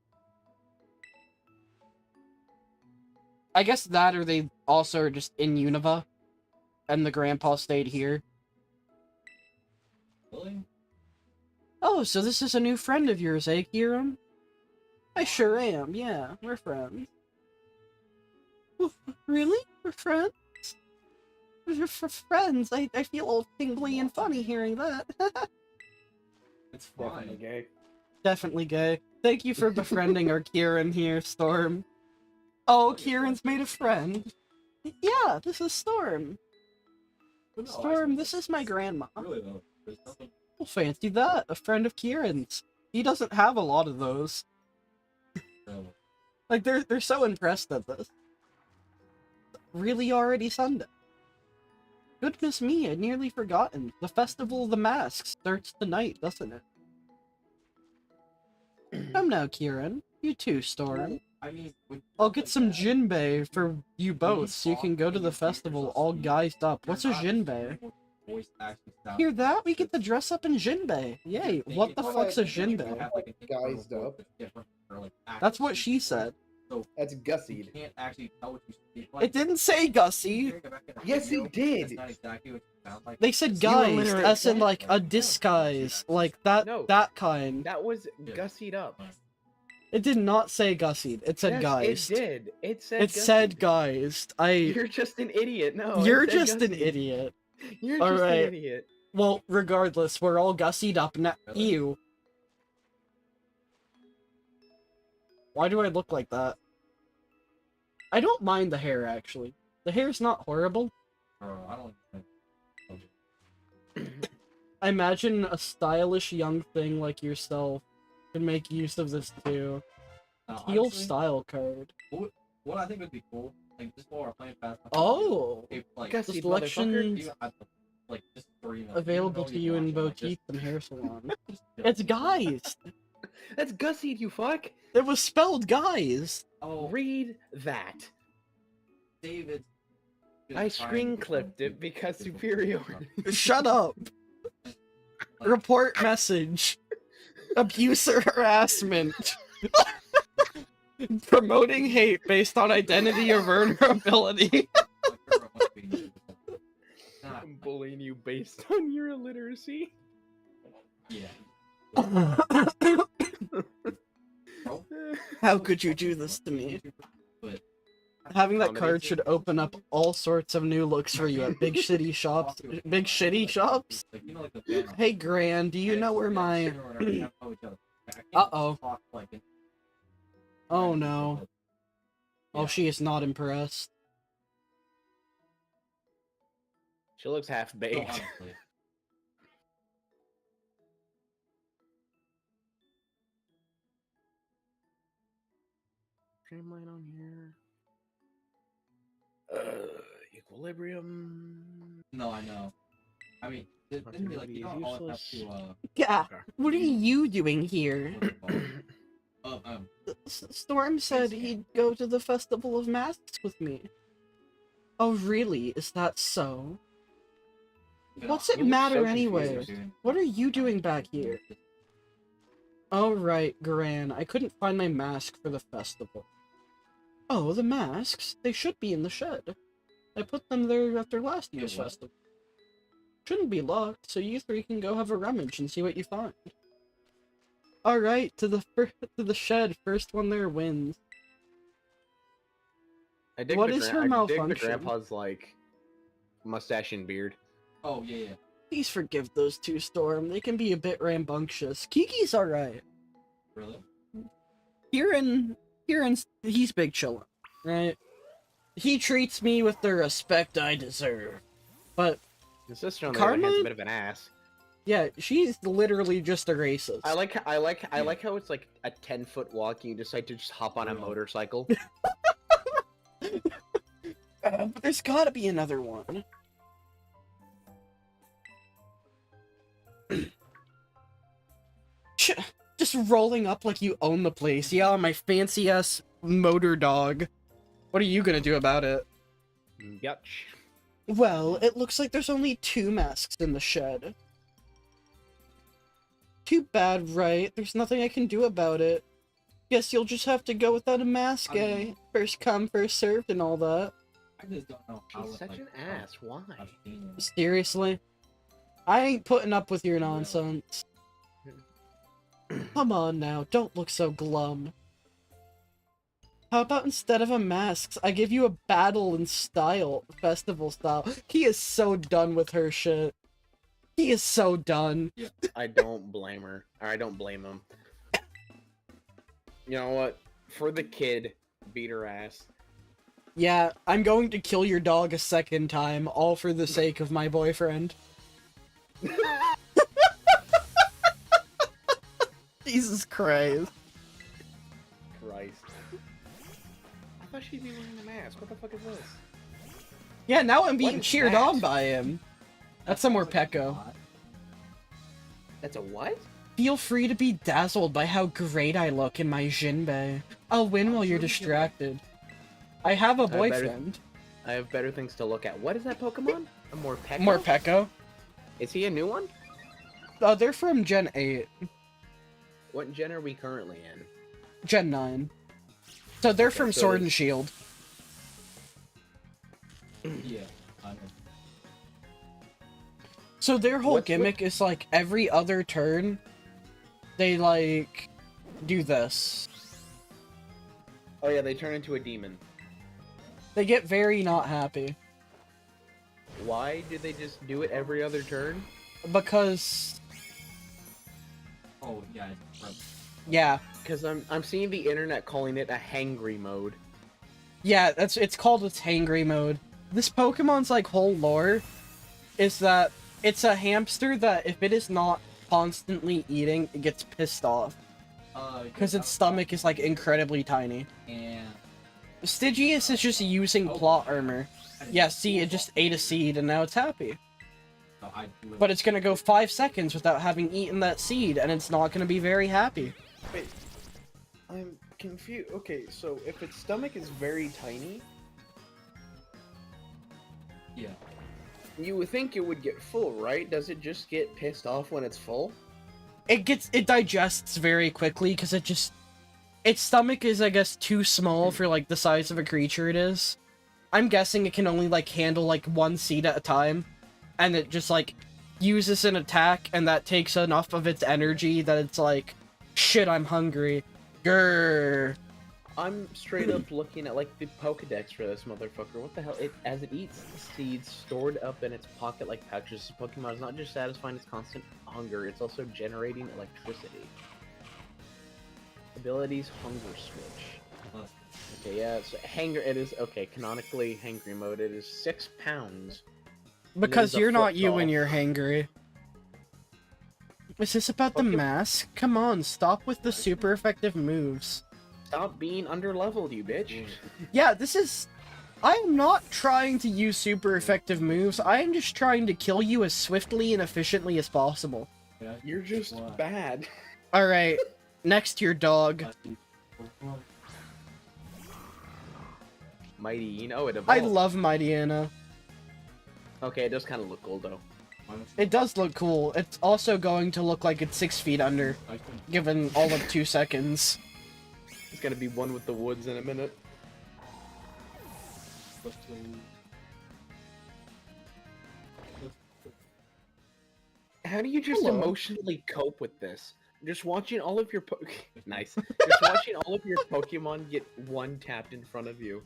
I guess that, or they also are just in Unova, and the Grandpa stayed here. Really? Oh, so this is a new friend of yours, eh, Kieran? I sure am, yeah, we're friends. Really? We're friends? We're friends. I feel all tingly and funny hearing that. It's Definitely fine. gay. Definitely gay. Thank you for befriending our Kieran here, Storm. Oh, Kieran's made a friend. Yeah, this is Storm. But no, Storm, this is my grandma. Really though, there's nothing. Well, fancy that. A friend of Kieran's. He doesn't have a lot of those. Really. Like, they're so impressed at this. Really already Sunday. Goodness me, I'd nearly forgotten. The Festival of the Masks starts tonight, doesn't it? Come now, Kieran. You too, Storm. I mean, I'll get some jinbei for you both, so you can go to the festival all guised up. What's a jinbei? Hear that? We get to dress up in jinbei. Yay, what the fuck's a jinbei? Guised up. That's what she said. That's gussied. Can't actually tell what you speak It didn't say Gussie. Yes, it did. That's not exactly what you sound like. They said You guised, illiterate as in fuck. like a disguise, like that No. that kind. That was gussied up. It did not say gussied. It said Yes, guised. it did. It said It said gussied. guised. You're just an idiot. No, it You're said just an gussied. idiot. You're All just right. an idiot. Well, regardless, we're all gussied up now. Really? Ew. Why do I look like that? I don't mind the hair, actually. The hair's not horrible. I don't think. I imagine a stylish young thing like yourself can make use of this too. Teal Honestly, style card. what I think would be cool, like just while we're playing fast. Oh! if, like, Gussied The motherfucker. selection you have to, like just for, you know, available even to though you in watch it, like, boutiques and hair salons. just- It's guys! That's gussied, you fuck. It was spelled guys! Oh, Read that. David. I screen clipped it because superiority. Shut up! Report message. Abuse or harassment. Promoting hate based on identity or vulnerability. I'm bullying you based on your illiteracy. Yeah. How could you do this to me? But Having that Comedy. card should open up all sorts of new looks for you at big shitty shops. Big shitty shops? like, you know, like the band. Hey Gran, do you know where my... Uh-oh. Oh no. Oh, she is not impressed. She looks half baked. Streamline on here. Equilibrium. No, I know. I mean, didn't we, like, you don't all have to, Yeah. Okay. What are you doing here? what's it called? Storm said he'd go to the Festival of Masks with me. Oh, really? Is that so? What's it You look matter so anyway? confused. What are you doing back here? Oh, right, Gran. I couldn't find my mask for the festival. Oh, the masks? They should be in the shed. I put them there after last year's Yeah, what? festival. Shouldn't be locked, so you three can go have a rummage and see what you find. Alright, to the shed. First one there wins. I dig What the is her I dig the malfunction? grandpa's like mustache and beard. Oh, yeah. Please forgive those two, Storm. They can be a bit rambunctious. Kiki's alright. Really? Kieran's he's big chillin', right? He treats me with the respect I deserve. But His sister on the other hand's Carmine? a bit of an ass. yeah, she's literally just a racist. I like how it's like a 10-foot walk and you decide to just hop on a Yeah. motorcycle. But there's gotta be another one. Just rolling up like you own the place. Yeah, my fancy ass motor dog. What are you gonna do about it? Yutch. Well, it looks like there's only 2 masks in the shed. Too bad, right? There's nothing I can do about it. Guess you'll just have to go without a mask, eh? First come, first served and all that. I just don't know how. She's such an ass. Why? Seriously? I ain't putting up with your nonsense. Come on now, don't look so glum. How about instead of a mask, I give you a battle in style, festival style? He is so done with her shit. He is so done. I don't blame her. Or I don't blame him. You know what? For the kid, beat her ass. Yeah, I'm going to kill your dog a second time, all for the sake of my boyfriend. Jesus Christ. Christ. I thought she'd be wearing a mask. What the fuck is this? Yeah, now I'm being What is cheered that? on by him. That's some more Pecco. That's a what? Feel free to be dazzled by how great I look in my Jinbei. I'll win while you're distracted. I have a better- boyfriend. I have better things to look at. What is that Pokemon? A more Pekka? More Pecco. Is he a new one? They're from Gen 8. What gen are we currently in? Gen 9. So they're Okay, from so Sword they- and Shield. Yeah. I know. So their whole What's with- gimmick is like every other turn, they like do this. Oh yeah, they turn into a demon. They get very not happy Why do they just do it every other turn? because Oh, yeah. It's from... yeah, Because I'm seeing the internet calling it a hangry mode. yeah, it's called its hangry mode. This Pokemon's like whole lore is that it's a hamster that if it is not constantly eating, it gets pissed off because its stomach is like incredibly tiny. And... Stygius is just using plot armor. Yeah, see, it just ate a seed and now it's happy. So I do it. But it's gonna go 5 seconds without having eaten that seed, and it's not gonna be very happy. Wait, I'm confused. Okay, so if its stomach is very tiny, Yeah. you would think it would get full, right? Does it just get pissed off when it's full? It digests very quickly because its stomach is, I guess, too small for like the size of a creature it is. I'm guessing it can only like handle like 1 seed at a time, and it just like uses an attack, and that takes enough of its energy that it's like, shit, I'm hungry. Grrr. I'm straight up looking at like the Pokedex for this motherfucker. What the hell? As it eats seeds stored up in its pocket like pouches, this Pokemon is not just satisfying its constant hunger, it's also generating electricity. Abilities Hunger Switch. Okay, yeah, so it is okay, canonically hangry mode, it is 6 pounds. Because There's a you're not foot you when tall. you're hangry. Is this about the mask? Come on, stop with the super effective moves. Stop being underleveled, you bitch. Yeah, this is I am not trying to use super effective moves. I am just trying to kill you as swiftly and efficiently as possible. Yeah, You're just bad. Alright, next your dog. Mighty Eno, it I evolved. love Mighty Anna. Okay, it does kind of look cool though. It does look cool. It's also going to look like it's 6 feet under, given all of 2 seconds. It's gonna be one with the woods in a minute. How do you just Hello. emotionally cope with this? Just watching all of your nice. Just watching all of your Pokemon get one tapped in front of you.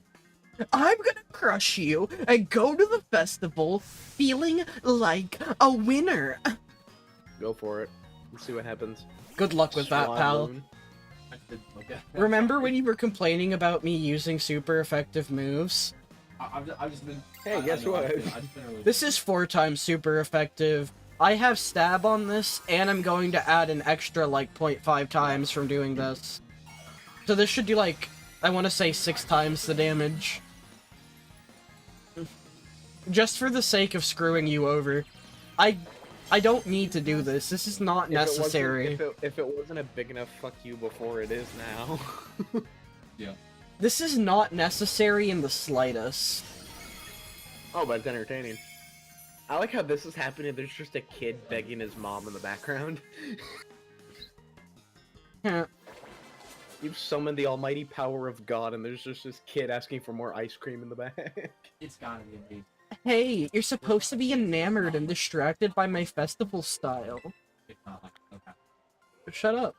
I'm gonna crush you and go to the festival feeling like a winner. Go for it. Let's see what happens. Good luck with that, pal. Swaloon. Remember when you were complaining about me using super effective moves? I've just been. Hey, guess what? I've just been really... This is 4 times super effective. I have stab on this, and I'm going to add an extra, like, 0.5 times from doing this. So this should do, like, I want to say 6 times the damage. Just for the sake of screwing you over. I don't need to do this. This is not necessary. If it wasn't a big enough fuck you before, it is now. Yeah. This is not necessary in the slightest. Oh, but it's entertaining. I like how this is happening. There's just a kid begging his mom in the background. Heh. You've summoned the almighty power of God, and there's just this kid asking for more ice cream in the back. It's gotta be indeed. Hey, you're supposed to be enamored and distracted by my festival style. It's not like okay. Shut up.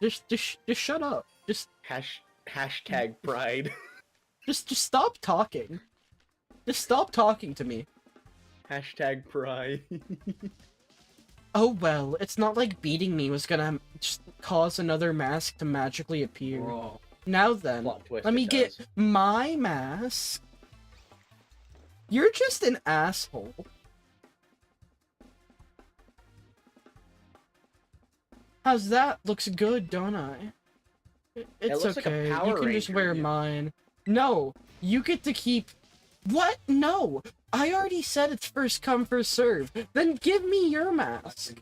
Just shut up. Hashtag pride. Just stop talking. Just stop talking to me. Hashtag pride. Oh well, it's not like beating me was gonna just cause another mask to magically appear. Bro. Now then, Plot twist, let me it get does. my mask. You're just an asshole. How's that? Looks good, don't I? It's looks like a okay. You Power can just Ranger, wear yeah. mine. No, you get to keep. What? No, I already said it's first come first serve. Then give me your mask.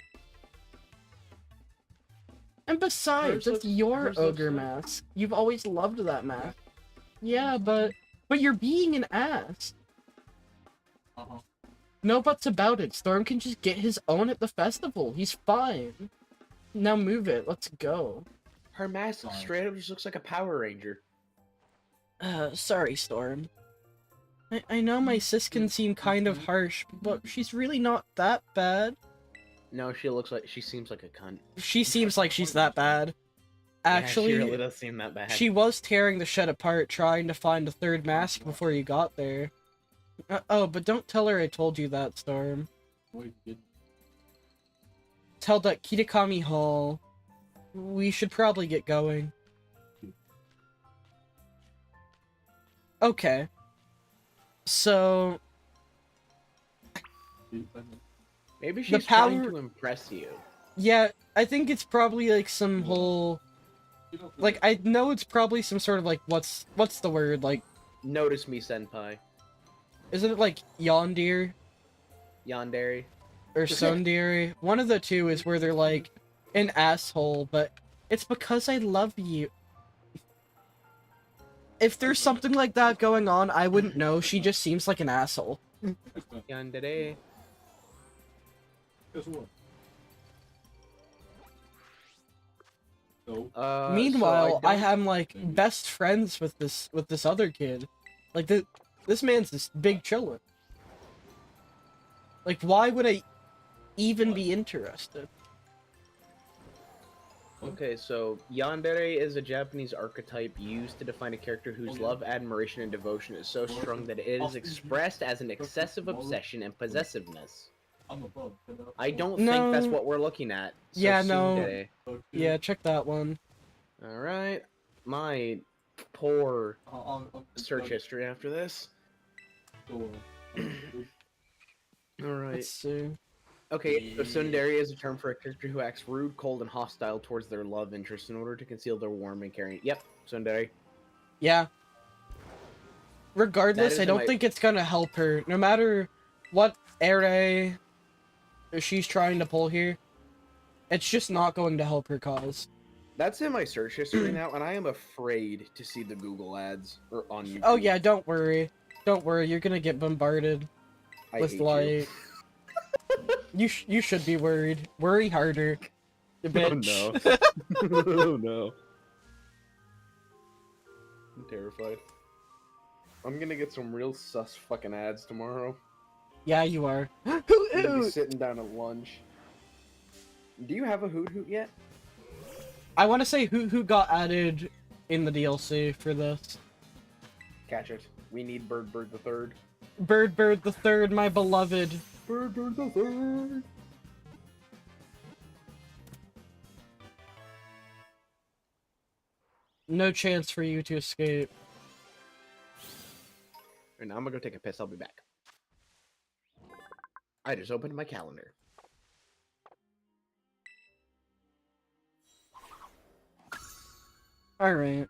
And besides, Hers it's your hers ogre looks mask. You've always loved that mask. Yeah, but you're being an ass. Uh-huh. No buts about it. Storm can just get his own at the festival. He's fine. Now move it. Let's go. Her mask Sorry. straight up just looks like a Power Ranger. Sorry, Storm. I know my sis can seem kind of harsh, but she's really not that bad. No, she seems like a cunt. She seems like she's that bad. Actually, yeah, she really does seem that bad. she was tearing the shed apart trying to find a third mask before you got there. Oh, but don't tell her I told you that, Storm. Wait, did... It's held at Kitakami Hall. We should probably get going. Okay. So, Maybe the she's trying power- to impress you. yeah, I think it's probably like some whole... Like, I know it's probably some sort of like, what's the word? Like, Notice me, senpai. isn't it like yondeer Yandere. or sundere? One of the two is where they're like an asshole, but it's because I love you. If there's something like that going on, I wouldn't know. She just seems like an asshole. Yandere. Guess what? So, Meanwhile, I don't- am like best friends with this other kid. Like this man's this big chillin'. Like, why would I even be interested? Okay, so yandere is a Japanese archetype used to define a character whose love, admiration, and devotion is so strong that it is expressed as an excessive obsession and possessiveness. I'm above. I don't No. think that's what we're looking at. So Yeah, no. tsundere. Yeah, check that one. Alright. My poor I'll search history after this. Alright. Let's see. Okay, so tsundere is a term for a character who acts rude, cold, and hostile towards their love interest in order to conceal their warm and caring. Yep, tsundere. Yeah. Regardless, is I don't my- think it's gonna help her. No matter what array she's trying to pull here, it's just not going to help her cause. That's in my search history now, and I am afraid to see the Google ads or on YouTube. Oh yeah, don't worry. Don't worry, you're gonna get bombarded I with hate like... You should be worried. Worry harder, you bitch. Oh no. I'm terrified. I'm gonna get some real sus fucking ads tomorrow. Yeah, you are. I'm Hoot gonna be hoot! sitting down at lunch. Do you have a hoot hoot yet? I want to say who got added in the DLC for this. Catch it. We need Bird the Third. Bird the Third, my beloved. Bird the Third. No chance for you to escape. And now I'm gonna go take a piss. I'll be back. I just opened my calendar. Alright.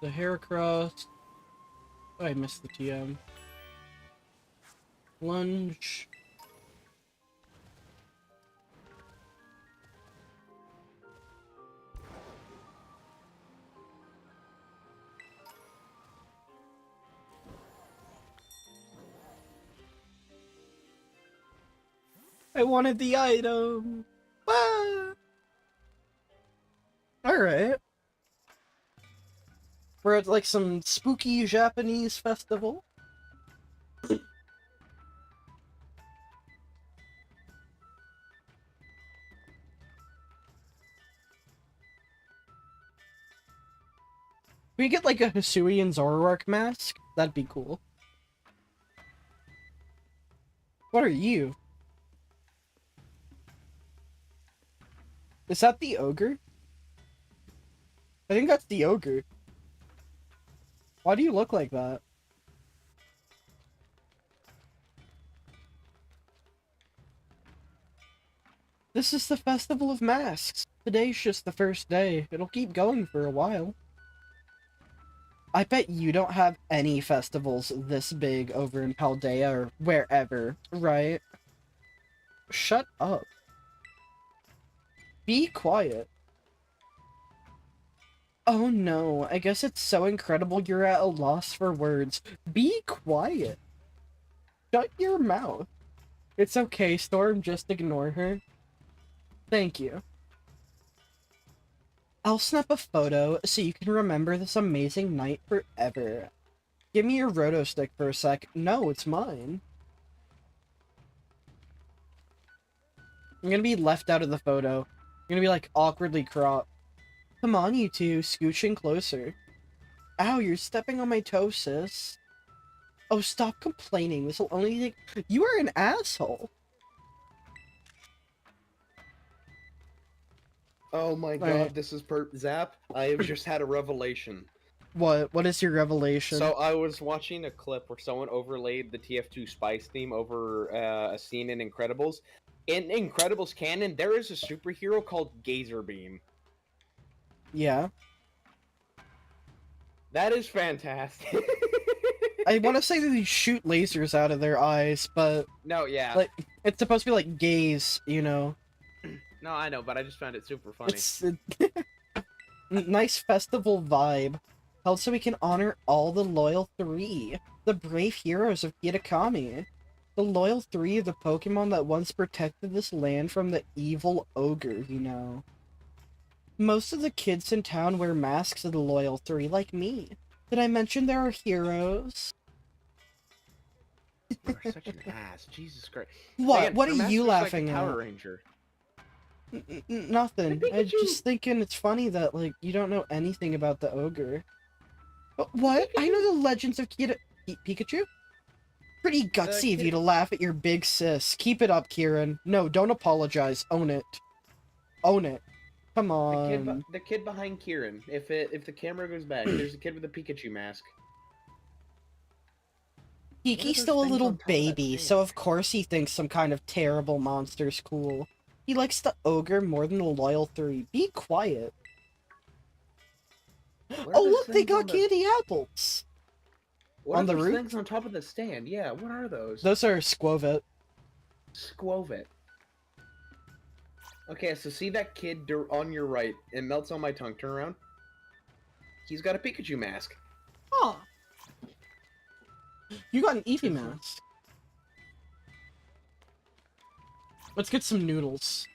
The hair cross. Oh, I missed the TM. Lunge. I wanted the item. Ah! Alright. We're at like some spooky Japanese festival. We get like a Hisui and Zoroark mask? That'd be cool. What are you? Is that the ogre? I think that's the ogre. Why do you look like that? This is the Festival of Masks. Today's just the first day. It'll keep going for a while. I bet you don't have any festivals this big over in Paldea or wherever, right? Shut up. Be quiet. Oh no, I guess it's so incredible you're at a loss for words. Be quiet. Shut your mouth. It's okay, Storm, just ignore her. Thank you. I'll snap a photo so you can remember this amazing night forever. Give me your roto stick for a sec. No, it's mine. I'm gonna be left out of the photo. I'm gonna be like awkwardly cropped. Come on, you two, scooching closer. Ow, you're stepping on my toe, sis. Oh, stop complaining. This'll only take... You are an asshole. Oh my god, Alright. this is Zap. I have just had a revelation. What? What is your revelation? So I was watching a clip where someone overlaid the TF2 Spice theme over a scene in Incredibles. In Incredibles canon, there is a superhero called Gazer Beam. Yeah. That is fantastic. I want to say that they shoot lasers out of their eyes, but No, yeah. like it's supposed to be like gaze, you know. No, I know, but I just found it super funny. It's nice festival vibe. Held so we can honor all the loyal 3, the brave heroes of Kitakami. The loyal 3 of the Pokemon that once protected this land from the evil ogre, you know. Most of the kids in town wear masks of the loyal 3, like me. Did I mention there are heroes? You're such an ass. Jesus Christ. What? Again, What her are mask you looks like a laughing Power at? Ranger. Nothing. Hey, I'm Pikachu! just thinking it's funny that, like, you don't know anything about the ogre. What? I know the legends of Pikachu? Pretty gutsy of you to laugh at your big sis. Keep it up, Kieran. No, don't apologize. Own it. Own it. Come on. The kid behind Kieran. If the camera goes back, there's a kid with a Pikachu mask. Kiki's those still a things little on top of that baby, thing? so of course he thinks some kind of terrible monster's cool. He likes the ogre more than the loyal 3. Be quiet. What are Oh, those look, they things got on the- candy apples. What on are the those roof? things on top of the stand? Yeah, what are those? Those are Squovet. Squovet. Okay, so see that kid on your right? It melts on my tongue. Turn around. He's got a Pikachu mask. Oh. You got an Eevee Mhm. mask. Let's get some noodles.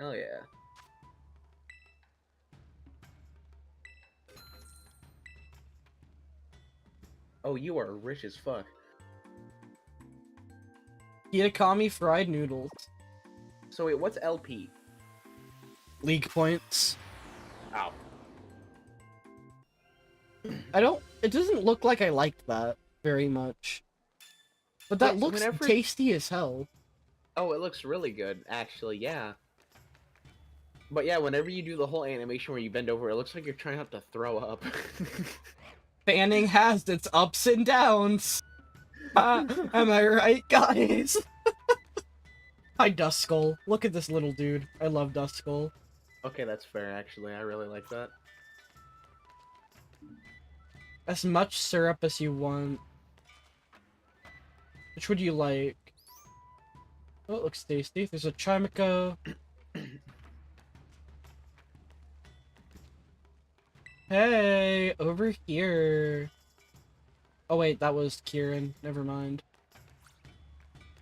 Hell yeah. Oh, you are rich as fuck. Kitakami fried noodles. So wait, what's LP? League points. Ow. It doesn't look like I liked that very much. But that Wait, looks whenever- tasty as hell. Oh, it looks really good, actually, yeah. But yeah, whenever you do the whole animation where you bend over, it looks like you're trying not to throw up. Fanning has its ups and downs. Am I right, guys? Hi, Duskull. Look at this little dude. I love Duskull. Okay, that's fair, actually. I really like that. As much syrup as you want. Which would you like? Oh, it looks tasty. There's a Chimico. Hey, over here. Oh wait, that was Kieran. Never mind.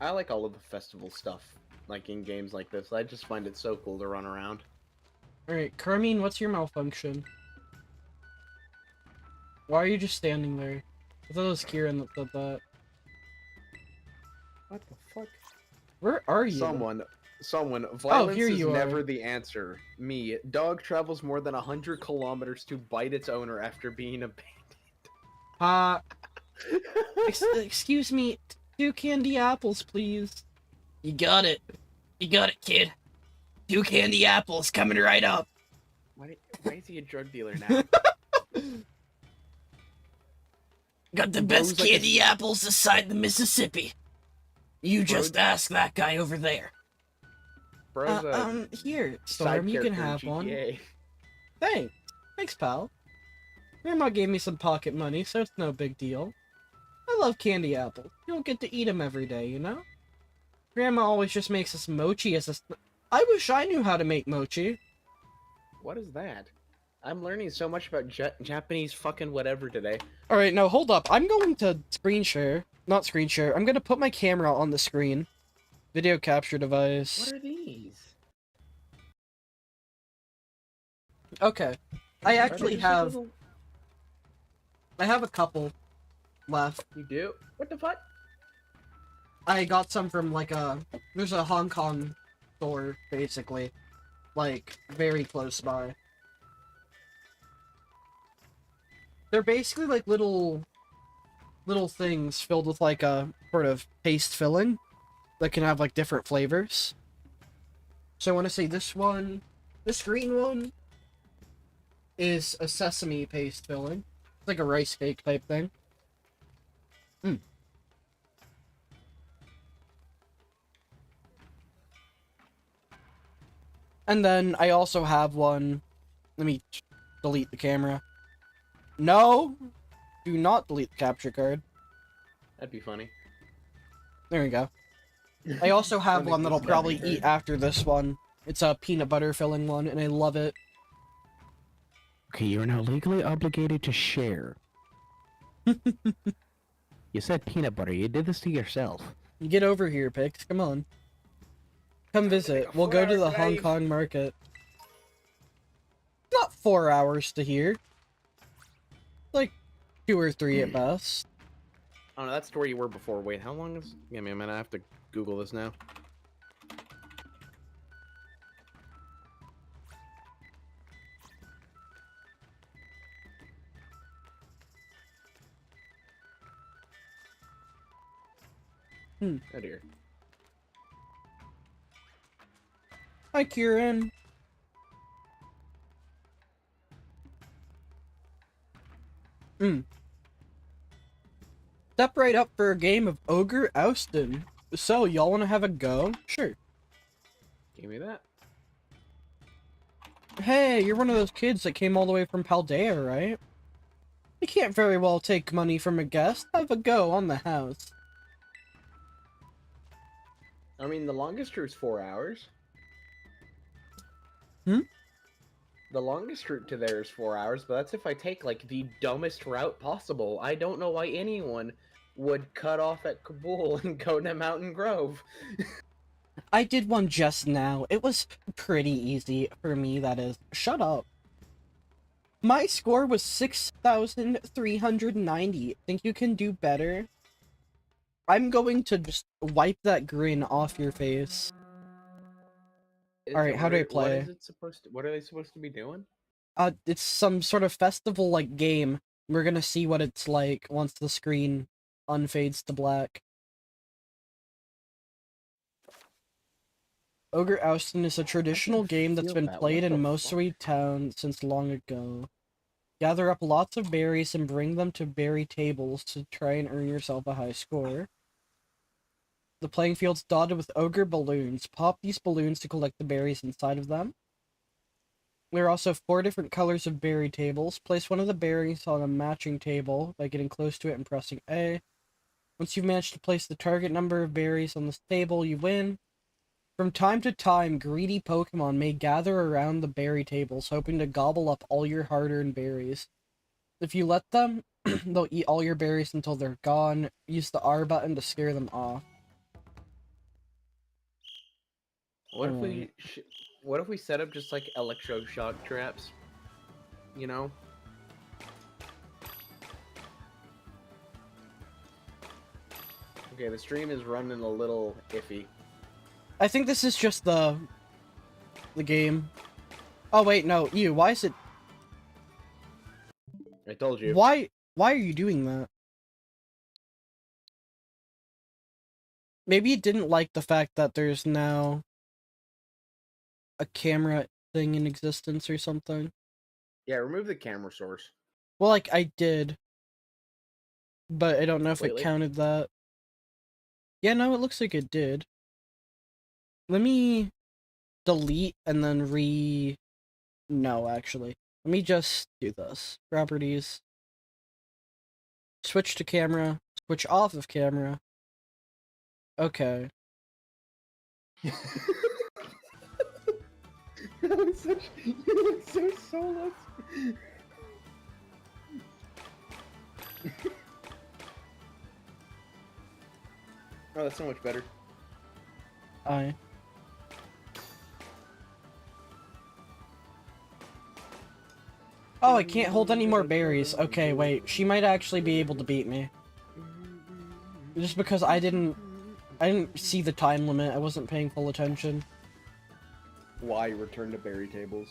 I like all of the festival stuff, like in games like this. I just find it so cool to run around. Alright, Carmine, what's your malfunction? Why are you just standing there? I thought it was Kieran that said that. What the fuck? Where are you? Someone, violence here is you are. never the answer. Me, dog travels more than 100 kilometers to bite its owner after being abandoned. Excuse me, 2 candy apples, please. You got it. You got it, kid. 2 candy apples coming right up. Why is he a drug dealer now? Got the Bro's best like a- candy apples this side of the Mississippi. You just Bro- ask that guy over there. Bro's a Here, side Storm, you can character in have one. GTA. Thanks. Thanks, pal. Grandma gave me some pocket money, so it's no big deal. I love candy apples. You don't get to eat them every day, you know? Grandma always just makes us mochi as a... I wish I knew how to make mochi. What is that? I'm learning so much about Japanese fucking whatever today. Alright, now hold up. I'm going to screen share. Not screen share. I'm going to put my camera on the screen. Video capture device. What are these? Okay. I Are actually they just like have... little- I have a couple left. You do? What the fuck? I got some from like there's a Hong Kong store basically, like very close by. They're basically like little things filled with like a sort of paste filling that can have like different flavors. So I want to say this green one is a sesame paste filling. It's like a rice cake type thing. And then I also have one. Let me delete the camera. No! Do not delete the capture card. That'd be funny. There we go. I also have Let me one that I'll just probably capture eat card. after this one. It's a peanut butter filling one, and I love it. Okay, you're now legally obligated to share. You said peanut butter. You did this to yourself. Get over here, Pix. Come on. Come visit. We'll go to the Hong Kong market. Not 4 hours to here. Like 2 or 3 at best. Oh no, that's where you were before. Wait, how long is... Give me a minute, I have to Google this now. Hmm. Oh dear. Hi, Kieran. Step right up for a game of Ogre Oustin. So, y'all want to have a go? Sure. Give me that. Hey, you're one of those kids that came all the way from Paldea, right? You can't very well take money from a guest. Have a go on the house. I mean, the longest route's 4 hours. Hmm? The longest route to there is 4 hours, but that's if I take, like, the dumbest route possible. I don't know why anyone would cut off at Kabul and go to Mountain Grove. I did one just now. It was pretty easy for me, that is. Shut up. My score was 6,390. Think you can do better? I'm going to just wipe that grin off your face. Alright, how do I play? What is it supposed to, what are they supposed to be doing? It's some sort of festival-like game. We're gonna see what it's like once the screen unfades to black. Ogre Oustin is a traditional game that's feel been that. played What in the most fuck? Sweet Town since long ago. Gather up lots of berries and bring them to berry tables to try and earn yourself a high score. The playing field's dotted with ogre balloons. Pop these balloons to collect the berries inside of them. There are also 4 different colors of berry tables. Place one of the berries on a matching table by getting close to it and pressing A. Once you've managed to place the target number of berries on this table, you win. From time to time, greedy Pokemon may gather around the berry tables, hoping to gobble up all your hard-earned berries. If you let them, they'll eat all your berries until they're gone. Use the R button to scare them off. What if we what if we set up just like electroshock traps? You know? Okay, the stream is running a little iffy. I think this is just the game. Oh wait, no, why is it... I told you. Why are you doing that? Maybe it didn't like the fact that there's now a camera thing in existence or something. Yeah, remove the camera source. Well, like, I did. But I don't know if it Completely? counted that. Yeah, no, it looks like it did. Let me delete and then No, actually. Let me just do this. Properties. Switch to camera. Switch off of camera. Okay. You look so soulless. Oh, that's so much better. I can't hold any more berries. Okay, wait. She might actually be able to beat me. Just because I didn't see the time limit. I wasn't paying full attention. Why return to berry tables?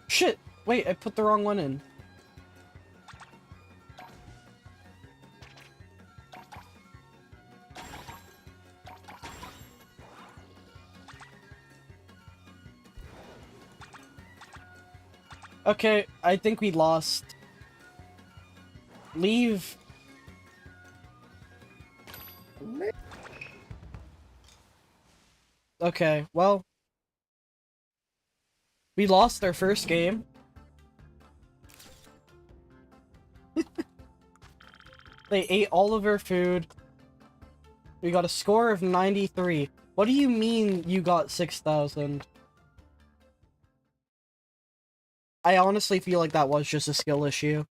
Shit! Wait, I put the wrong one in. Okay, I think we lost. Leave. Okay, well. We lost our first game. They ate all of our food. We got a score of 93. What do you mean you got 6,000? I honestly feel like that was just a skill issue.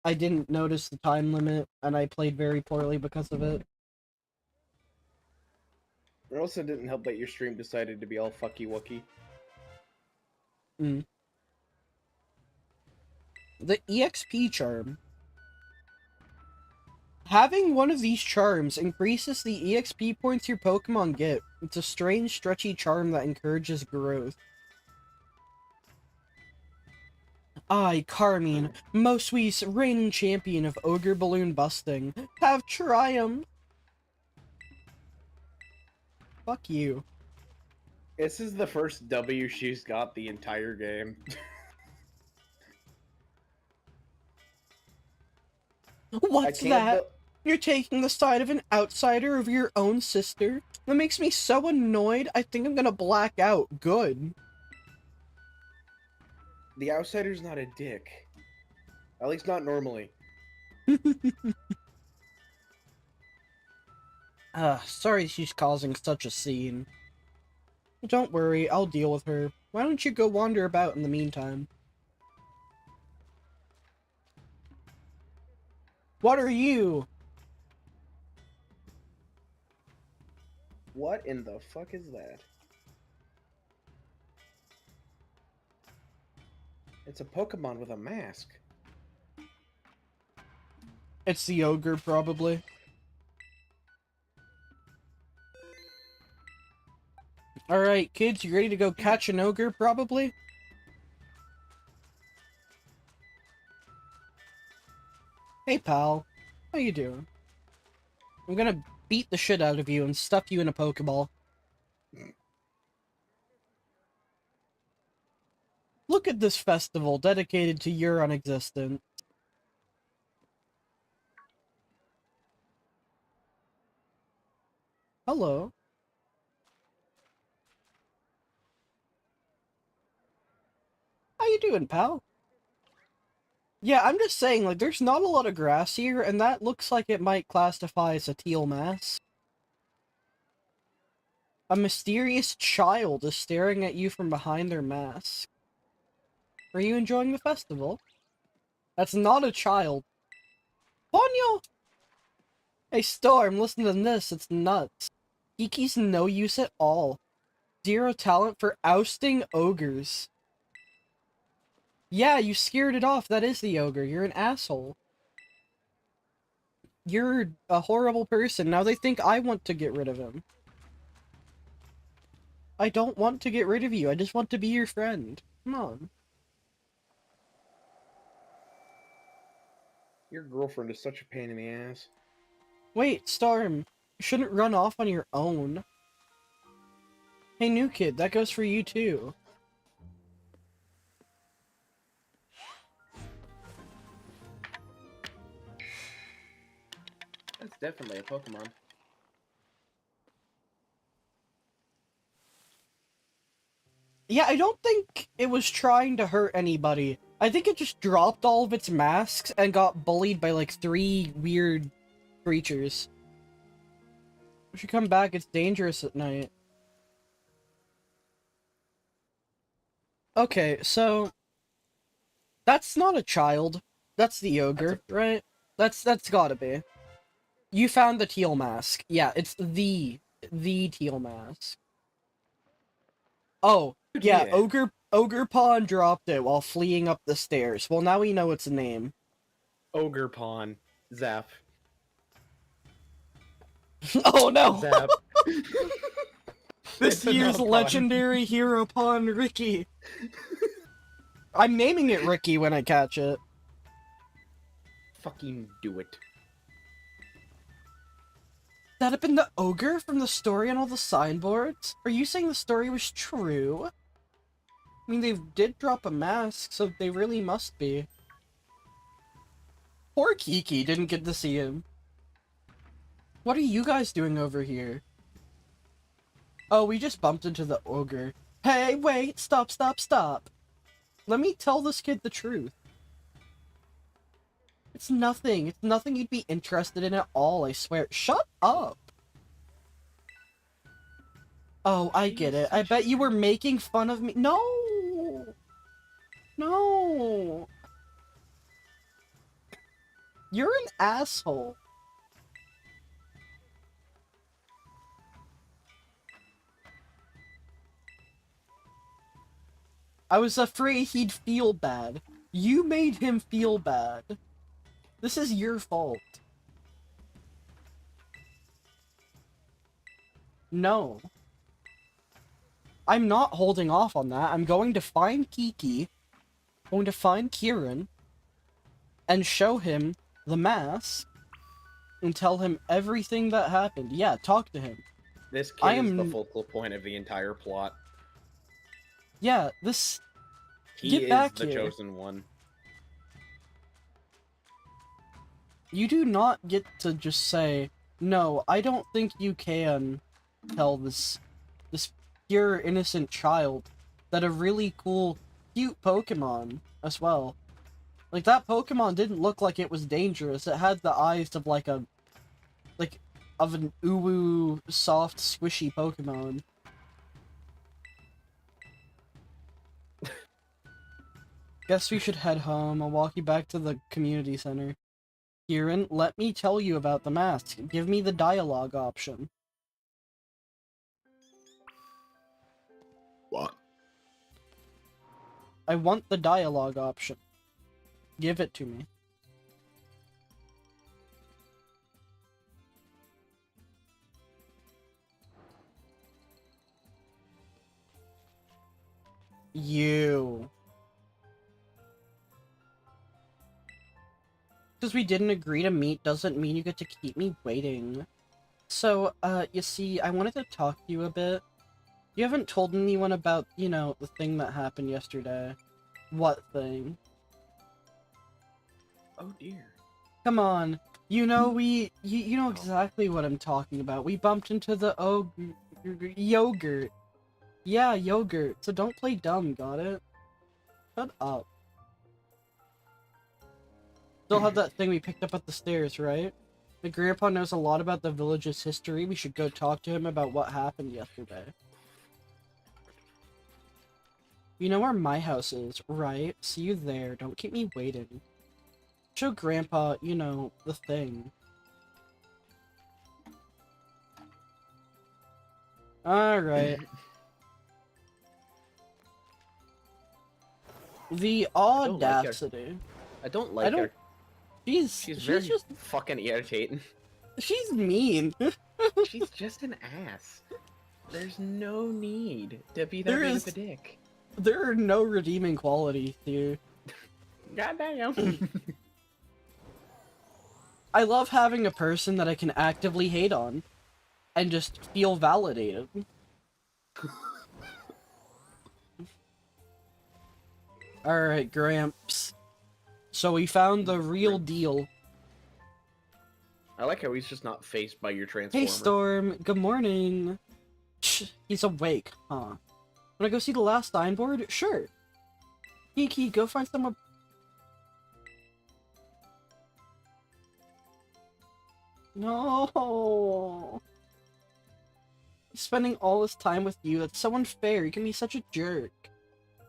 I didn't notice the time limit, and I played very poorly because of it. It also didn't help that your stream decided to be all fucky-wucky. The EXP charm. Having one of these charms increases the EXP points your Pokemon get. It's a strange, stretchy charm that encourages growth. I, Carmine, Moswee's reigning champion of Ogre Balloon Busting, have triumphed! Fuck you. This is the first W she's got the entire game. What's that? You're taking the side of an outsider over your own sister? That makes me so annoyed, I think I'm gonna black out. Good. The outsider's not a dick. At least not normally. Sorry she's causing such a scene. Don't worry, I'll deal with her. Why don't you go wander about in the meantime? What are you? What in the fuck is that? It's a Pokemon with a mask. It's the ogre, probably. Alright, kids, you ready to go catch an ogre, probably? Hey, pal. How you doing? I'm gonna beat the shit out of you and stuff you in a Pokeball. Look at this festival dedicated to your unexistence. Hello. How you doing, pal? Yeah, I'm just saying, like, there's not a lot of grass here, and that looks like it might classify as a teal mask. A mysterious child is staring at you from behind their mask. Are you enjoying the festival? That's not a child. Ponyo! Hey, Storm, listen to this, it's nuts. Kiki's no use at all. Zero talent for ousting ogres. Yeah, you scared it off, that is the ogre, you're an asshole. You're a horrible person, now they think I want to get rid of him. I don't want to get rid of you, I just want to be your friend. Come on. Your girlfriend is such a pain in the ass. Wait, Storm, you shouldn't run off on your own. Hey, new kid, that goes for you too. That's definitely a Pokemon. Yeah, I don't think it was trying to hurt anybody. I think it just dropped all of its masks and got bullied by like 3 weird creatures. We should come back, it's dangerous at night. Okay, so... That's not a child. That's the ogre, right? That's gotta be. You found the Teal Mask. Yeah, it's the Teal Mask. Oh, yeah, Ogre Pawn dropped it while fleeing up the stairs. Well, now we know its name. Ogre Pawn. Zap. Oh no! Zap. This year's legendary hero pawn, Ricky. I'm naming it Ricky when I catch it. Fucking do it. That have been the ogre from the story on all the signboards? Are you saying the story was true? I mean, they did drop a mask, so they really must be. Poor Kiki didn't get to see him. What are you guys doing over here? Oh, we just bumped into the ogre. Hey, wait, stop, stop, stop. Let me tell this kid the truth. It's nothing you'd be interested in at all, I swear. Shut up! Oh, I get it. I bet you were making fun of me. No! No! You're an asshole. I was afraid he'd feel bad. You made him feel bad. This is your fault. No. I'm not holding off on that. I'm going to find Kiki, going to find Kieran, and show him the mask, and tell him everything that happened. Yeah, talk to him. This kid is the focal point of the entire plot. Yeah, this... He Get is back the here. chosen one. You do not get to just say, no, I don't think you can tell this pure innocent child that a really cool, cute Pokemon as well. Like, that Pokemon didn't look like it was dangerous. It had the eyes of like an uwu, soft, squishy Pokemon. Guess we should head home. I'll walk you back to the community center. Kieran, let me tell you about the mask. Give me the dialogue option. What? I want the dialogue option. Give it to me. You. Because we didn't agree to meet doesn't mean you get to keep me waiting. So, you see, I wanted to talk to you a bit. You haven't told anyone about, you know, the thing that happened yesterday. What thing? Oh dear. Come on. You know, you know exactly what I'm talking about. We bumped into the yogurt. Yeah, yogurt. So don't play dumb, got it? Shut up. Still have that thing we picked up at the stairs, right? My grandpa knows a lot about the village's history. We should go talk to him about what happened yesterday. You know where my house is, right? See you there. Don't keep me waiting. Show Grandpa, you know, the thing. Alright. The audacity. I don't like her. She's very just fucking irritating. she's mean. She's just an ass. There's no need to be that There big is- of a dick. There are no redeeming qualities here. Goddamn. I love having a person that I can actively hate on and just feel validated. Alright, Gramps. So we found the real deal. I like how he's just not faced by your transformer. Hey, Storm. Good morning. Shh, he's awake, huh? Wanna go see the last signboard? Sure. Kiki, go find someone. No. He's spending all this time with you. That's so unfair. You can be such a jerk.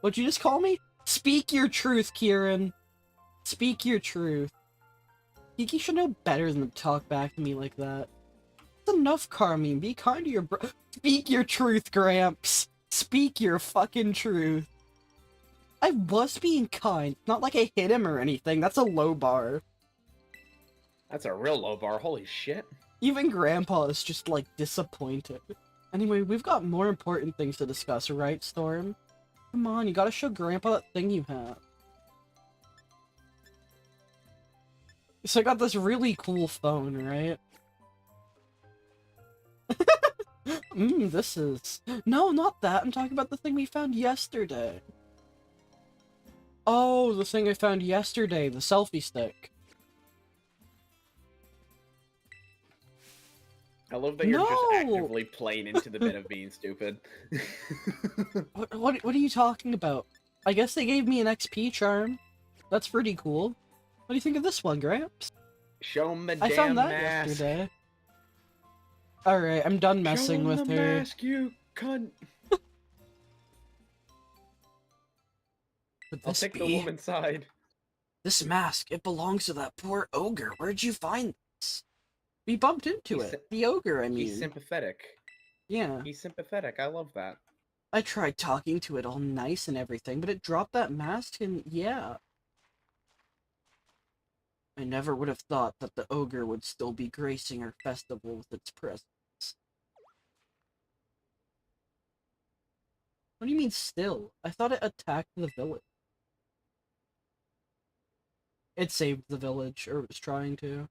What'd you just call me? Speak your truth, Kieran. Speak your truth. Kiki should know better than to talk back to me like that. That's enough, Carmine. Be kind to your bro. Speak your truth, Gramps. Speak your fucking truth. I was being kind. Not like I hit him or anything. That's a low bar. That's a real low bar. Holy shit. Even Grandpa is just, like, disappointed. Anyway, we've got more important things to discuss, right, Storm? Come on, you gotta show Grandpa that thing you have. So I got this really cool phone, right? This is... No, not that. I'm talking about the thing we found yesterday. Oh, the thing I found yesterday, the selfie stick. I love that you're just No! actively playing into the bit of being stupid. What are you talking about? I guess they gave me an XP charm. That's pretty cool. What do you think of this one, Gramps? Show him the I damn found that mask. yesterday. Alright, I'm done messing Show him with the her. mask, you cunt. Could I'll this take the be? woman's side. This mask, it belongs to that poor ogre. Where'd you find this? We bumped into He's it. The ogre, I mean. He's sympathetic. Yeah. He's sympathetic. I love that. I tried talking to it all nice and everything, but it dropped that mask and yeah. I never would have thought that the ogre would still be gracing our festival with its presence. What do you mean still? I thought it attacked the village. It saved the village, or it was trying to.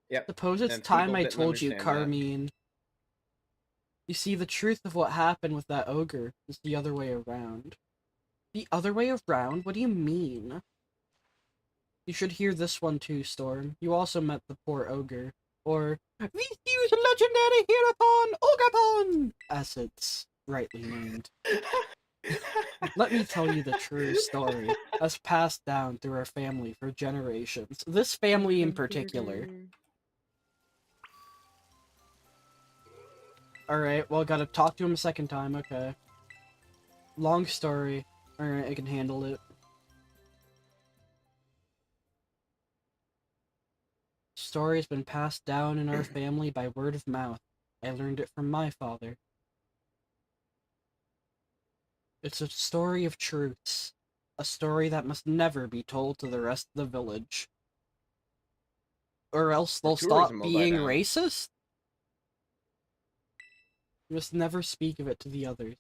Yep. Suppose it's And time people I didn't told you, understand that. Carmine. You see, the truth of what happened with that ogre is the other way around. The other way around? What do you mean? You should hear this one too, Storm. You also met the poor ogre. Or, we use legendary Hereupon Ogrepon! As it's rightly named. Let me tell you the true story, as passed down through our family for generations. This family in particular. Alright, well, gotta talk to him a second time, okay. Long story. Alright, I can handle it. Story has been passed down in our family by word of mouth. I learned it from my father. It's a story of truths. A story that must never be told to the rest of the village. Or else they'll stop tourism will die being down. racist? You must never speak of it to the others.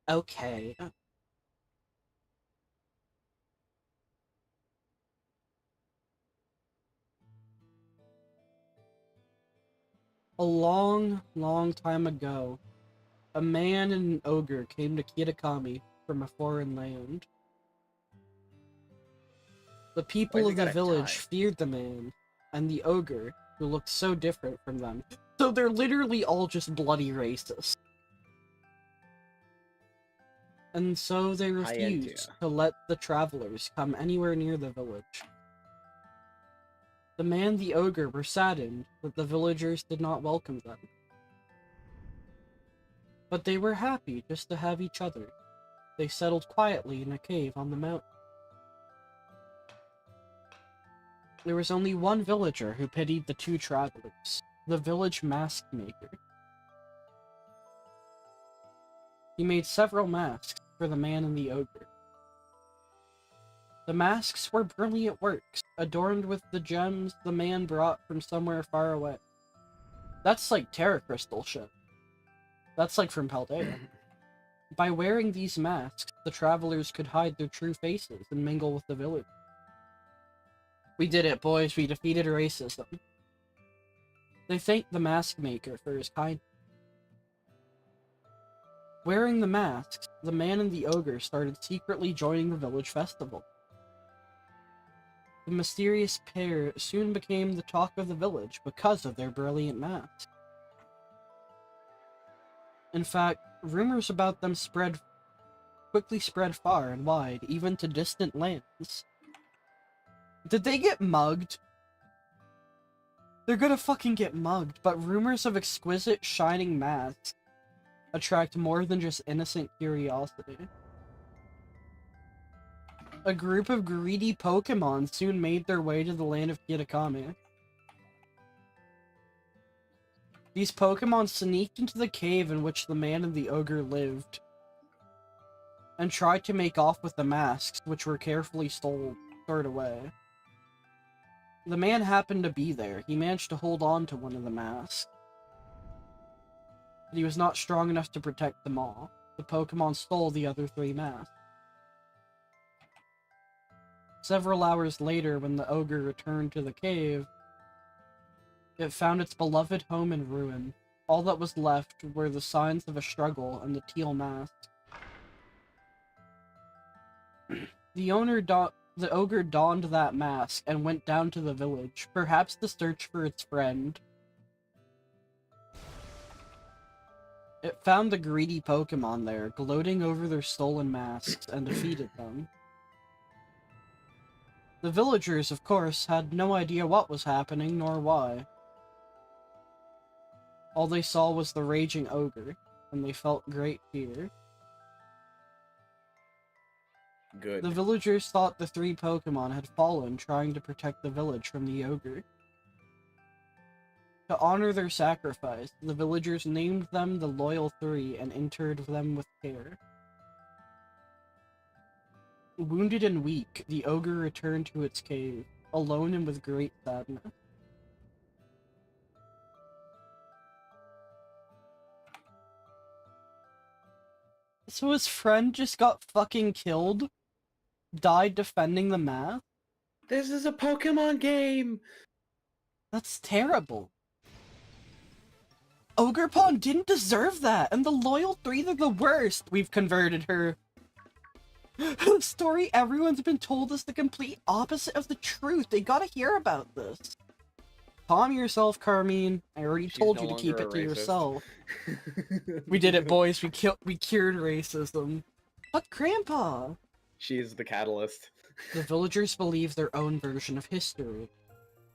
Okay. A long, long time ago, a man and an ogre came to Kitakami from a foreign land. The people Why's he of the got a village tie? feared the man and the ogre, who looked so different from them. So they're literally all just bloody racists. And so they refused to let the travelers come anywhere near the village. The man and the ogre were saddened that the villagers did not welcome them. But they were happy just to have each other. They settled quietly in a cave on the mountain. There was only one villager who pitied the two travelers, the village mask maker. He made several masks for the man and the ogre. The masks were brilliant works, adorned with the gems the man brought from somewhere far away. That's like Terra Crystal shit. That's like from Paldea. By wearing these masks, the travelers could hide their true faces and mingle with the village. We did it, boys. We defeated racism. They thanked the mask maker for his kindness. Wearing the masks, the man and the ogre started secretly joining the village festival. The mysterious pair soon became the talk of the village because of their brilliant masks. In fact, rumors about them quickly spread far and wide, even to distant lands. Did they get mugged? They're gonna fucking get mugged, but rumors of exquisite shining masks attract more than just innocent curiosity. A group of greedy Pokemon soon made their way to the land of Kitakami. These Pokemon sneaked into the cave in which the man and the ogre lived, and tried to make off with the masks, which were carefully stored away. The man happened to be there. He managed to hold on to one of the masks. But he was not strong enough to protect them all. The Pokemon stole the other 3 masks. Several hours later, when the ogre returned to the cave, it found its beloved home in ruin. All that was left were the signs of a struggle and the Teal Mask. The ogre donned that mask and went down to the village, perhaps to search for its friend. It found the greedy Pokemon there, gloating over their stolen masks, and defeated them. The villagers, of course, had no idea what was happening, nor why. All they saw was the raging ogre, and they felt great fear. Good. The villagers thought the 3 Pokemon had fallen trying to protect the village from the ogre. To honor their sacrifice, the villagers named them the Loyal 3 and interred them with care. Wounded and weak, the ogre returned to its cave, alone and with great sadness. So his friend just got fucking killed? Died defending the mask? This is a Pokemon game! That's terrible. Ogrepon didn't deserve that, and the Loyal 3, they're the worst. We've converted her. The story everyone's been told is the complete opposite of the truth. They gotta hear about this. Calm yourself, Carmine. I already She's told no you to keep longer it a to racist. yourself. We did it, boys. We cured racism. But Grandpa! She is the catalyst. The villagers believe their own version of history.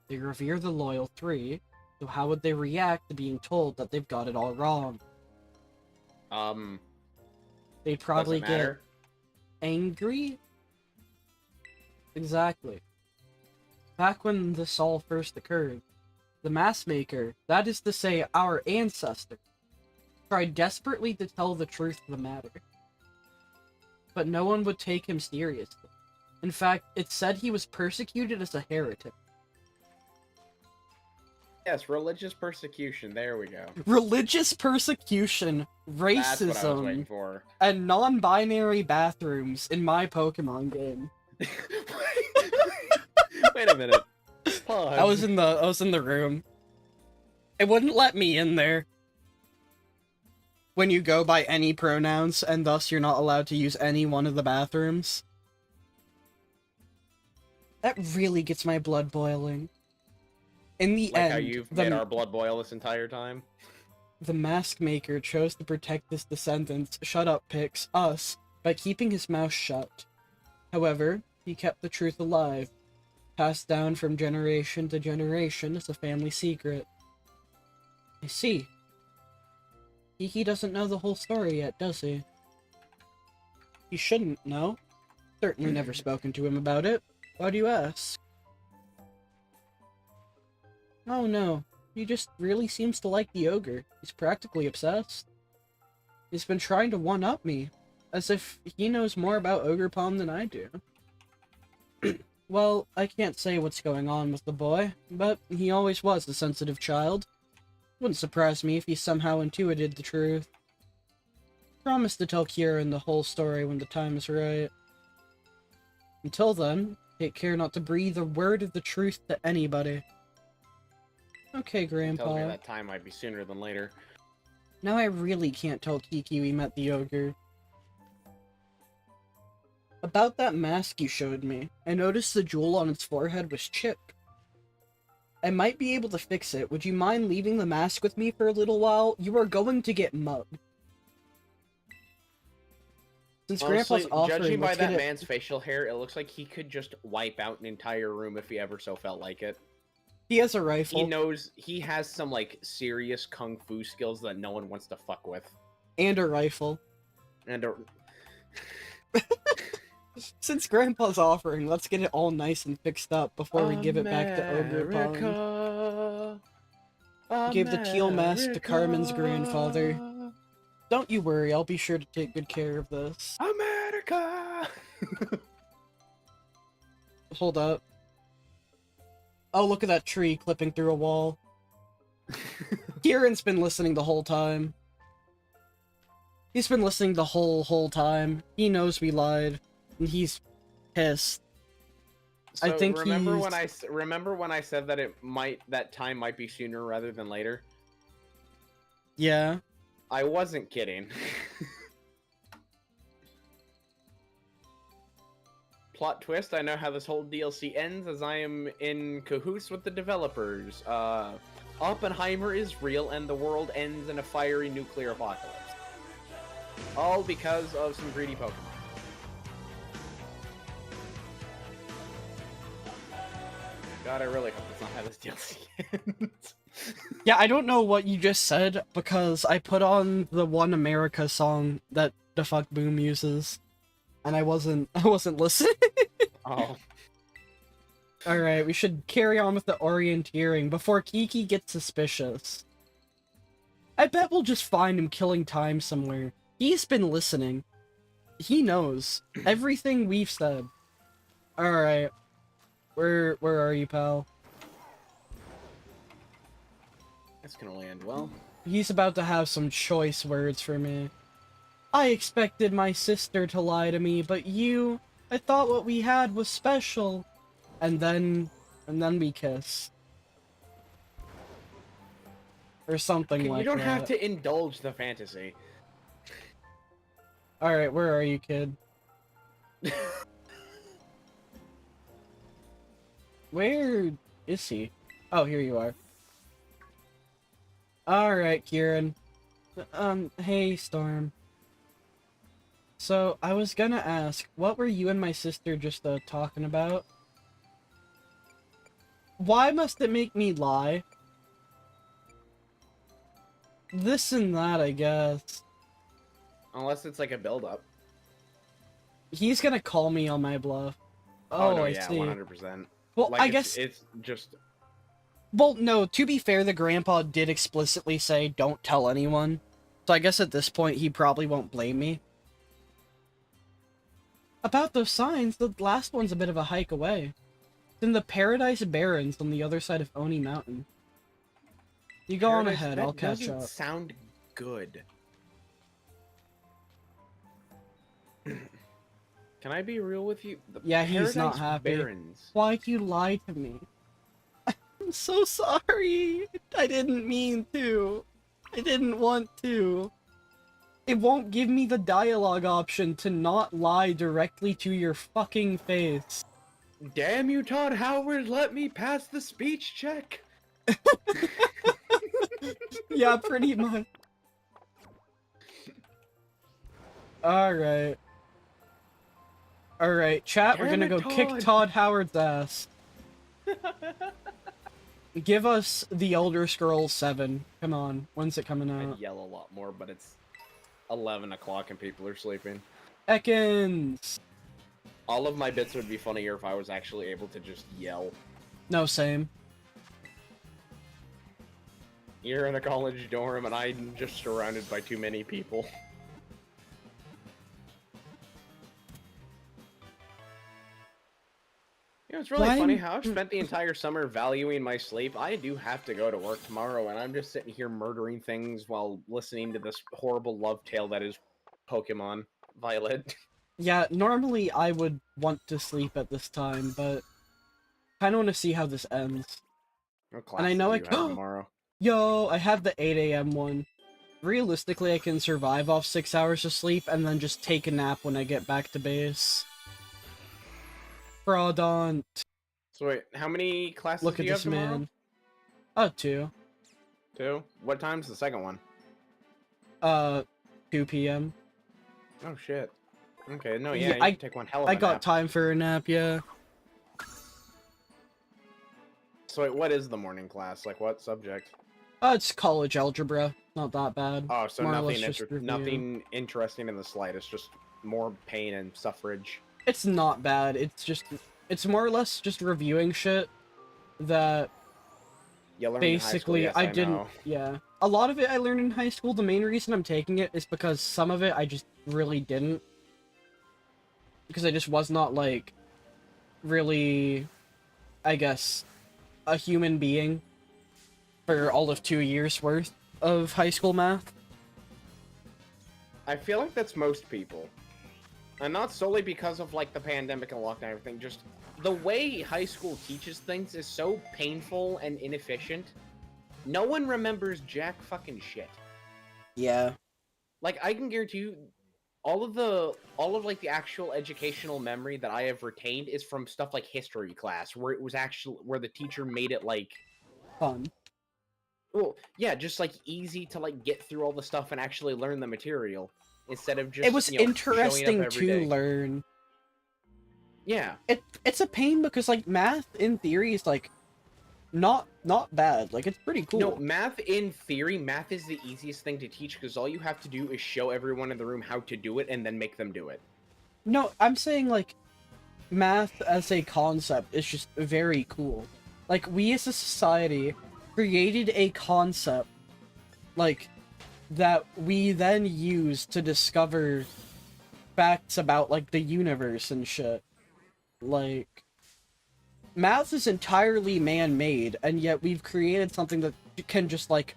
They revere the Loyal Three, so how would they react to being told that they've got it all wrong? They'd probably Doesn't get matter. angry? Exactly. Back when this all first occurred, the mask maker, that is to say our ancestor, tried desperately to tell the truth of the matter. But no one would take him seriously. In fact, it said he was persecuted as a heretic. Yes, religious persecution. There we go. Religious persecution, That's what I was waiting racism, for. and non-binary bathrooms in my Pokemon game. Wait a minute. Pause. I was in the room. It wouldn't let me in there. When you go by any pronouns, and thus you're not allowed to use any one of the bathrooms. That really gets my blood boiling. In the Like end, how you've made our blood boil this entire time. the mask maker chose to protect his descendants, shut up Pix, us, by keeping his mouth shut. However, he kept the truth alive, passed down from generation to generation as a family secret. I see. He doesn't know the whole story yet, does he? He shouldn't know. Certainly never spoken to him about it. Why do you ask? Oh no, he just really seems to like the ogre. He's practically obsessed. He's been trying to one-up me, as if he knows more about Ogre Palm than I do. Well, I can't say what's going on with the boy, but he always was a sensitive child. Wouldn't surprise me if he somehow intuited the truth. Promise to tell Kieran the whole story when the time is right. Until then, take care not to breathe a word of the truth to anybody. Okay, Tells me Grandpa. that time might be sooner than later. Now I really can't tell Kiki we met the ogre. About that mask you showed me, I noticed the jewel on its forehead was chipped. I might be able to fix it. Would you mind leaving the mask with me for a little while? You are going to get mugged. Since Honestly, Grandpa's offering, judging by let's that get it. man's facial hair, it looks like he could just wipe out an entire room if he ever so felt like it. He has a rifle. He knows he has some like serious kung fu skills that no one wants to fuck with. And a rifle. And Since Grandpa's offering, let's get it all nice and fixed up before we give it back to Ogre Pond. Gave the Teal Mask to Carmen's grandfather. Don't you worry, I'll be sure to take good care of this. America. Hold up. Oh, look at that tree clipping through a wall. Kieran's been listening the whole time. He's been listening the whole time. He knows we lied. And he's pissed. So I think remember he's... when I said that that time might be sooner rather than later? Yeah. I wasn't kidding. Plot twist, I know how this whole DLC ends as I am in cahoots with the developers. Oppenheimer is real and the world ends in a fiery nuclear apocalypse. All because of some greedy Pokemon. God, I really hope that's not how this DLC ends. Yeah, I don't know what you just said, because I put on the One America song that the fuck Boom uses. And I wasn't listening. Oh. Alright, we should carry on with the orienteering before Kiki gets suspicious. I bet we'll just find him killing time somewhere. He's been listening. He knows everything we've said. Alright. Where are you, pal? This can only end well. He's about to have some choice words for me. I expected my sister to lie to me, but you... I thought what we had was special. And then we kiss. Or something Okay, like that. you don't have to indulge the fantasy. Alright, where are you, kid? Where is he? Oh, here you are. Alright, Kieran. Hey, Storm. So, I was gonna ask, what were you and my sister just, talking about? Why must it make me lie? This and that, I guess. Unless it's like a build-up. He's gonna call me on my bluff. Oh, no, I yeah, see. 100%. Well, Like, I guess... it's just... Well, no, to be fair, the grandpa did explicitly say, don't tell anyone. So I guess at this point, he probably won't blame me. About those signs, the last one's a bit of a hike away. It's in the Paradise Barrens on the other side of Oni Mountain. You go on Paradise, ahead, that I'll catch doesn't up. sound good. Can I be real with you? The Yeah, he's not Paradise happy. Barrens. Why'd you lie to me? I'm so sorry. I didn't mean to. I didn't want to. It won't give me the dialogue option to not lie directly to your fucking face. Damn you, Todd Howard, let me pass the speech check. Yeah, pretty much. Alright. Alright, chat, we're Damn gonna it, go kick Todd. Todd Howard's ass. Give us The Elder Scrolls 7. Come on, when's it coming I'd out? yell a lot more, but it's 11 o'clock and people are sleeping. Ekans! All of my bits would be funnier if I was actually able to just yell. No, same. You're in a college dorm and I'm just surrounded by too many people. You know, it's really Why- funny how I've spent the entire summer valuing my sleep. I do have to go to work tomorrow, and I'm just sitting here murdering things while listening to this horrible love tale that is Pokemon Violet. Yeah, normally I would want to sleep at this time, but I don't want to see how this ends. What And I classes know do I you have can- tomorrow? Yo, I have the 8 a.m. one. Realistically, I can survive off 6 hours of sleep and then just take a nap when I get back to base. Fraudant. So wait, how many classes Look do at you have this tomorrow? man. Oh, 2. 2? What time's the second one? 2 p.m. Oh shit. Okay, no, Yeah, yeah, you I- can take one hell of I a got nap. time for a nap, yeah. So wait, what is the morning class? Like, what subject? It's college algebra. Not that bad. Oh, so More or less nothing, just review. nothing interesting in the slightest, just more pain and suffrage. It's not bad. It's more or less just reviewing shit that You learned basically in high school, yes, I didn't. know. Yeah, a lot of it I learned in high school. The main reason I'm taking it is because some of it I just really didn't, because I just was not like really, I guess, a human being for all of 2 years worth of high school math. I feel like that's most people. And not solely because of, like, the pandemic and lockdown and everything, just the way high school teaches things is so painful and inefficient. No one remembers jack fucking shit. Yeah. Like, I can guarantee you, all of, like, the actual educational memory that I have retained is from stuff like history class, where it was actually, where the teacher made it, like, Fun. well, yeah, just, like, easy to, like, get through all the stuff and actually learn the material. Instead of just, It was you know, showing up interesting every to day. learn. Yeah. It's a pain because like math in theory is like not bad. Like it's pretty cool. No, math in theory, math is the easiest thing to teach because all you have to do is show everyone in the room how to do it and then make them do it. No, I'm saying like math as a concept is just very cool. Like we as a society created a concept like that we then use to discover facts about like the universe and shit. Like math is entirely man-made, and yet we've created something that can just like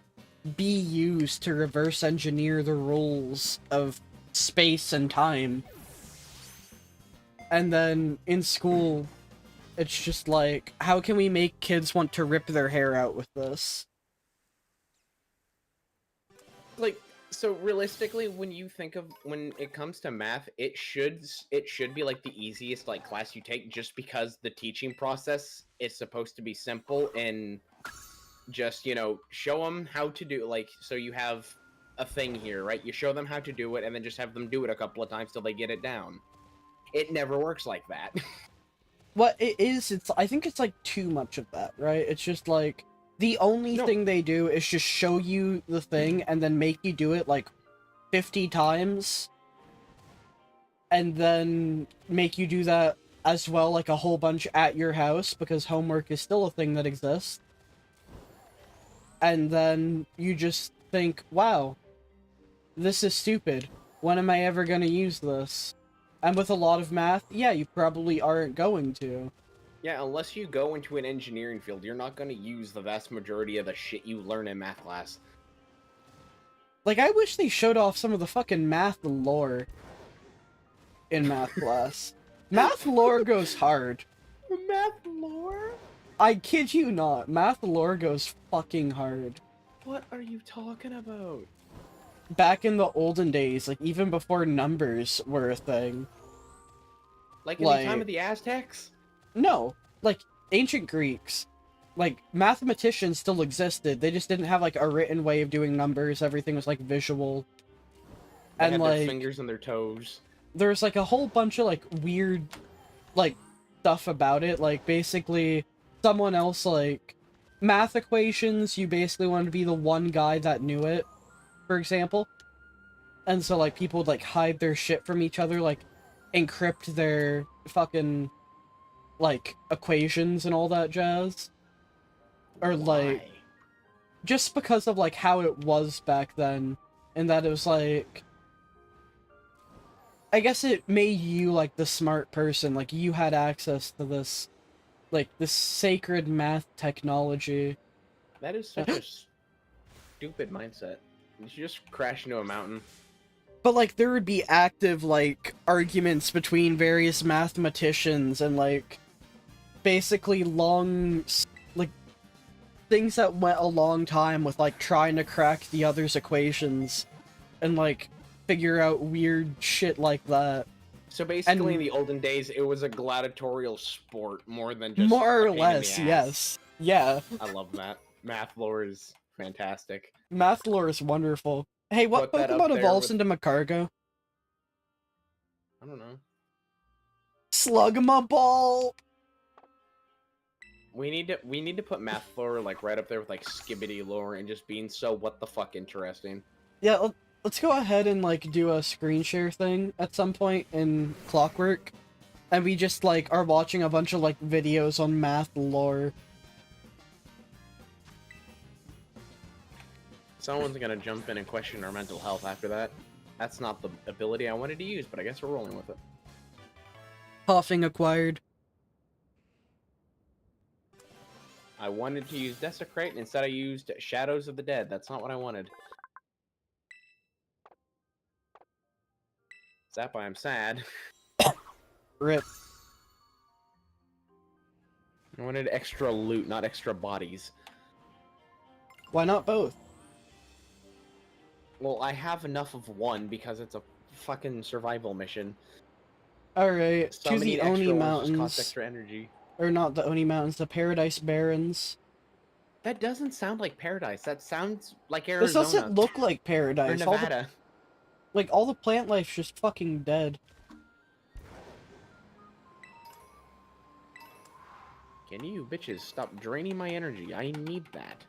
be used to reverse engineer the rules of space and time. And then in school, it's just like, how can we make kids want to rip their hair out with this? Like, So realistically, when you think of when it comes to math, it should be like the easiest like class you take, just because the teaching process is supposed to be simple and just show them how to do, like, so you have a thing here, right? You show them how to do it and then just have them do it a couple of times till they get it down. It never works like that. What it is, I think it's like too much of that, right? It's just like the only No. thing they do is just show you the thing and then make you do it like 50 times and then make you do that as well, like a whole bunch at your house, because homework is still a thing that exists. And then you just think, wow, this is stupid. When am I ever going to use this? And with a lot of math, yeah, you probably aren't going to. Yeah, unless you go into an engineering field, you're not going to use the vast majority of the shit you learn in math class. Like, I wish they showed off some of the fucking math lore in math class. Math lore goes hard. Math lore? I kid you not, math lore goes fucking hard. What are you talking about? Back in the olden days, like, even before numbers were a thing. Like in the time of the Aztecs? No, like, ancient Greeks. Like, mathematicians still existed, they just didn't have, like, a written way of doing numbers, everything was, like, visual. They And, had like, their fingers and their toes. there's, like, a whole bunch of, like, weird, like, stuff about it, like, basically, someone else, like, math equations, you basically wanted to be the one guy that knew it, for example. And so, like, people would, like, hide their shit from each other, like, encrypt their fucking, like, equations and all that jazz. Or, like, Why? just because of, like, how it was back then, and that it was, like, I guess it made you, like, the smart person, like, you had access to this, like, this sacred math technology. That is such a stupid mindset. You should just crash into a mountain. But, like, there would be active, like, arguments between various mathematicians and, like, basically long, like, things that went a long time with, like, trying to crack the other's equations and, like, figure out weird shit like that. So basically, in And- the olden days, it was a gladiatorial sport more than just More a or pain in the less, ass. yes. Yeah. I love that. Math lore is fantastic. Math lore is wonderful. Hey, what Put that up Pokemon there evolves with- into Macargo? I don't know. Slugma Ball! We need to put math lore like right up there with like Skibbity lore and just being so what the fuck interesting. Yeah, let's go ahead and, like, do a screen share thing at some point in Clockwork. And we just, like, are watching a bunch of, like, videos on math lore. Someone's gonna jump in and question our mental health after that. That's not the ability I wanted to use, but I guess we're rolling with it. Coughing acquired. I wanted to use Desecrate, and instead I used Shadows of the Dead. That's not what I wanted. Is that why I'm sad? Rip. I wanted extra loot, not extra bodies. Why not both? Well, I have enough of one because it's a fucking survival mission. Alright, to Summoning the extra Oni ones just Mountains. costs extra energy. Or not the Oni Mountains, the Paradise Barrens. That doesn't sound like paradise. That sounds like This Arizona. doesn't look like or paradise. Nevada. All the plant life's just fucking dead. Can you bitches stop draining my energy? I need that.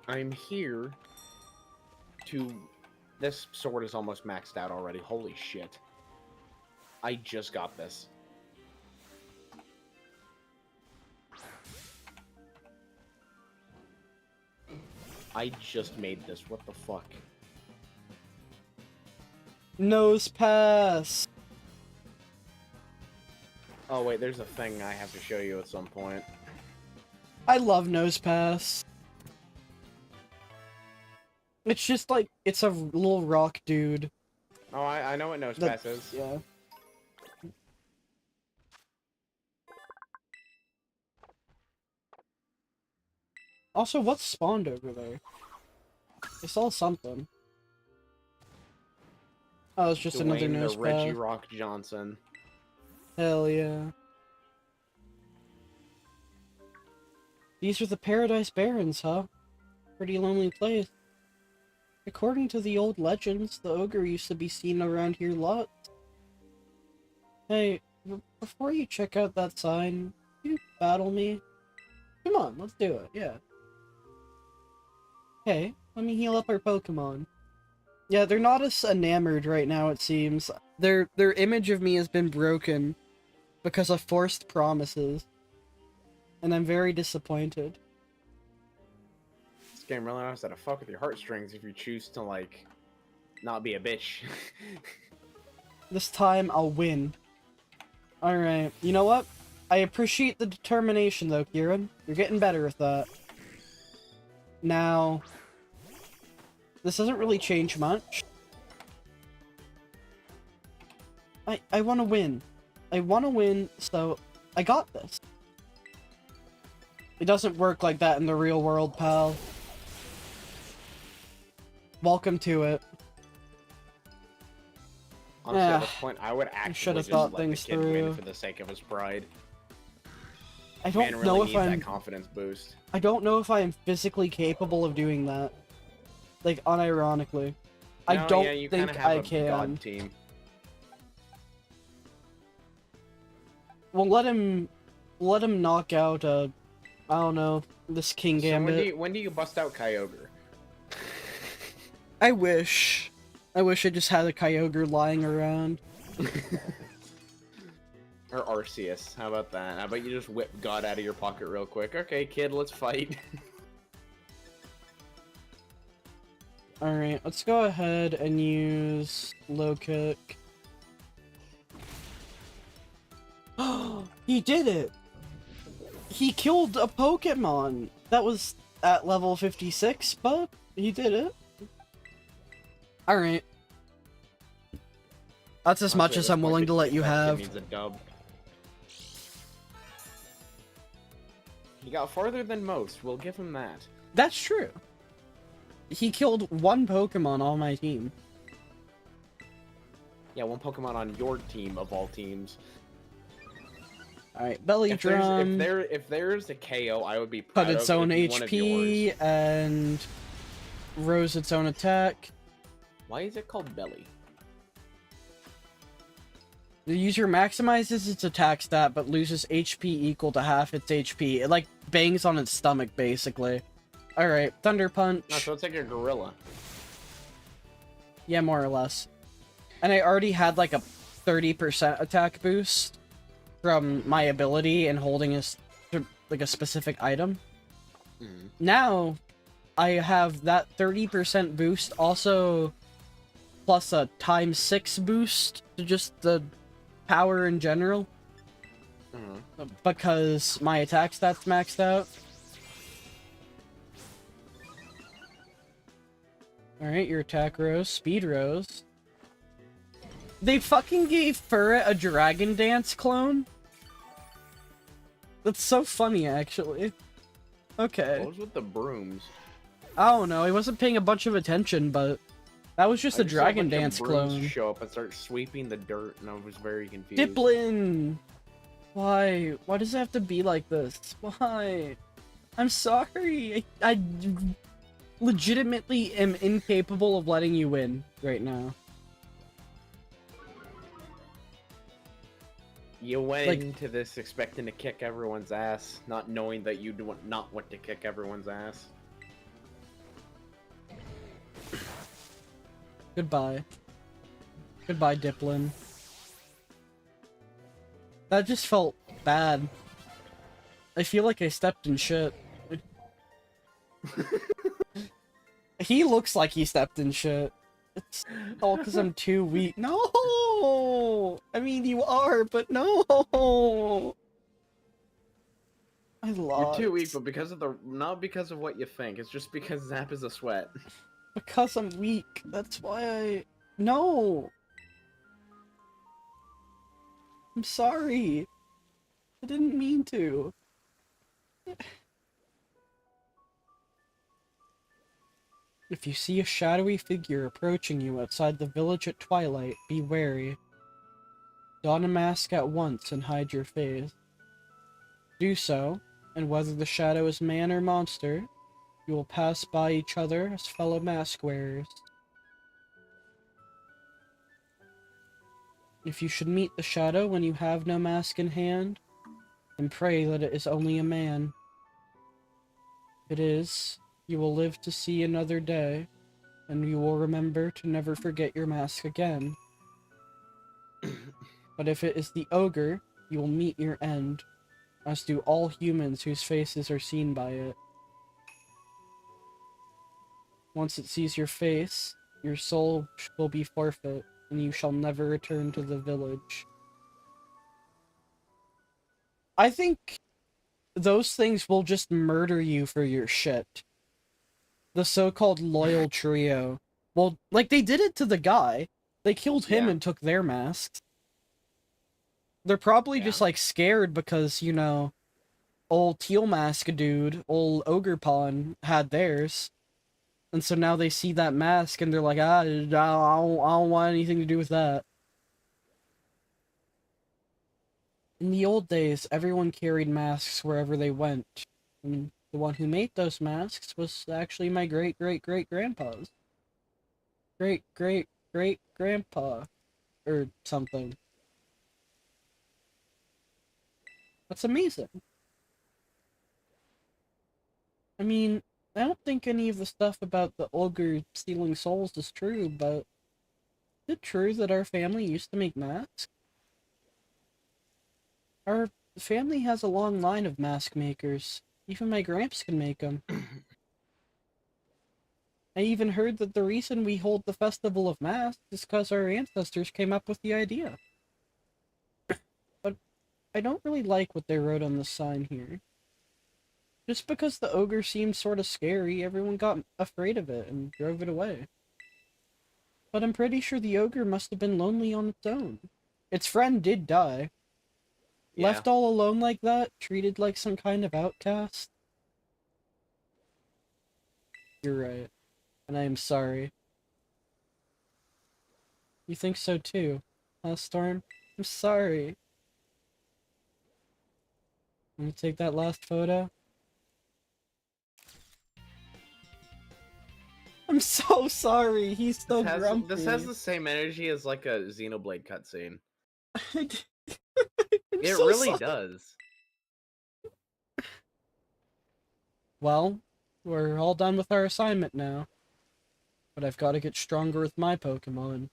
I'm here to... This sword is almost maxed out already. Holy shit. I just got this. I just made this. What the fuck? Nose pass! Oh wait, there's a thing I have to show you at some point. I love Nose Pass. It's just like, it's a little rock dude. Oh, I know what Nose That- Pass is. Yeah. Also, what's spawned over there? I saw something. Oh, it's just another Dwayne nose the Reggie path. Rock Johnson. Hell yeah. These are the Paradise Barrens, huh? Pretty lonely place. According to the old legends, the ogre used to be seen around here lots. Hey, before you check out that sign, can you battle me? Come on, let's do it, yeah. Hey, let me heal up our Pokemon. Yeah, they're not as enamored right now, it seems. Their image of me has been broken because of forced promises. And I'm very disappointed. This game really knows how to fuck with your heartstrings if you choose to, like, not be a bitch. This time, I'll win. Alright, you know what? I appreciate the determination, though, Kieran. You're getting better with that. Now, this doesn't really change much. I want to win. I want to win, so I got this. It doesn't work like that in the real world, pal. Welcome to it. Honestly, at this point, I would actually should've just thought let the things kid win through. for the sake of his pride. I Man don't really know if needs I'm... that confidence boost. I don't know if I am physically capable of doing that. Like, unironically. I No, don't yeah, you think kinda have I a can. God team. Well, let him knock out, I don't know, this King So Gambit. when do you bust out Kyogre? I wish I just had a Kyogre lying around. Or Arceus, how about that? How about you just whip God out of your pocket real quick? Okay, kid, let's fight. Alright, let's go ahead and use low kick. He did it! He killed a Pokemon! That was at level 56, but he did it. Alright. That's as much Honestly, at as this I'm point, willing the to let kid- you that kid have. needs a dub. He got farther than most, we'll give him that. That's true. He killed one Pokemon on my team. Yeah, one Pokemon on your team of all teams. Alright, Belly Drum. If there's a KO, I would be proud Cut of. its own it'd be one of HP yours. and rose its own attack. Why is it called Belly? The user maximizes its attack stat but loses HP equal to half its HP. It like bangs on its stomach basically. Alright, Thunder Punch. No, so it's like a gorilla. Yeah, more or less. And I already had like a 30% attack boost from my ability and holding like a specific item. Mhm. Now, I have that 30% boost also plus a ×6 boost to just the power in general. Mhm. Because my attack stat's maxed out. Alright, your attack rose, speed rose. They fucking gave Furret a Dragon Dance clone? That's so funny, actually. Okay. What was with the brooms? I don't know, I wasn't paying a bunch of attention, but that was just I a just saw Dragon bunch of Dance brooms clone. show up and start sweeping the dirt, and I was very confused. Diplin! Why? Why does it have to be like this? Why? I'm sorry. I legitimately am incapable of letting you win right now. You went Like- into this expecting to kick everyone's ass, not knowing that you do not want to kick everyone's ass. Goodbye. Goodbye, Diplin. That just felt bad. I feel like I stepped in shit. He looks like he stepped in shit. It's all because I'm too weak. No! I mean, you are, but no! I lost. You're too weak, but because of not because of what you think. It's just because Zap is a sweat. Because I'm weak. That's why I... No! I'm sorry. I didn't mean to. If you see a shadowy figure approaching you outside the village at twilight, be wary. Don a mask at once and hide your face. Do so, and whether the shadow is man or monster, you will pass by each other as fellow mask wearers. If you should meet the shadow when you have no mask in hand, then pray that it is only a man. If it is, you will live to see another day, and you will remember to never forget your mask again. But if it is the ogre, you will meet your end, as do all humans whose faces are seen by it. Once it sees your face, your soul will be forfeit, and you shall never return to the village. I think those things will just murder you for your shit. The so-called loyal trio. Well, like, they did it to the guy. They killed him Yeah. and took their masks. They're probably just, Yeah. like, scared because, you know, old Teal Mask dude, old Ogre Pawn, had theirs. And so now they see that mask and they're like, I don't want anything to do with that. In the old days, everyone carried masks wherever they went. And the one who made those masks was actually my great-great-great-grandpa's. Great-great-great-grandpa. Or something. That's amazing. I mean, I don't think any of the stuff about the ogre stealing souls is true, but is it true that our family used to make masks? Our family has a long line of mask makers. Even my gramps can make them. I even heard that the reason we hold the Festival of Masks is because our ancestors came up with the idea. But I don't really like what they wrote on the sign here. Just because the ogre seemed sort of scary, everyone got afraid of it and drove it away. But I'm pretty sure the ogre must have been lonely on its own. Its friend did die. Yeah. Left all alone like that, treated like some kind of outcast. You're right, and I am sorry. You think so too, huh, Storm? I'm sorry. Let me take that last photo. I'm so sorry. He's so grumpy. This has the same energy as like a Xenoblade cutscene. I'm It so really sorry. does. Well, we're all done with our assignment now. But I've got to get stronger with my Pokemon.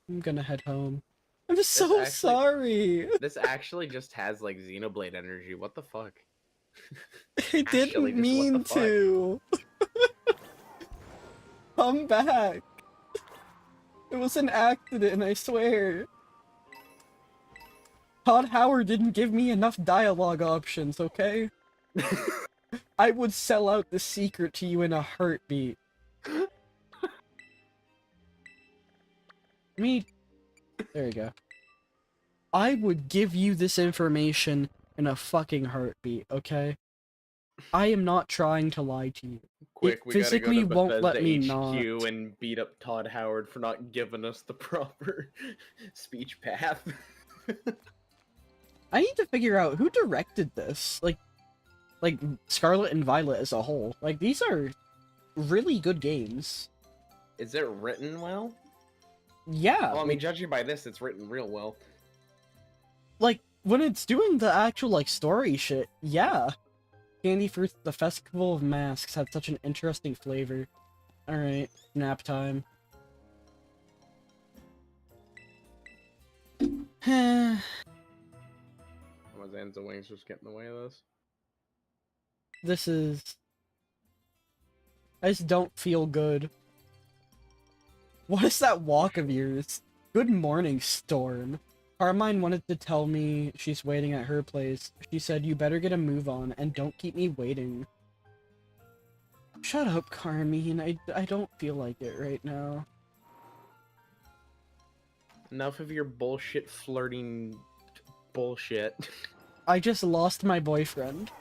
I'm gonna head home. I'm so sorry. This actually just has like Xenoblade energy. What the fuck? I Actually, didn't just what the mean fuck? to. Come back. It was an accident, I swear. Todd Howard didn't give me enough dialogue options, okay? I would sell out the secret to you in a heartbeat. There you go. I would give you this information in a fucking heartbeat, okay? I am not trying to lie to you. Quick, It we gotta go physically to won't Bethesda let me HQ not. and beat up Todd Howard for not giving us the proper speech path. I need to figure out who directed this. Like Scarlet and Violet as a whole. Like, these are really good games. Is it written well? Yeah. Well, I mean, judging by this, it's written real well. Like, when it's doing the actual, like, story shit, yeah. Candy Fruits, the Festival of Masks had such an interesting flavor. Alright, nap time. My Zanza wings just get in the way of this. This is... I just don't feel good. What is that walk of yours? Good morning, Storm. Carmine wanted to tell me she's waiting at her place. She said, you better get a move on and don't keep me waiting. Shut up, Carmine. I don't feel like it right now. Enough of your bullshit flirting bullshit. I just lost my boyfriend.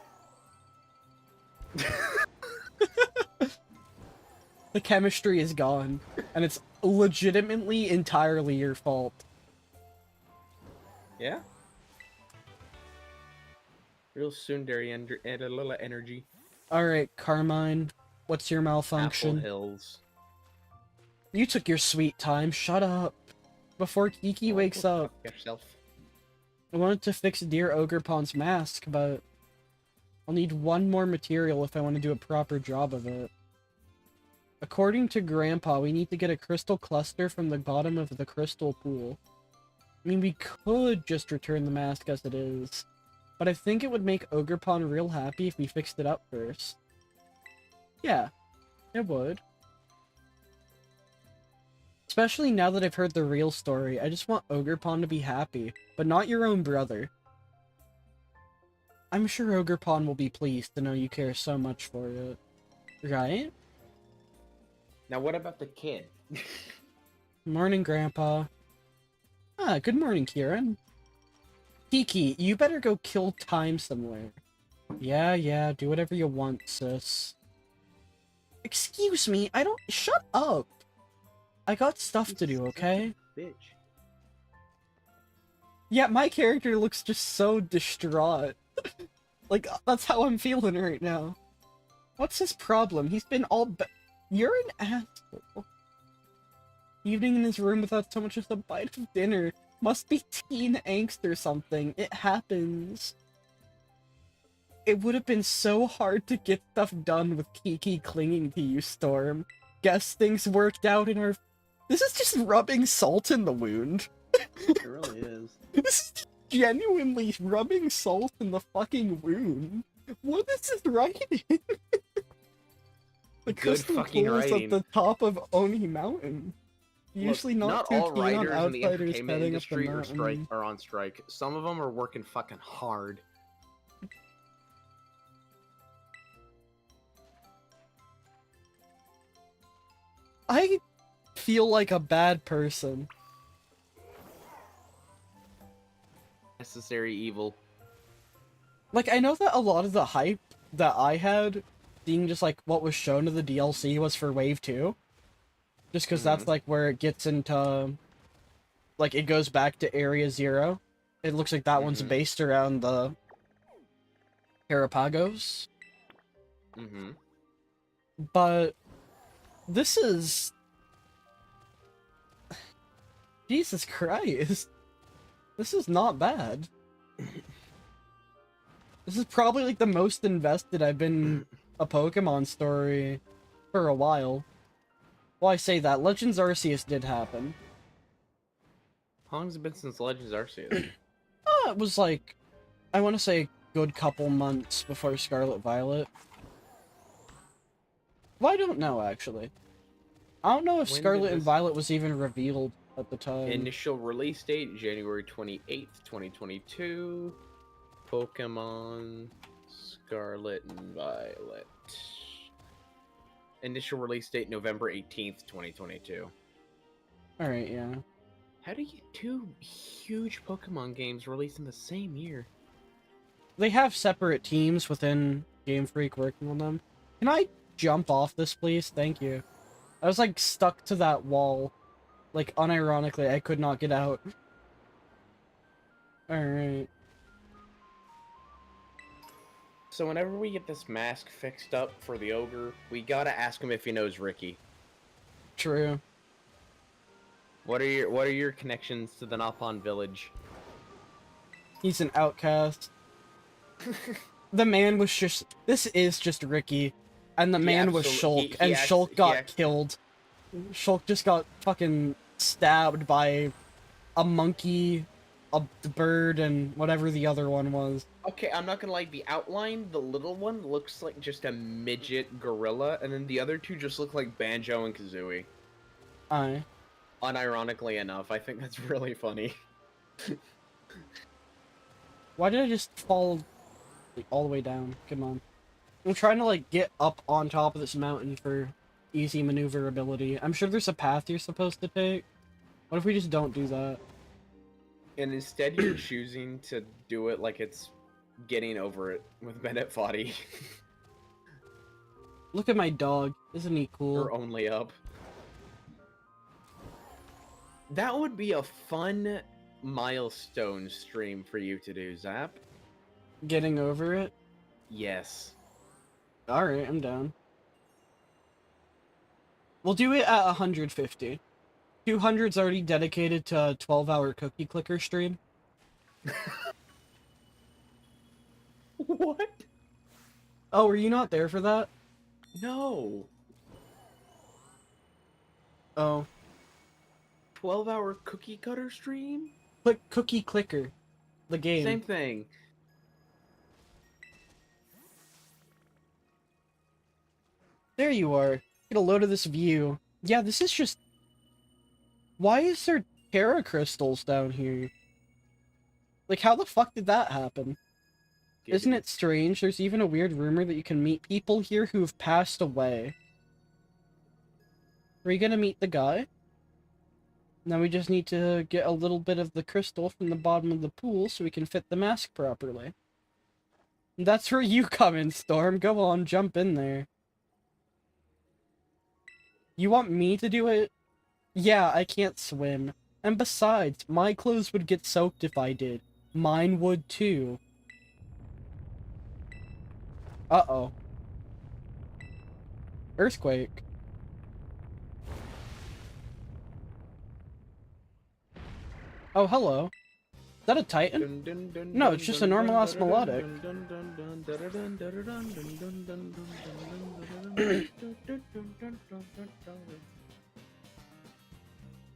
The chemistry is gone, and it's legitimately entirely your fault. Yeah. Real tsundere and a little energy. Alright, Carmine, what's your Apple malfunction? Hills. You took your sweet time, shut up. Before Kiki wakes Go up. fuck yourself. I wanted to fix Dear Ogrepond's mask, but I'll need one more material if I want to do a proper job of it. According to Grandpa, we need to get a crystal cluster from the bottom of the crystal pool. I mean, we could just return the mask as it is, but I think it would make Ogrepond real happy if we fixed it up first. Yeah, it would. Especially now that I've heard the real story, I just want Ogrepond to be happy, but not your own brother. I'm sure Ogrepond will be pleased to know you care so much for it. Right? Now what about the kid? Morning, Grandpa. Ah, good morning, Kieran. Kiki, you better go kill time somewhere. Yeah, do whatever you want, sis. Excuse me, I don't- shut up! I got stuff to do, okay? Bitch. Yeah, my character looks just so distraught. Like, that's how I'm feeling right now. What's his problem? He's been all You're an asshole. Evening in his room without so much as a bite of dinner. Must be teen angst or something. It happens. It would have been so hard to get stuff done with Kiki clinging to you, Storm. Guess things worked out in our... This is just rubbing salt in the wound. It really is. This is genuinely rubbing salt in the fucking wound. What is this writing? The Good crystal fucking pool is at writing. the top of Oni Mountain. Usually Look, not too all keen on writers in the outsiders entertainment heading up the industry mountain. are on strike. Some of them are working fucking hard. I feel like a bad person. Necessary evil. Like, I know that a lot of the hype that I had, seeing just like what was shown of the DLC was for Wave 2. Just because that's like where it gets into, like, it goes back to Area 0. It looks like that one's based around the Harapagos. But this is... Jesus Christ. This is not bad. This is probably like the most invested I've been a Pokemon story for a while. Well, I say that. Legends Arceus did happen. How long has it been since Legends Arceus? It was like, I want to say a good couple months before Scarlet Violet. Well, I don't know, actually. I don't know if When did Scarlet and this- Violet was even revealed at the time. Initial release date, January 28th, 2022. Pokemon Scarlet and Violet. Initial release date, November 18th, 2022. Alright, yeah. How do you get two huge Pokemon games released in the same year? They have separate teams within Game Freak working on them. Can I jump off this, please? Thank you. I was, like, stuck to that wall. Like, unironically, I could not get out. Alright. So whenever we get this mask fixed up for the ogre, we gotta ask him if he knows Ricky. True. What are your connections to the Napon village? He's an outcast. The man was just... This is just Ricky. And the man was Shulk. And Shulk got killed. Shulk just got fucking stabbed by a monkey, a bird, and whatever the other one was. Okay, I'm not gonna lie, the outline, the little one looks like just a midget gorilla, and then the other two just look like Banjo and Kazooie. Aye. Unironically enough, I think that's really funny. Why did I just fall like, all the way down? Come on. I'm trying to like get up on top of this mountain for easy maneuverability. I'm sure there's a path you're supposed to take. What if we just don't do that? And instead you're choosing to do it like it's getting over it with Bennett Foddy. Look at my dog. Isn't he cool? Or only up. That would be a fun milestone stream for you to do, Zap. Getting over it? Yes. Alright, I'm down. We'll do it at 150. 200's already dedicated to a 12-hour cookie clicker stream. What? Oh, were you not there for that? No. Oh. 12-hour cookie cutter stream? Click cookie clicker. The game. Same thing. There you are. Get a load of this view. Yeah, this is just... Why is there Terra crystals down here? Like, how the fuck did that happen? Isn't it strange? There's even a weird rumor that you can meet people here who have passed away. Are you gonna meet the guy? Now we just need to get a little bit of the crystal from the bottom of the pool so we can fit the mask properly. That's where you come in, Storm. Go on, jump in there. You want me to do it? Yeah, I can't swim. And besides, my clothes would get soaked if I did. Mine would too. Uh-oh. Earthquake. Oh, hello. Is that a Titan? No, it's just a normal-ass melodic.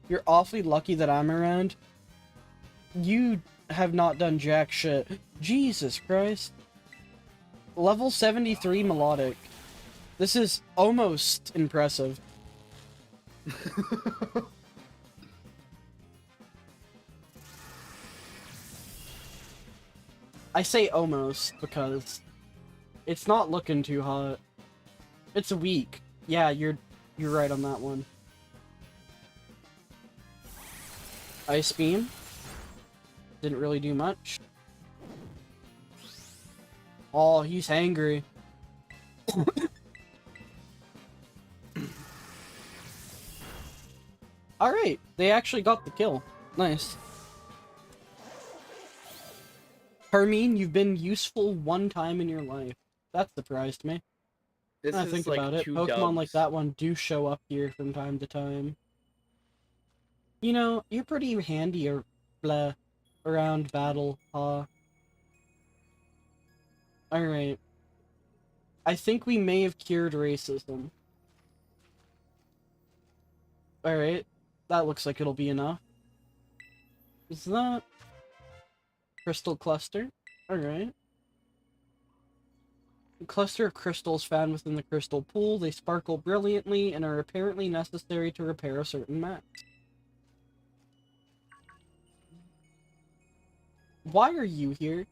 You're awfully lucky that I'm around. You have not done jack shit. Jesus Christ. Level 73 melodic. This is almost impressive. I say almost because it's not looking too hot. It's weak. Yeah, you're right on that one. Ice beam. Didn't really do much. Oh, he's angry. Alright, they actually got the kill. Nice. Hermine, you've been useful one time in your life. That surprised me. This I is think like about it. 2 Pokemon like dubs. that one do show up here from time to time. You know, you're pretty handy or blah around battle, huh? Alright. I think we may have cured racism. Alright. That looks like it'll be enough. Is that... Crystal cluster? Alright. A cluster of crystals found within the crystal pool. They sparkle brilliantly and are apparently necessary to repair a certain mask. Why are you here?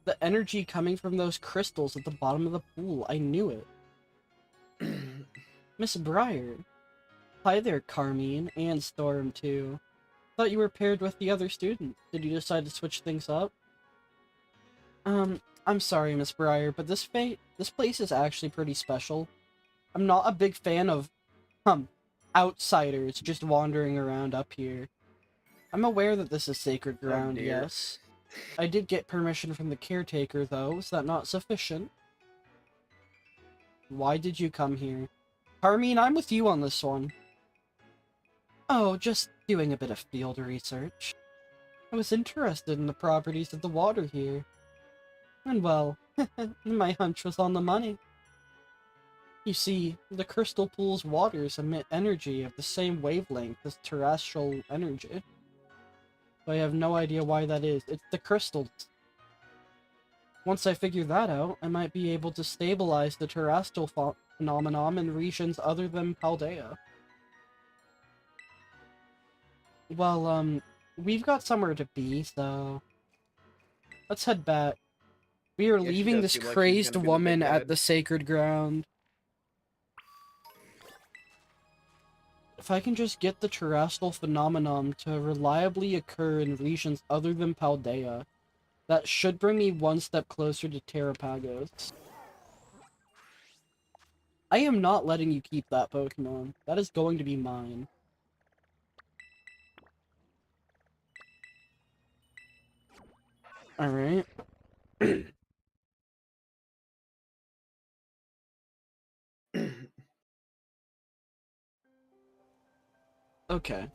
The energy coming from those crystals at the bottom of the pool. I knew it. Miss Briar. Hi there, Carmine, and Storm, too. Thought you were paired with the other student. Did you decide to switch things up? I'm sorry, Miss Briar, but this place is actually pretty special. I'm not a big fan of, outsiders just wandering around up here. I'm aware that this is sacred ground, dear. yes. I did get permission from the caretaker, though. Is that not sufficient? Why did you come here? Carmine, I'm with you on this one. Oh, just doing a bit of field research. I was interested in the properties of the water here. And well, my hunch was on the money. You see, the crystal pool's waters emit energy of the same wavelength as terrestrial energy. But I have no idea why that is. It's the crystals. Once I figure that out, I might be able to stabilize the terrestrial phenomenon in regions other than Paldea. Well, we've got somewhere to be, so... Let's head back. We are Yeah, she leaving does this seem like she's crazed gonna be the woman big at bad. the sacred ground. If I can just get the terrestrial phenomenon to reliably occur in regions other than Paldea, that should bring me one step closer to Terrapagos. I am not letting you keep that Pokemon. That is going to be mine. Alright. Okay.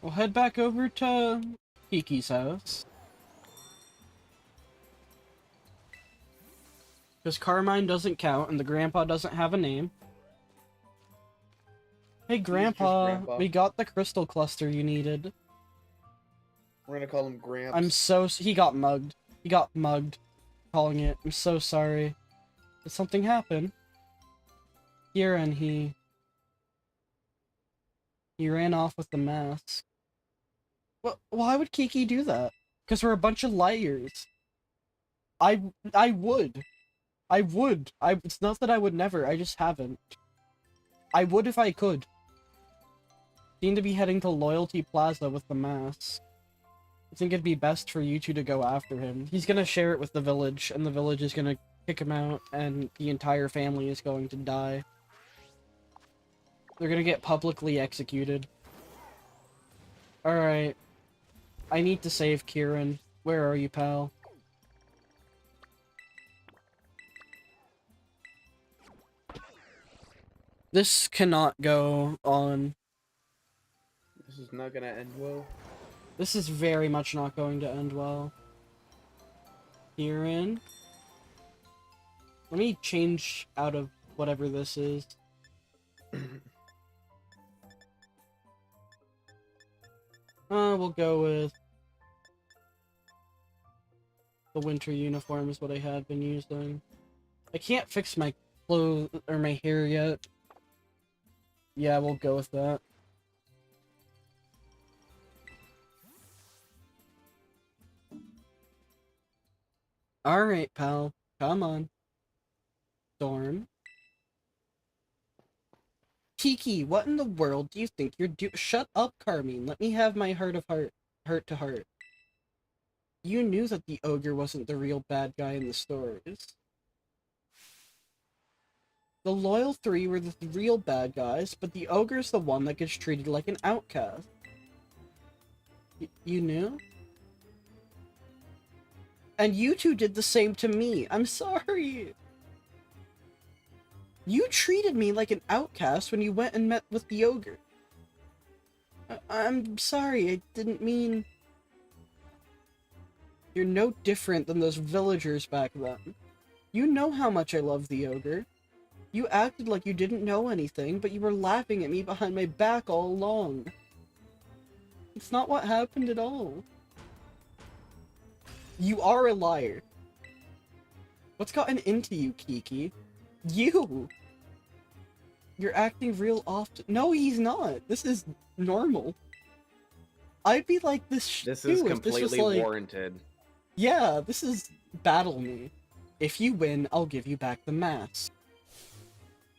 We'll head back over to Kiki's house. Because Carmine doesn't count and the grandpa doesn't have a name. Hey Grandpa, Grandpa. we got the crystal cluster you needed. We're gonna call him Gramps. I'm so... he got mugged. He got mugged. Calling it. I'm so sorry. Did something happen? Here and he ran off with the mask. Why would Kiki do that? Because we're a bunch of liars. I would. It's not that I would never, I just haven't. I would if I could. Seem to be heading to Loyalty Plaza with the mask. I think it'd be best for you two to go after him. He's gonna share it with the village, and the village is gonna kick him out, and the entire family is going to die. They're gonna get publicly executed. Alright. I need to save Kieran. Where are you, pal? This cannot go on. This is not gonna end well. This is very much not going to end well. Kieran. Let me change out of whatever this is. We'll go with the winter uniform is what I had been using. I can't fix my clothes or my hair yet. Yeah, we'll go with that. Alright, pal. Come on. Storm. Kiki, what in the world do you think you're Shut up, Carmine. Let me have my heart to heart. You knew that the ogre wasn't the real bad guy in the stories. The loyal three were the real bad guys, but the ogre's the one that gets treated like an outcast. You knew? And you two did the same to me. I'm sorry. You treated me like an outcast when you went and met with the ogre. I'm sorry, I didn't mean... You're no different than those villagers back then. You know how much I love the ogre. You acted like you didn't know anything, but you were laughing at me behind my back all along. It's not what happened at all. You are a liar. What's gotten into you, Kiki? You! You're acting real often. No, he's not. This is normal. I'd be like this This too is if completely this was like... warranted. Yeah, this is battle me. If you win, I'll give you back the mask.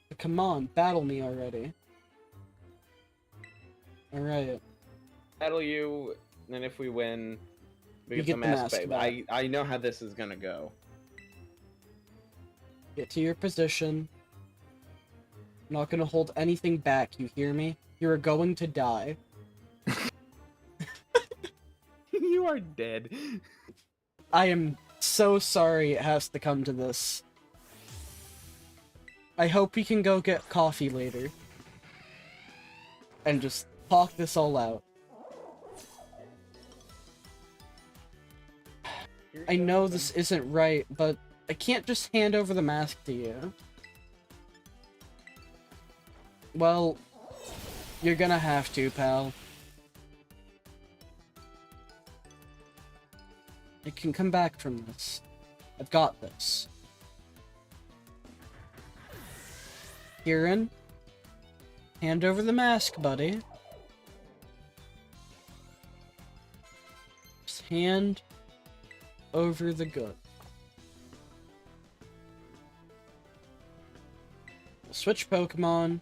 But come on, battle me already. Alright. Battle you, and if we win, we You get get the the mask mask back. back. I know how this is gonna go. Get to your position. I'm not gonna hold anything back, you hear me? You are going to die. You are dead. I am so sorry it has to come to this. I hope we can go get coffee later. And just talk this all out. I know this isn't right, but I can't just hand over the mask to you. Well, you're gonna have to, pal. I can come back from this. I've got this. Kieran, hand over the mask, buddy. Just hand over the gun. We'll switch Pokemon.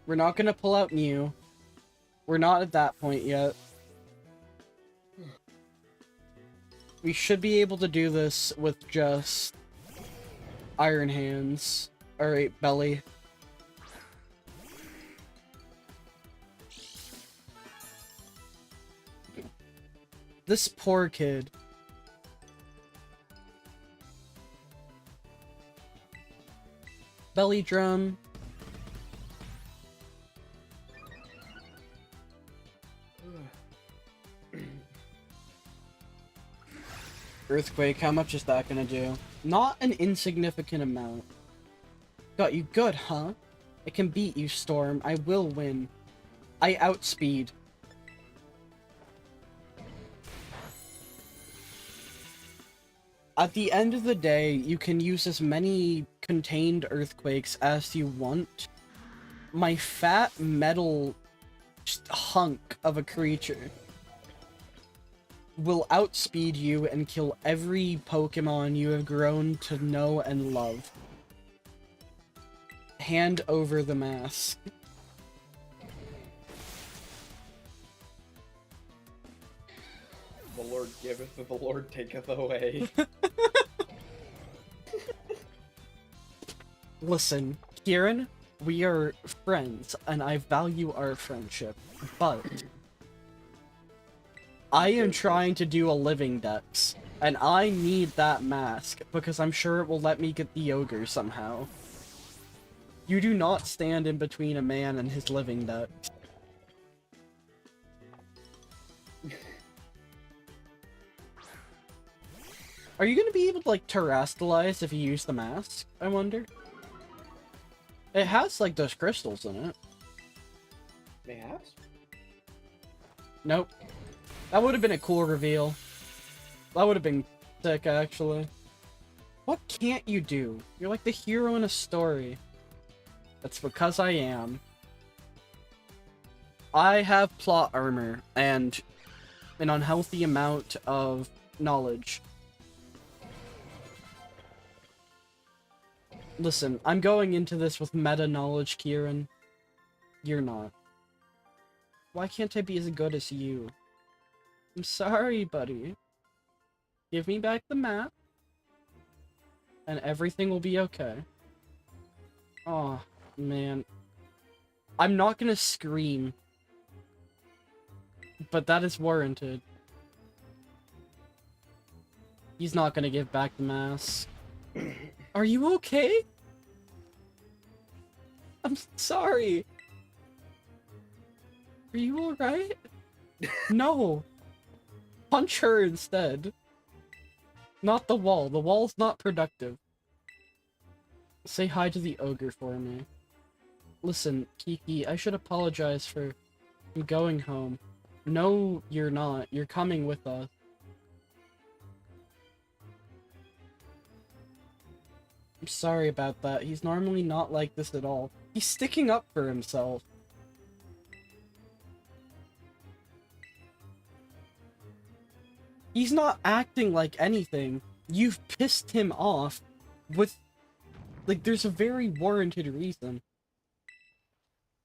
We're not gonna pull out Mew. We're not at that point yet. We should be able to do this with just Iron Hands. Alright, Belly. This poor kid. Belly drum. Earthquake, how much is that gonna do? Not an insignificant amount. Got you good, huh? I can beat you, Storm. I will win. I outspeed. At the end of the day, you can use as many contained earthquakes as you want. My fat metal just hunk of a creature will outspeed you and kill every Pokemon you have grown to know and love. Hand over the mask. The Lord giveth, the Lord taketh away. Listen, Kieran, we are friends, and I value our friendship, but I am trying to do a living dex, and I need that mask, because I'm sure it will let me get the ogre somehow. You do not stand in between a man and his living dex. Are you gonna be able to, like, terrestrialize if you use the mask, I wonder? It has, like, those crystals in it. They have? Nope. That would have been a cool reveal. That would have been sick, actually. What can't you do? You're like the hero in a story. That's because I am. I have plot armor and an unhealthy amount of knowledge. Listen, I'm going into this with meta knowledge, Kieran. You're not. Why can't I be as good as you? I'm sorry, buddy. Give me back the map, and everything will be okay. Oh, man. I'm not gonna scream, but that is warranted. He's not gonna give back the mask. Are you okay? I'm sorry. Are you alright? No. Punch her instead. Not the wall. The wall's not productive. Say hi to the ogre for me. Listen, Kiki, I should apologize for going home. No, you're not. You're coming with us. I'm sorry about that. He's normally not like this at all. He's sticking up for himself. He's not acting like anything. You've pissed him off with... Like, there's a very warranted reason.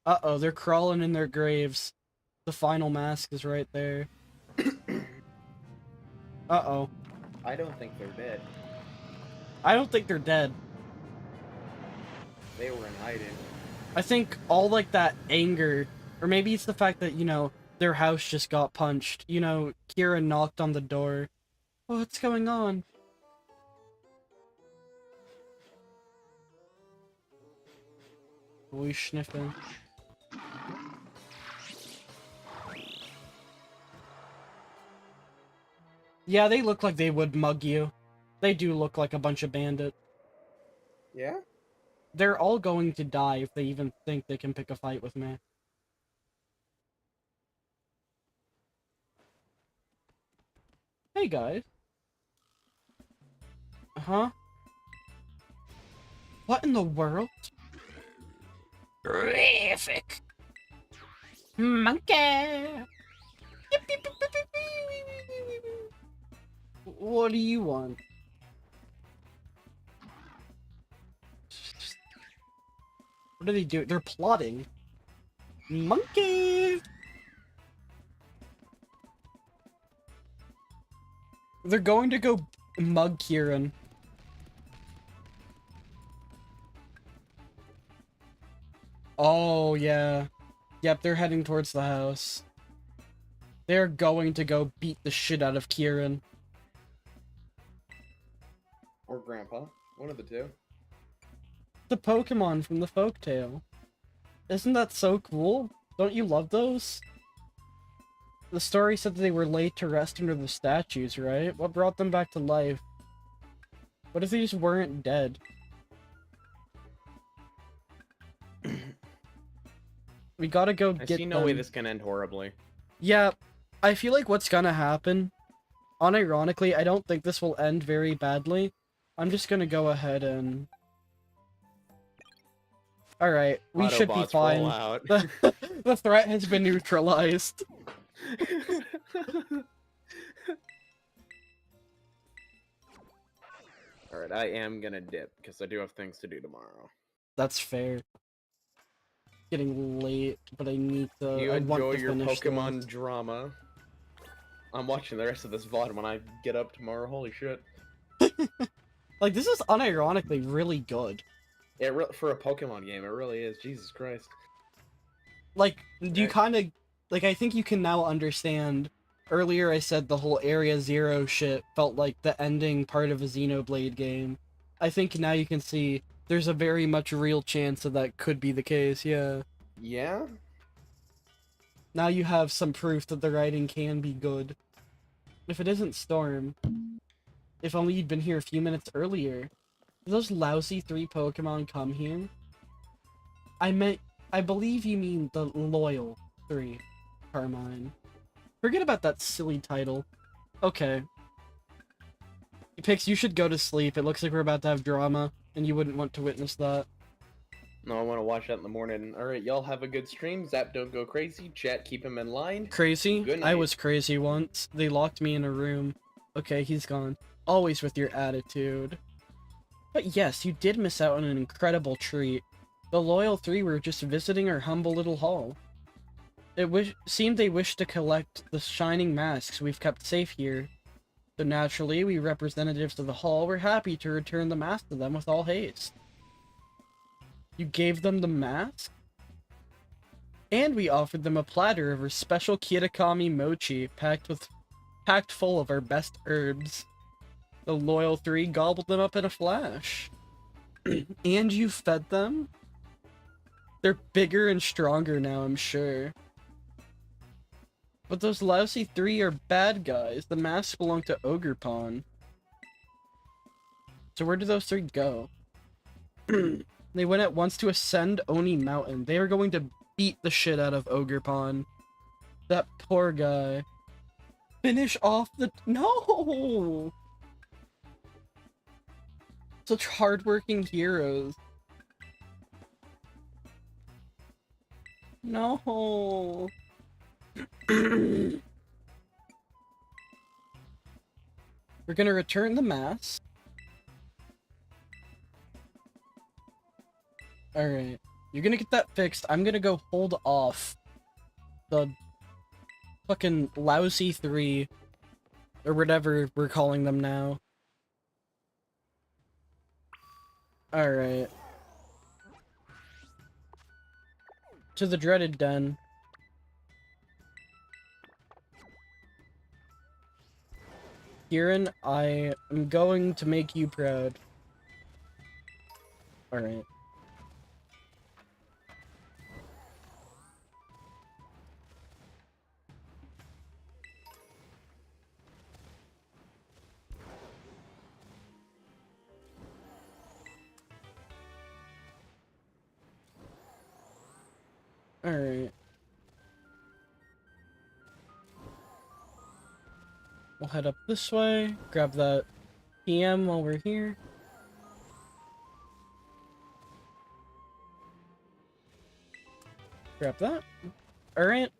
Uh-oh, they're crawling in their graves. The final mask is right there. Uh-oh. I don't think they're dead. I don't think they're dead. They were in hiding. I think all, like, that anger... Or maybe it's the fact that, you know, their house just got punched. You know, Kira knocked on the door. What's going on? We sniffing. Yeah, they look like they would mug you. They do look like a bunch of bandits. Yeah? They're all going to die if they even think they can pick a fight with me. Hey, guys. Huh? What in the world? Terrific! Monkey! What do you want? What do they do? They're plotting. Monkey! They're going to go mug Kieran. Oh, yeah. Yep, they're heading towards the house. They're going to go beat the shit out of Kieran. Or Grandpa. One of the two. The Pokemon from the folktale. Isn't that so cool? Don't you love those? The story said that they were laid to rest under the statues, right? What brought them back to life? What if they just weren't dead? We gotta go I get see them. no way this can end horribly. Yeah, I feel like what's gonna happen, unironically, I don't think this will end very badly. I'm just gonna go ahead and... Alright, we should be Autobots roll fine. out. The threat has been neutralized. Alright, I am gonna dip, because I do have things to do tomorrow. That's fair. Getting late, but I need to... You I want enjoy to your finish Pokemon this. drama. I'm watching the rest of this VOD when I get up tomorrow, holy shit. Like, this is unironically really good. For a Pokemon game, it really is, Jesus Christ. Like, you Okay. kind of... Like, I think you can now understand... Earlier I said the whole Area Zero shit felt like the ending part of a Xenoblade game. I think now you can see there's a very much real chance that that could be the case, yeah. Yeah? Now you have some proof that the writing can be good. If it isn't Storm, if only you'd been here a few minutes earlier. Did those lousy 3 Pokemon come here? I believe you mean the loyal 3, Carmine. Forget about that silly title. Okay. Pix, you should go to sleep. It looks like we're about to have drama, and you wouldn't want to witness that. No, I want to watch that in the morning. Alright, y'all have a good stream. Zap, don't go crazy. Chat, keep him in line. Crazy? Good I night. was crazy once. They locked me in a room. Okay, he's gone. Always with your attitude. But yes, you did miss out on an incredible treat. The Loyal 3 were just visiting our humble little hall. It seemed they wished to collect the shining masks we've kept safe here. So naturally, we representatives of the hall were happy to return the mask to them with all haste. You gave them the mask? And we offered them a platter of our special Kitakami mochi packed full of our best herbs. The Loyal 3 gobbled them up in a flash. And you fed them? They're bigger and stronger now, I'm sure. But those lousy 3 are bad guys. The masks belong to Ogre Pawn. So where do those 3 go? They went at once to ascend Oni Mountain. They are going to beat the shit out of Ogre Pawn. That poor guy. Finish off the... No! Such hardworking heroes. No. We're gonna return the mask. Alright. You're gonna get that fixed. I'm gonna go hold off the fucking lousy 3. Or whatever we're calling them now. Alright. To the dreaded den. Kieran, I am going to make you proud. Alright. Alright. We'll head up this way, grab that PM while we're here. Grab that. Alright.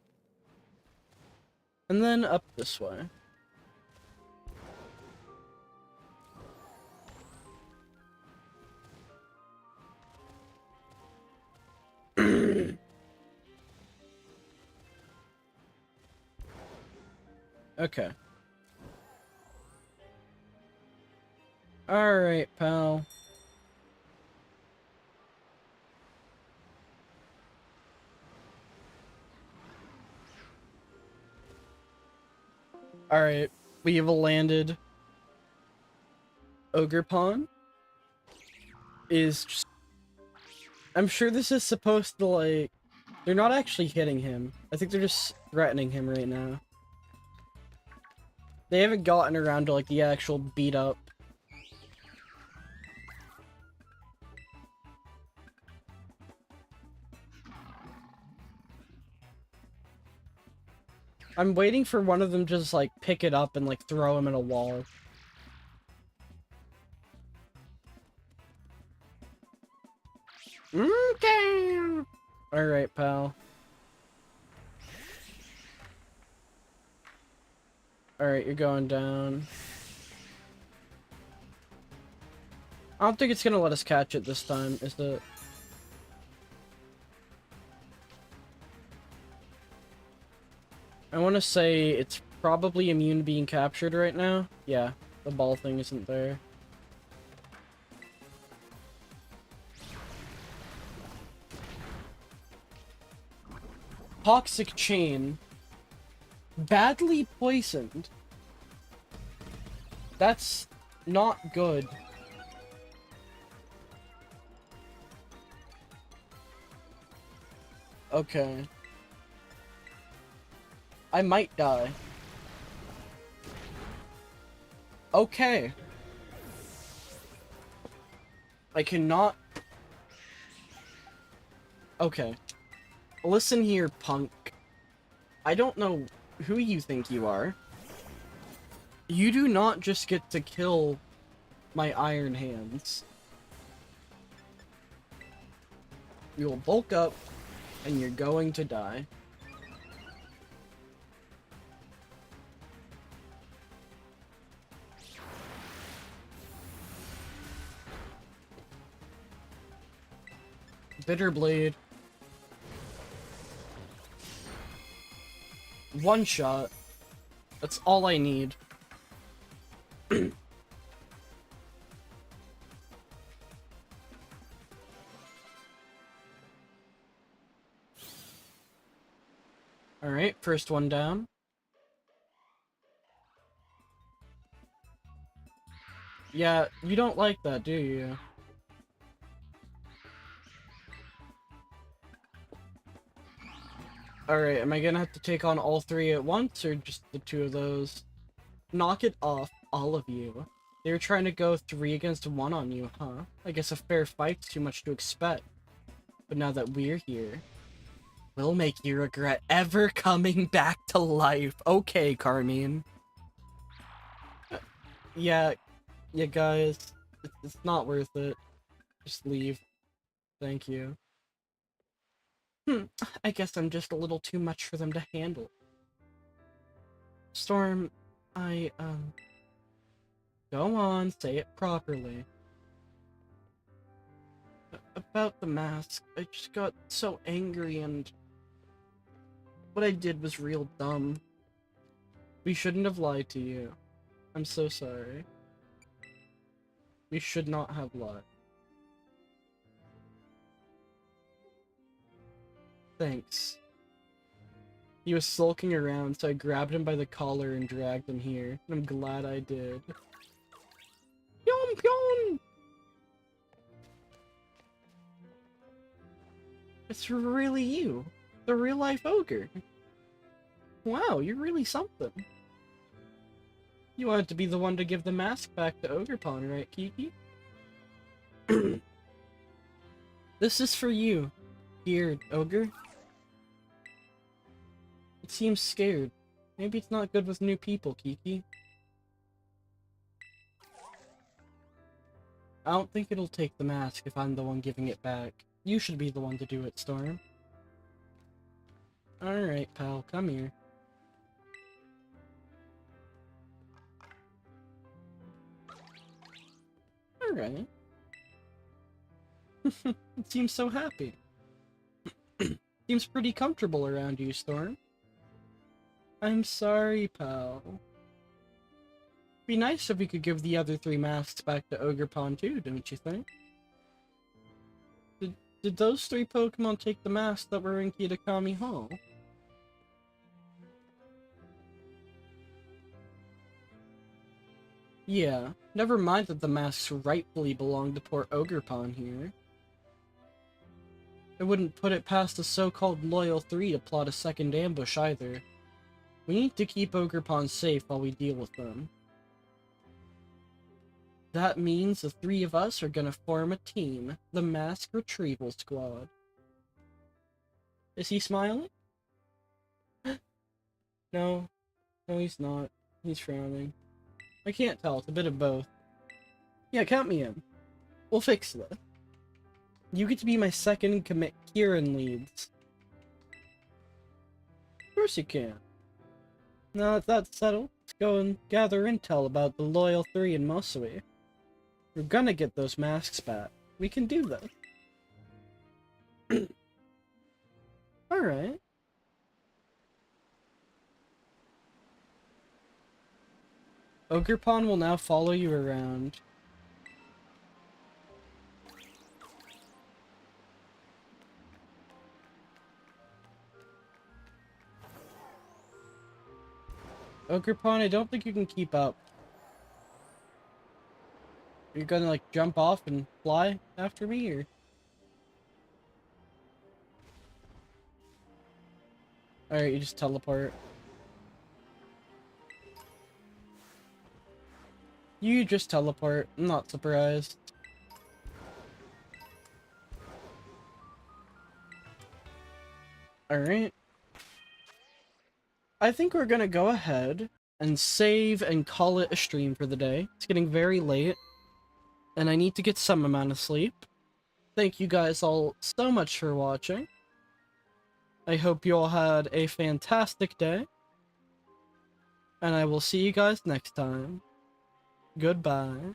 And then up this way. Okay. Alright, pal. Alright, we have landed. Ogre Pawn is just... I'm sure this is supposed to, like... They're not actually hitting him. I think they're just threatening him right now. They haven't gotten around to, like, the actual beat up. I'm waiting for one of them to just, like, pick it up and, like, throw him in a wall. Okay. Alright, pal. Alright, you're going down. I don't think it's gonna let us catch it this time, is it? I want to say it's probably immune to being captured right now. Yeah, the ball thing isn't there. Toxic chain. Badly poisoned. That's not good. Okay. I might die. Okay. I cannot... Okay. Listen here, punk. I don't know who you think you are. You do not just get to kill my iron hands. You will bulk up, and you're going to die. Bitter Blade. One shot. That's all I need. Alright, first one down. Yeah, you don't like that, do you? Alright, am I gonna have to take on all three at once, or just the two of those? Knock it off, all of you. They were trying to go 3 against 1 on you, huh? I guess a fair fight's too much to expect. But now that we're here, we'll make you regret ever coming back to life. Okay, Carmine. Yeah, guys, it's not worth it. Just leave. Thank you. I guess I'm just a little too much for them to handle. Storm, go on, say it properly. About the mask, I just got so angry and... What I did was real dumb. We shouldn't have lied to you. I'm so sorry. We should not have lied. Thanks. He was sulking around, so I grabbed him by the collar and dragged him here. And I'm glad I did. Pyong pyong! It's really you. The real-life ogre. Wow, you're really something. You wanted to be the one to give the mask back to Ogre Pawn, right, Kiki? This is for you, dear ogre. It seems scared. Maybe it's not good with new people, Kiki. I don't think it'll take the mask if I'm the one giving it back. You should be the one to do it, Storm. Alright, pal, come here. Alright. It seems so happy. Seems pretty comfortable around you, Storm. I'm sorry, pal. Be nice if we could give the other 3 masks back to Ogerpon too, don't you think? Did those 3 Pokemon take the masks that were in Kitakami Hall? Yeah, never mind that the masks rightfully belong to poor Ogerpon here. I wouldn't put it past the so-called Loyal 3 to plot a second ambush either. We need to keep Ogerpon safe while we deal with them. That means the 3 of us are gonna form a team, the Mask Retrieval Squad. Is he smiling? No. No, he's not. He's frowning. I can't tell, it's a bit of both. Yeah, count me in. We'll fix this. You get to be my second in commit Kieran leads. Of course you can. Now that that's settled, let's go and gather intel about the Loyal 3 in Mosui. We're gonna get those masks back. We can do this. Alright. Ogerpon will now follow you around. Ogerpon, I don't think you can keep up. You're gonna, like, jump off and fly after me, or? Alright, you just teleport. You just teleport. I'm not surprised. Alright. I think we're gonna go ahead and save and call it a stream for the day. It's getting very late, and I need to get some amount of sleep. Thank you guys all so much for watching. I hope you all had a fantastic day, and I will see you guys next time. Goodbye.